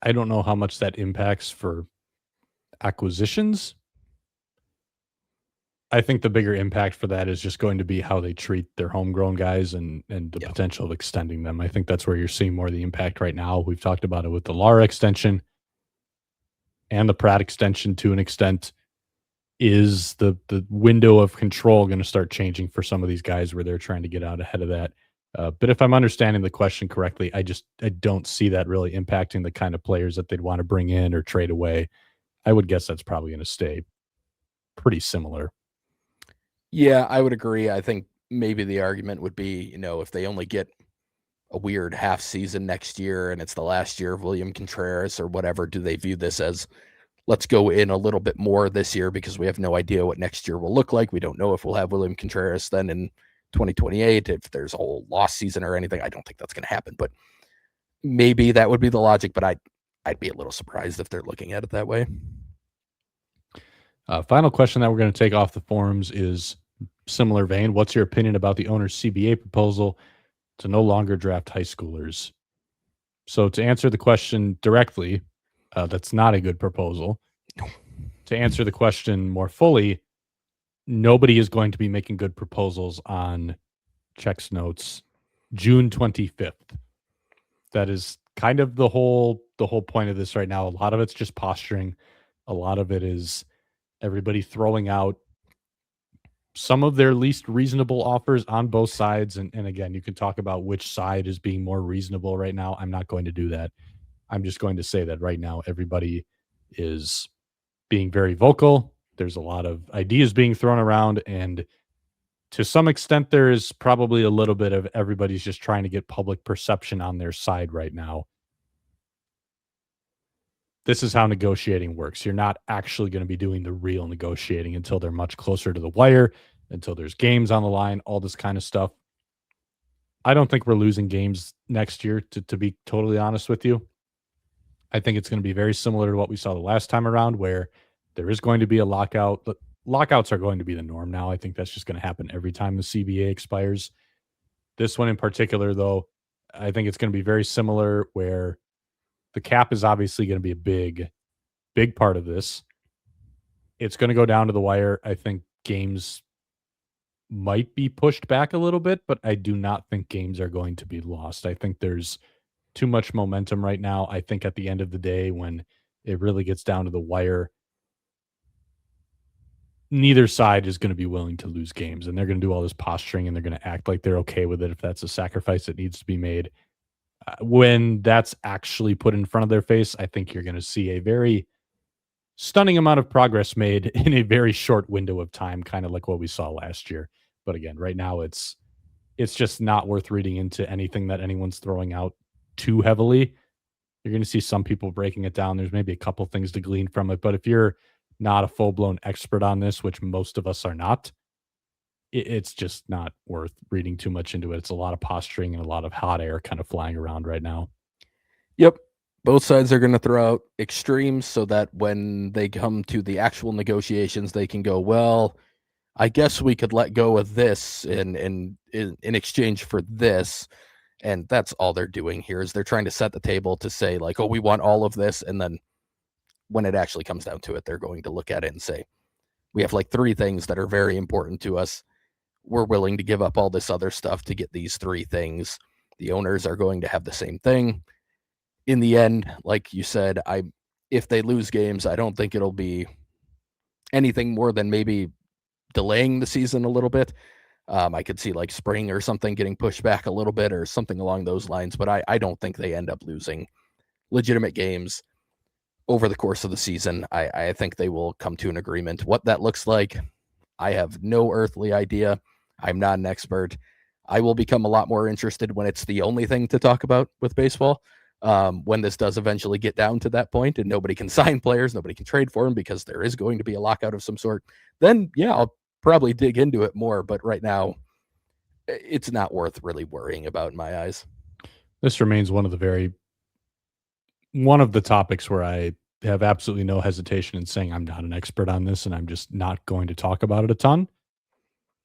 I don't know how much that impacts for acquisitions. I think the bigger impact for that is just going to be how they treat their homegrown guys and the potential of extending them. I think that's where you're seeing more of the impact right now. We've talked about it with the Lara extension and the Pratt extension to an extent. Is the window of control going to start changing for some of these guys where they're trying to get out ahead of that? But if I'm understanding the question correctly, I don't see that really impacting the kind of players that they'd want to bring in or trade away. I would guess that's probably going to stay pretty similar.
Yeah, I would agree. I think maybe the argument would be, if they only get a weird half season next year and it's the last year of William Contreras or whatever, do they view this as, let's go in a little bit more this year because we have no idea what next year will look like. We don't know if we'll have William Contreras then in 2028, if there's a whole lost season or anything. I don't think that's going to happen, but maybe that would be the logic, but I'd be a little surprised if they're looking at it that way.
Final question that we're going to take off the forums is similar vein. What's your opinion about the owner's CBA proposal to no longer draft high schoolers? So to answer the question directly, that's not a good proposal. To answer the question more fully, nobody is going to be making good proposals on checks notes June 25th. That is kind of the whole point of this right now. A lot of it's just posturing. A lot of it is everybody throwing out some of their least reasonable offers on both sides. And again, you can talk about which side is being more reasonable right now. I'm not going to do that. I'm just going to say that right now, everybody is being very vocal. There's a lot of ideas being thrown around, and to some extent, there is probably a little bit of everybody's just trying to get public perception on their side right now. This is how negotiating works. You're not actually going to be doing the real negotiating until they're much closer to the wire, until there's games on the line, all this kind of stuff. I don't think we're losing games next year, to be totally honest with you. I think it's going to be very similar to what we saw the last time around, where there is going to be a lockout. But lockouts are going to be the norm now. I think that's just going to happen every time the CBA expires. This one in particular, though, I think it's going to be very similar, where the cap is obviously going to be a big part of this. It's going to go down to the wire. I think games might be pushed back a little bit, but I do not think games are going to be lost. I think there's too much momentum right now. I think at the end of the day, when it really gets down to the wire, neither side is going to be willing to lose games, and they're going to do all this posturing and they're going to act like they're okay with it if that's a sacrifice that needs to be made. When that's actually put in front of their face, I think you're going to see a very stunning amount of progress made in a very short window of time, kind of like what we saw last year. But again, right now it's just not worth reading into anything that anyone's throwing out too heavily. You're going to see some people breaking it down. There's maybe a couple things to glean from it, but if you're not a full-blown expert on this, which most of us are not, it's just not worth reading too much into it. It's a lot of posturing and a lot of hot air kind of flying around right now.
Yep. Both sides are going to throw out extremes so that when they come to the actual negotiations, they can go, well, I guess we could let go of this in exchange for this. And that's all they're doing here, is they're trying to set the table to say, like, oh, we want all of this. And then when it actually comes down to it, they're going to look at it and say, we have like 3 things that are very important to us. We're willing to give up all this other stuff to get these 3 things. The owners are going to have the same thing. In the end, like you said, if they lose games, I don't think it'll be anything more than maybe delaying the season a little bit. I could see like spring or something getting pushed back a little bit or something along those lines, but I don't think they end up losing legitimate games. over the course of the season. I think they will come to an agreement. What that looks like, I have no earthly idea. I'm not an expert. I will become a lot more interested when it's the only thing to talk about with baseball. When this does eventually get down to that point and nobody can sign players, nobody can trade for them because there is going to be a lockout of some sort, then yeah, I'll probably dig into it more. But right now, it's not worth really worrying about in my eyes.
This remains one of the topics where I have absolutely no hesitation in saying I'm not an expert on this and I'm just not going to talk about it a ton.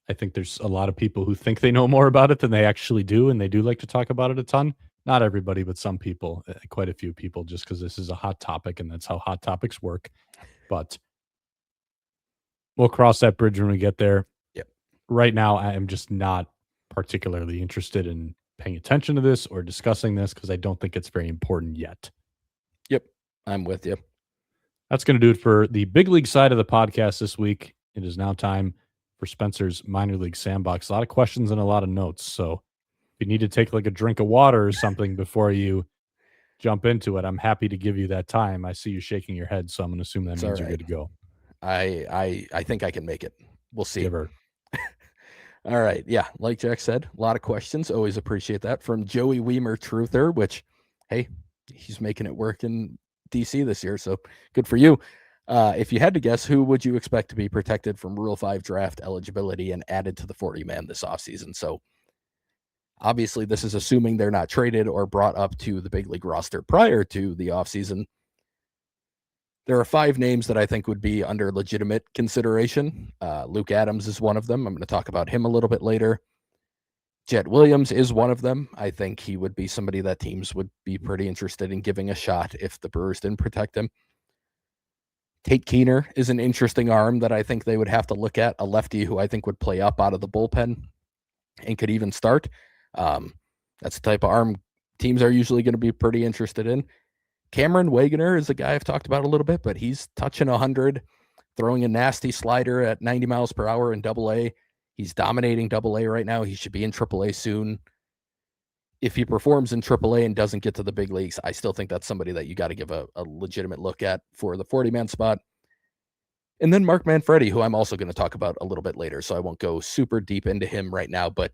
I think there's a lot of people who think they know more about it than they actually do, and they do like to talk about it a ton. Not everybody, but some people, quite a few people, just because this is a hot topic and that's how hot topics work. But we'll cross that bridge when we get there.
Yep.
Right now, I am just not particularly interested in paying attention to this or discussing this because I don't think it's very important yet.
Yep, I'm with you.
That's going to do it for the big league side of the podcast this week. It is now time for Spencer's minor league sandbox. A lot of questions and a lot of notes. So if you need to take like a drink of water or something before you jump into it, I'm happy to give you that time. I see you shaking your head, so I'm going to assume that means you're good to go.
I think I can make it. We'll see.
Give her.
All right. Yeah. Like Jack said, a lot of questions. Always appreciate that from Joey Weimer Truther, which, hey, he's making it work in DC this year. So good for you. If you had to guess, who would you expect to be protected from Rule 5 draft eligibility and added to the 40-man this offseason? So obviously this is assuming they're not traded or brought up to the big league roster prior to the offseason. There are 5 names that I think would be under legitimate consideration. Luke Adams is one of them. I'm going to talk about him a little bit later. Jet Williams is one of them. I think he would be somebody that teams would be pretty interested in giving a shot if the Brewers didn't protect him. Tate Keener is an interesting arm that I think they would have to look at, a lefty who I think would play up out of the bullpen and could even start. That's the type of arm teams are usually going to be pretty interested in. Cameron Wagoner is a guy I've talked about a little bit, but he's touching 100, throwing a nasty slider at 90 miles per hour in Double-A. He's dominating Double-A right now. He should be in Triple-A soon. If he performs in Triple-A and doesn't get to the big leagues, I still think that's somebody that you got to give a legitimate look at for the 40-man spot. And then Mark Manfredi, who I'm also going to talk about a little bit later, so I won't go super deep into him right now. But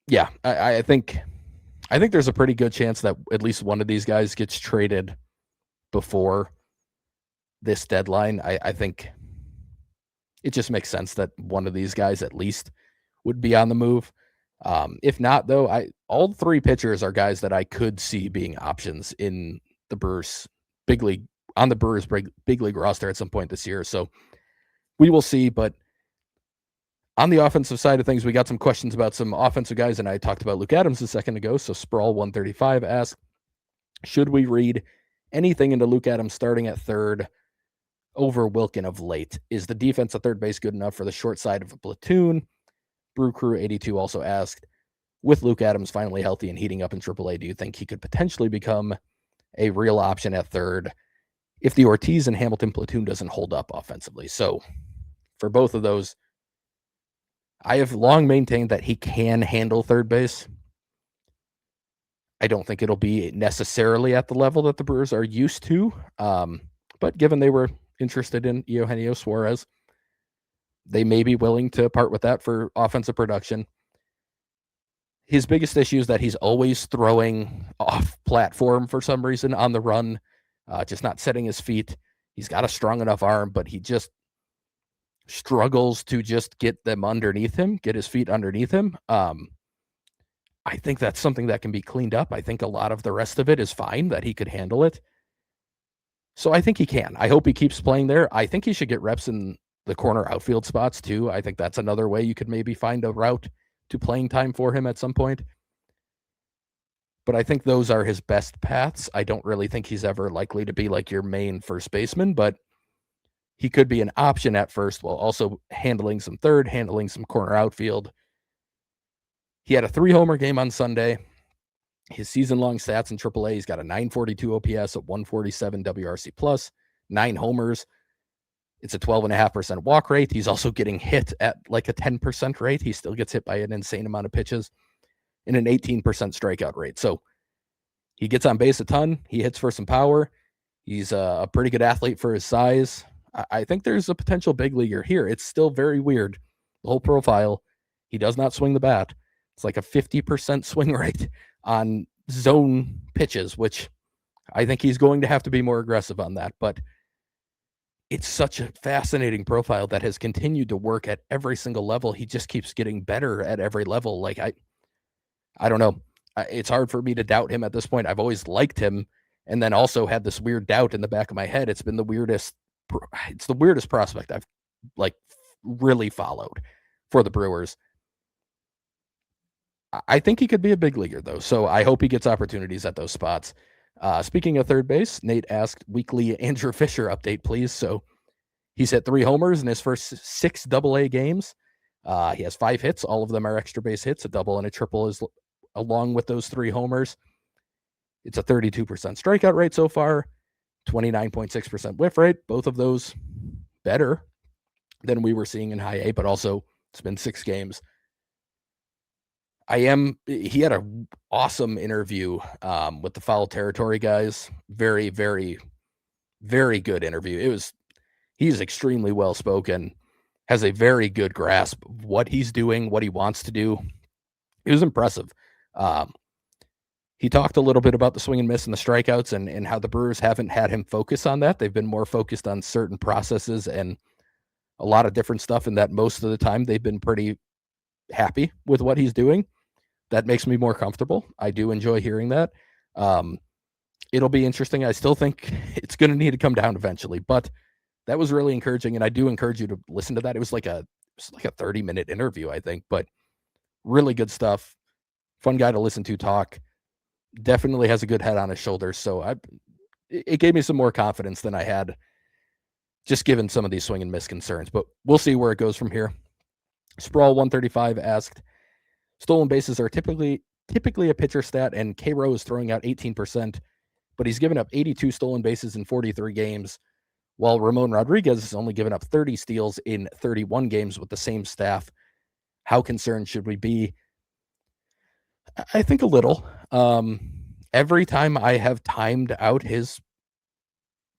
yeah, I think there's a pretty good chance that at least one of these guys gets traded before this deadline. I think it just makes sense that one of these guys at least would be on the move. If not, though, all 3 pitchers are guys that I could see being options in the Brewers big league, on the Brewers big league roster at some point this year. So we will see. But on the offensive side of things, we got some questions about some offensive guys, and I talked about Luke Adams a second ago. So Sprawl 135 asked, should we read anything into Luke Adams starting at third over Wilkin of late? Is the defense at third base good enough for the short side of a platoon? Brew Crew 82 also asked, with Luke Adams finally healthy and heating up in AAA, do you think he could potentially become a real option at third if the Ortiz and Hamilton platoon doesn't hold up offensively? So for both of those, I have long maintained that he can handle third base. I don't think it'll be necessarily at the level that the Brewers are used to. But given they were interested in Eugenio Suarez, they may be willing to part with that for offensive production. His biggest issue is that he's always throwing off platform for some reason on the run, just not setting his feet. He's got a strong enough arm, but he just struggles to just get them underneath him, get his feet underneath him. I think that's something that can be cleaned up. I think a lot of the rest of it is fine, that he could handle it. So I think he can. I hope he keeps playing there. I think he should get reps in the corner outfield spots too. I think that's another way you could maybe find a route to playing time for him at some point. But I think those are his best paths. I don't really think he's ever likely to be like your main first baseman, but he could be an option at first while also handling some third, handling some corner outfield. He had a 3-homer game on Sunday. His season-long stats in AAA, he's got a 942 OPS, a 147 WRC plus, 9 homers. It's a 12.5% walk rate. He's also getting hit at like a 10% rate. He still gets hit by an insane amount of pitches and an 18% strikeout rate. So He gets on base a ton. He hits for some power. He's a pretty good athlete for his size. I think there's a potential big leaguer here. It's still very weird. The whole profile, he does not swing the bat. It's like a 50% swing rate on zone pitches, which I think he's going to have to be more aggressive on that. But it's such a fascinating profile that has continued to work at every single level. He just keeps getting better at every level. Like, I don't know. It's hard for me to doubt him at this point. I've always liked him, and then also had this weird doubt in the back of my head. It's the weirdest prospect I've like really followed for the Brewers. I think he could be a big leaguer though, so I hope he gets opportunities at those spots. Speaking of third base, Nate asked weekly Andrew Fisher update, please. So he's hit 3 homers in his first 6 AA games. He has 5 hits. All of them are extra base hits. A double and a triple is along with those 3 homers. It's a 32% strikeout rate so far, 29.6% whiff rate. Both of those better than we were seeing in high A, but also it's been 6 games. He had an awesome interview with the Foul Territory guys. Very, very, very good interview. He's extremely well spoken, has a very good grasp of what he's doing, what he wants to do. It was impressive. He talked a little bit about the swing and miss and the strikeouts and how the Brewers haven't had him focus on that. They've been more focused on certain processes and a lot of different stuff, and that most of the time they've been pretty happy with what he's doing. That makes me more comfortable. I do enjoy hearing that. It'll be interesting. I still think it's going to need to come down eventually, but that was really encouraging, and I do encourage you to listen to that. It was like a 30-minute interview, I think, but really good stuff. Fun guy to listen to talk. Definitely has a good head on his shoulders, so it gave me some more confidence than I had just given some of these swing and miss concerns, but we'll see where it goes from here. Sprawl 135 asked, stolen bases are typically a pitcher stat, and K-Row is throwing out 18%, but he's given up 82 stolen bases in 43 games, while Ramon Rodriguez has only given up 30 steals in 31 games with the same staff. How concerned should we be? I think a little. Every time I have timed out his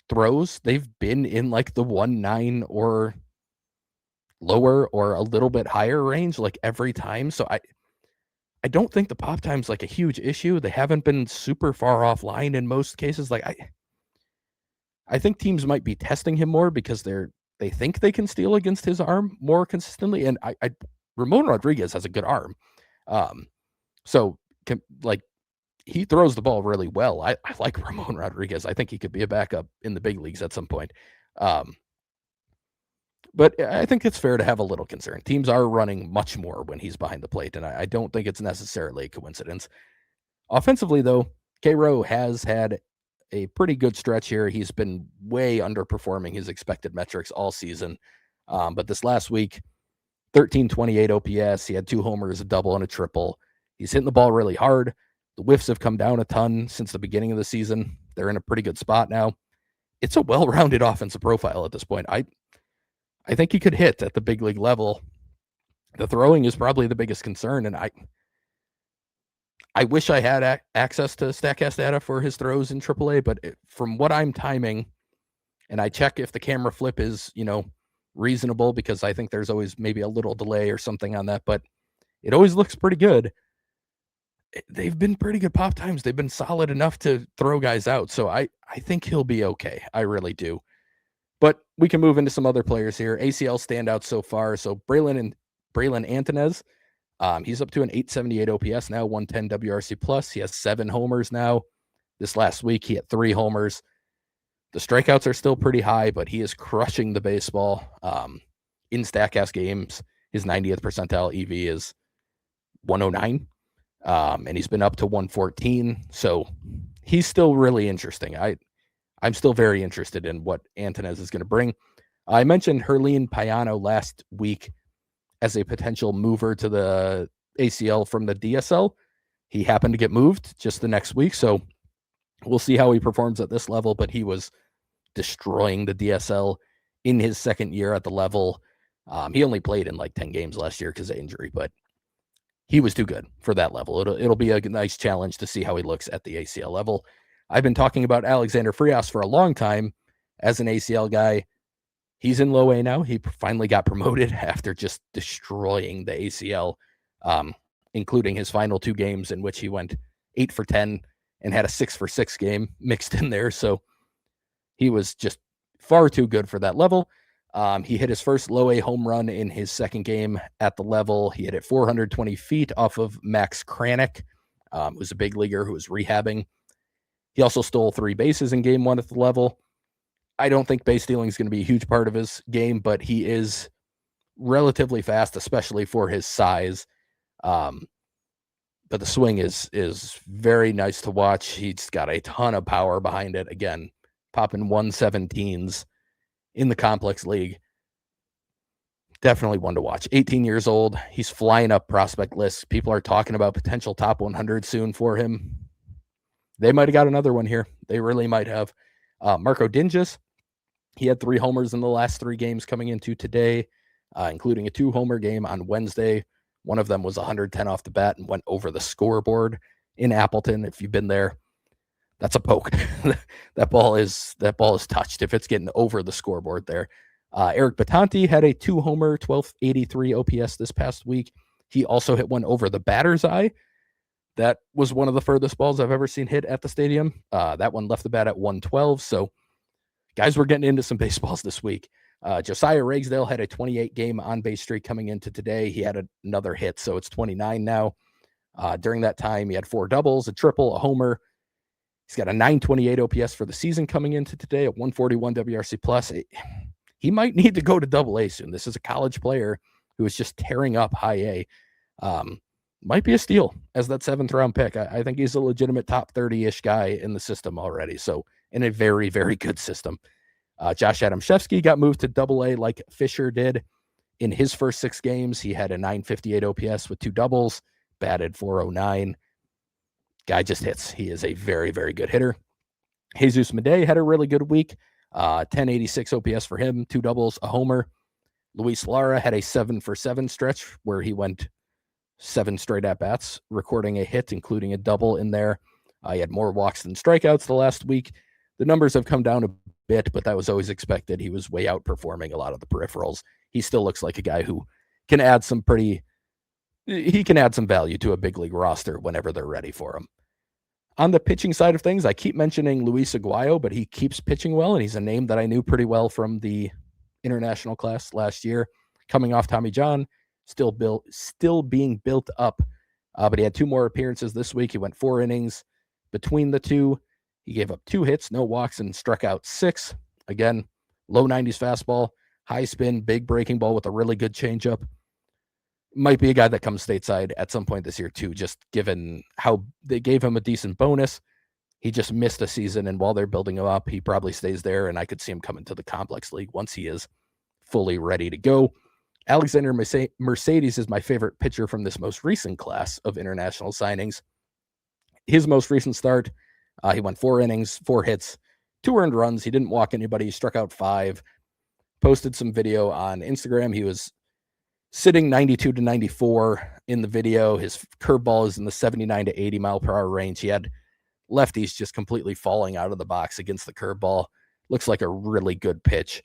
throws, they've been in like the 1.9 or lower or a little bit higher range, like every time. So I don't think the pop time's like a huge issue. They haven't been super far offline in most cases. Like I think teams might be testing him more because they think they can steal against his arm more consistently. And Ramon Rodriguez has a good arm. So he throws the ball really well. I like Ramon Rodriguez. I think he could be a backup in the big leagues at some point. But I think it's fair to have a little concern. Teams are running much more when he's behind the plate, and I don't think it's necessarily a coincidence. Offensively, though, K-Row has had a pretty good stretch here. He's been way underperforming his expected metrics all season. But this last week, 1328 OPS. He had 2 homers, a double, and a triple. He's hitting the ball really hard. The whiffs have come down a ton since the beginning of the season. They're in a pretty good spot now. It's a well-rounded offensive profile at this point. I think he could hit at the big league level. The throwing is probably the biggest concern, and I wish I had access to StatCast data for his throws in AAA, but from what I'm timing, and I check if the camera flip is, reasonable, because I think there's always maybe a little delay or something on that, but it always looks pretty good. They've been pretty good pop times. They've been solid enough to throw guys out, so I think he'll be okay. I really do. But we can move into some other players here. ACL standouts so far. So Braylon Antonez, he's up to an 878 OPS now, 110 WRC plus. He has 7 homers now. This last week, he had 3 homers. The strikeouts are still pretty high, but he is crushing the baseball. In StatCast games, his 90th percentile EV is 109, and he's been up to 114. So he's still really interesting. I'm still very interested in what Antonez is going to bring. I mentioned Herlin Payano last week as a potential mover to the ACL from the DSL. He happened to get moved just the next week, so we'll see how he performs at this level, but he was destroying the DSL in his second year at the level. He only played in like 10 games last year because of injury, but he was too good for that level. It'll be a nice challenge to see how he looks at the ACL level. I've been talking about Alexander Frias for a long time as an ACL guy. He's in low A now. He finally got promoted after just destroying the ACL, including his final 2 games in which he went 8 for 10 and had a 6 for 6 game mixed in there. So he was just far too good for that level. He hit his first low A home run in his second game at the level. He hit it 420 feet off of Max Kranick, who's a big leaguer who was rehabbing. He also stole 3 bases in game 1 at the level. I don't think base stealing is going to be a huge part of his game, but he is relatively fast, especially for his size. But the swing is very nice to watch. He's got a ton of power behind it. Again, popping 117s in the complex league. Definitely one to watch. 18 years old. He's flying up prospect lists. People are talking about potential top 100 soon for him. They might have got another one here. They really might have. Marco Dinges, he had 3 homers in the last 3 games coming into today, including a 2-homer game on Wednesday. One of them was 110 off the bat and went over the scoreboard in Appleton. If you've been there, that's a poke. that ball is touched if it's getting over the scoreboard there. Eric Batanti had a 2-homer, 1283 OPS this past week. He also hit one over the batter's eye. That was one of the furthest balls I've ever seen hit at the stadium. That one left the bat at 112. So guys, we're getting into some baseballs this week. Josiah Ragsdale had a 28-game on-base streak coming into today. He had another hit, so it's 29 now. During that time, he had 4 doubles, a triple, a homer. He's got a 928 OPS for the season coming into today, a 141 WRC plus. He might need to go to Double A soon. This is a college player who is just tearing up high A. Might be a steal as that 7th-round pick. I think he's a legitimate top 30-ish guy in the system already. So in a very, very good system. Josh Adamszewski got moved to Double A like Fisher did. In his first 6 games, he had a 958 OPS with 2 doubles, batted 409. Guy just hits. He is a very, very good hitter. Jesus Medei had a really good week. 1086 OPS for him, 2 doubles, a homer. Luis Lara had a 7-for-7 stretch where he went 7 straight at-bats, recording a hit, including a double in there. He had more walks than strikeouts the last week. The numbers have come down a bit, but that was always expected. He was way outperforming a lot of the peripherals. He still looks like a guy who can add some value to a big league roster whenever they're ready for him. On the pitching side of things, I keep mentioning Luis Aguayo, but he keeps pitching well, and he's a name that I knew pretty well from the international class last year. Coming off Tommy John, still being built up, but he had 2 more appearances this week. He went 4 innings between the 2. He gave up 2 hits, no walks, and struck out 6. Again, low 90s fastball, high spin, big breaking ball with a really good changeup. Might be a guy that comes stateside at some point this year too, just given how they gave him a decent bonus. He just missed a season, and while they're building him up, he probably stays there, and I could see him coming to the complex league once he is fully ready to go. Alexander Mercedes is my favorite pitcher from this most recent class of international signings. His most recent start, he went 4 innings, 4 hits, 2 earned runs. He didn't walk anybody. He struck out 5. Posted some video on Instagram. He was sitting 92 to 94 in the video. His curveball is in the 79 to 80 mile per hour range. He had lefties just completely falling out of the box against the curveball. Looks like a really good pitch.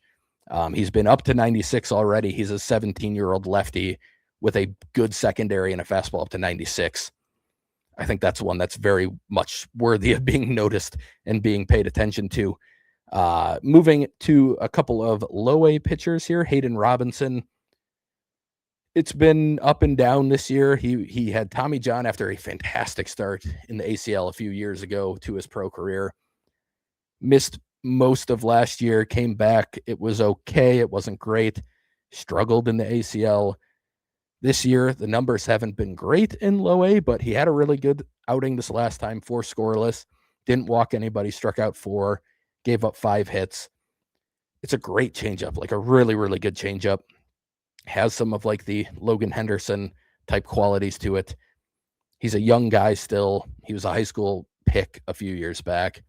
He's been up to 96 already. He's a 17-year-old lefty with a good secondary and a fastball up to 96. I think that's one that's very much worthy of being noticed and being paid attention to. Moving to a couple of low A pitchers here. Hayden Robinson. It's been up and down this year. He had Tommy John after a fantastic start in the ACL a few years ago to his pro career. Missed most of last year, came back. It was okay. It wasn't great. Struggled in the ACL. This year, the numbers haven't been great in low A, but he had a really good outing this last time, 4 scoreless. Didn't walk anybody, struck out 4, gave up 5 hits. It's a great changeup, like a really, really good changeup. Has some of like the Logan Henderson type qualities to it. He's a young guy still. He was a high school pick a few years back.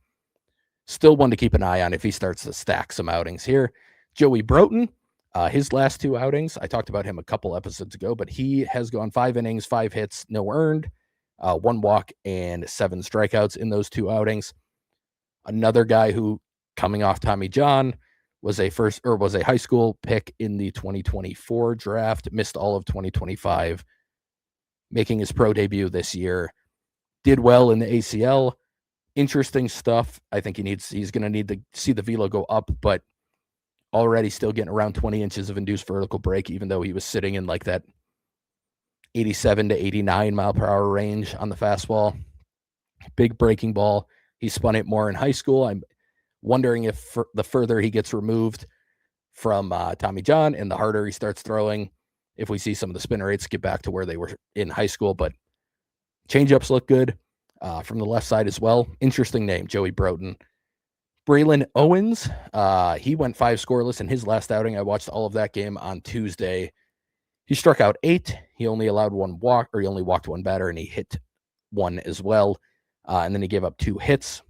Still one to keep an eye on if he starts to stack some outings here. Joey Broughton, His last 2 outings, I talked about him a couple episodes ago, but he has gone 5 innings, 5 hits, no earned, 1 walk, and 7 strikeouts in those 2 outings. Another guy who, coming off Tommy John, was a high school pick in the 2024 draft, missed all of 2025, making his pro debut this year. Did well in the ACL. Interesting stuff. I think he's going to need to see the velo go up, but already still getting around 20 inches of induced vertical break, even though he was sitting in like that 87 to 89 mile per hour range on the fastball. Big breaking ball. He spun it more in high school. I'm wondering if the further he gets removed from Tommy John and the harder he starts throwing, if we see some of the spin rates get back to where they were in high school. But changeups look good from the left side as well. Interesting name, Joey Broughton. Braylon Owens, he went 5 scoreless in his last outing. I watched all of that game on Tuesday. He struck out 8. He only allowed 1 walk, or he only walked 1 batter, and he hit 1 as well. And then he gave up 2 hits.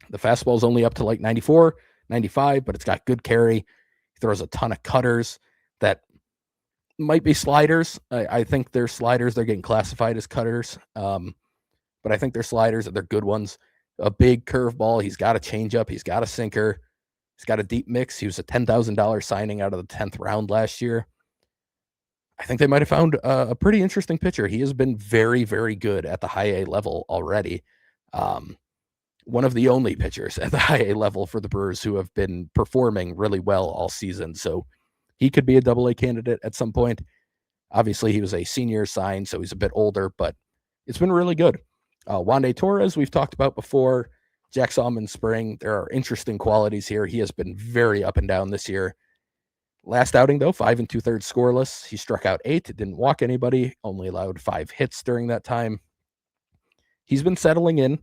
The fastball is only up to like 94, 95, but it's got good carry. He throws a ton of cutters that might be sliders. I think they're sliders. They're getting classified as cutters. But I think they're sliders, and they're good ones. A big curveball. He's got a changeup. He's got a sinker. He's got a deep mix. He was a $10,000 signing out of the 10th round last year. I think they might have found a pretty interesting pitcher. He has been very, very good at the high A level already. One of the only pitchers at the high A level for the Brewers who have been performing really well all season. So he could be a double A candidate at some point. Obviously, he was a senior sign, so he's a bit older, but it's been really good. Wandy Torres, we've talked about before. Jack saw him in spring. There are interesting qualities here. He has been very up and down this year. Last outing, though, 5 2/3 scoreless. He struck out 8, didn't walk anybody, only allowed 5 hits during that time. He's been settling in.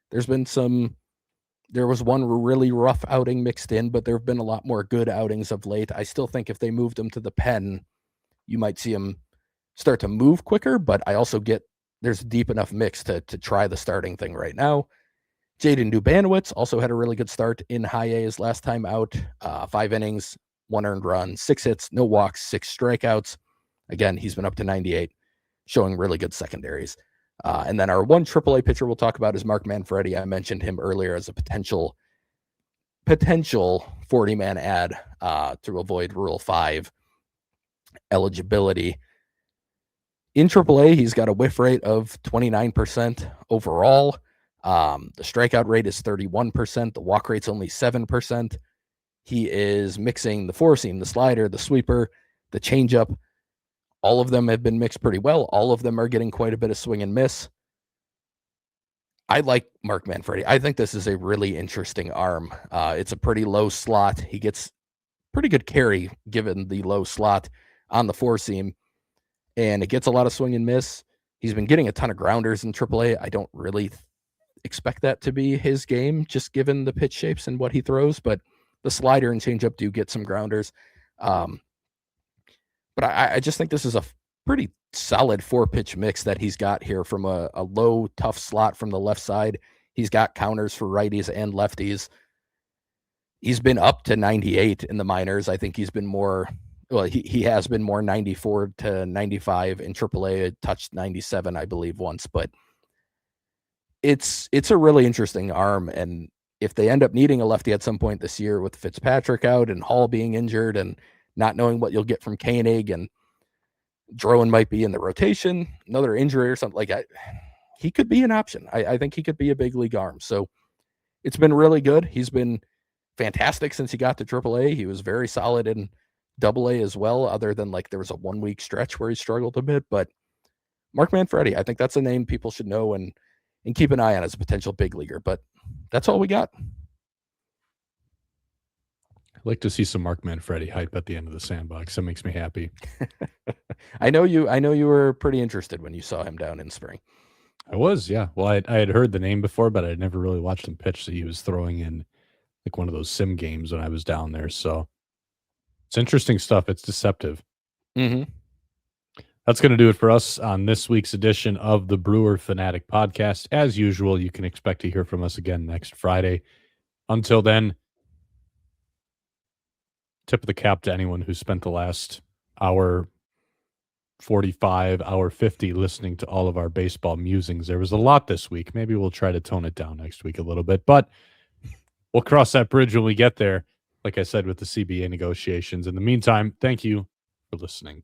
There was one really rough outing mixed in, but there have been a lot more good outings of late. I still think if they moved him to the pen, you might see him start to move quicker, but I also get there's a deep enough mix to try the starting thing right now. Jaden Dubanowitz also had a really good start in high A his last time out. 5 innings, 1 earned run, 6 hits, no walks, 6 strikeouts. Again, he's been up to 98, showing really good secondaries. And then our one AAA pitcher we'll talk about is Mark Manfredi. I mentioned him earlier as a potential 40-man ad to avoid Rule 5 eligibility. In AAA, he's got a whiff rate of 29% overall. The strikeout rate is 31%. The walk rate's only 7%. He is mixing the four seam, the slider, the sweeper, the changeup. All of them have been mixed pretty well. All of them are getting quite a bit of swing and miss. I like Mark Manfredi. I think this is a really interesting arm. It's a pretty low slot. He gets pretty good carry given the low slot on the four seam, and it gets a lot of swing and miss. He's been getting a ton of grounders in AAA. I don't really expect that to be his game, just given the pitch shapes and what he throws, but the slider and changeup do get some grounders. But I just think this is a pretty solid 4-pitch mix that he's got here from a low, tough slot from the left side. He's got counters for righties and lefties. He's been up to 98 in the minors. I think he's been more, well, he has been more 94 to 95 in AAA. It touched 97, I believe, once, but it's a really interesting arm. And if they end up needing a lefty at some point this year with Fitzpatrick out and Hall being injured and not knowing what you'll get from Koenig, and Drowan might be in the rotation, another injury or something like that, he could be an option. I think he could be a big league arm. So it's been really good. He's been fantastic since he got to AAA. He was very solid in AA as well, other than like there was a 1-week stretch where he struggled a bit. But Mark Manfredi, I think that's a name people should know and keep an eye on as a potential big leaguer. But that's all we got.
I'd like to see some Mark Manfredi hype at the end of the sandbox. That makes me happy.
I know you were pretty interested when you saw him down in spring.
I was, yeah. Well, I had heard the name before, but I'd never really watched him pitch. So he was throwing in like one of those sim games when I was down there. So it's interesting stuff. It's deceptive.
Mm-hmm.
That's going to do it for us on this week's edition of the Brewer Fanatic Podcast. As usual, you can expect to hear from us again next Friday. Until then, tip of the cap to anyone who spent the last hour 45, hour 50 listening to all of our baseball musings. There was a lot this week. Maybe we'll try to tone it down next week a little bit, but we'll cross that bridge when we get there, like I said, with the CBA negotiations. In the meantime, thank you for listening.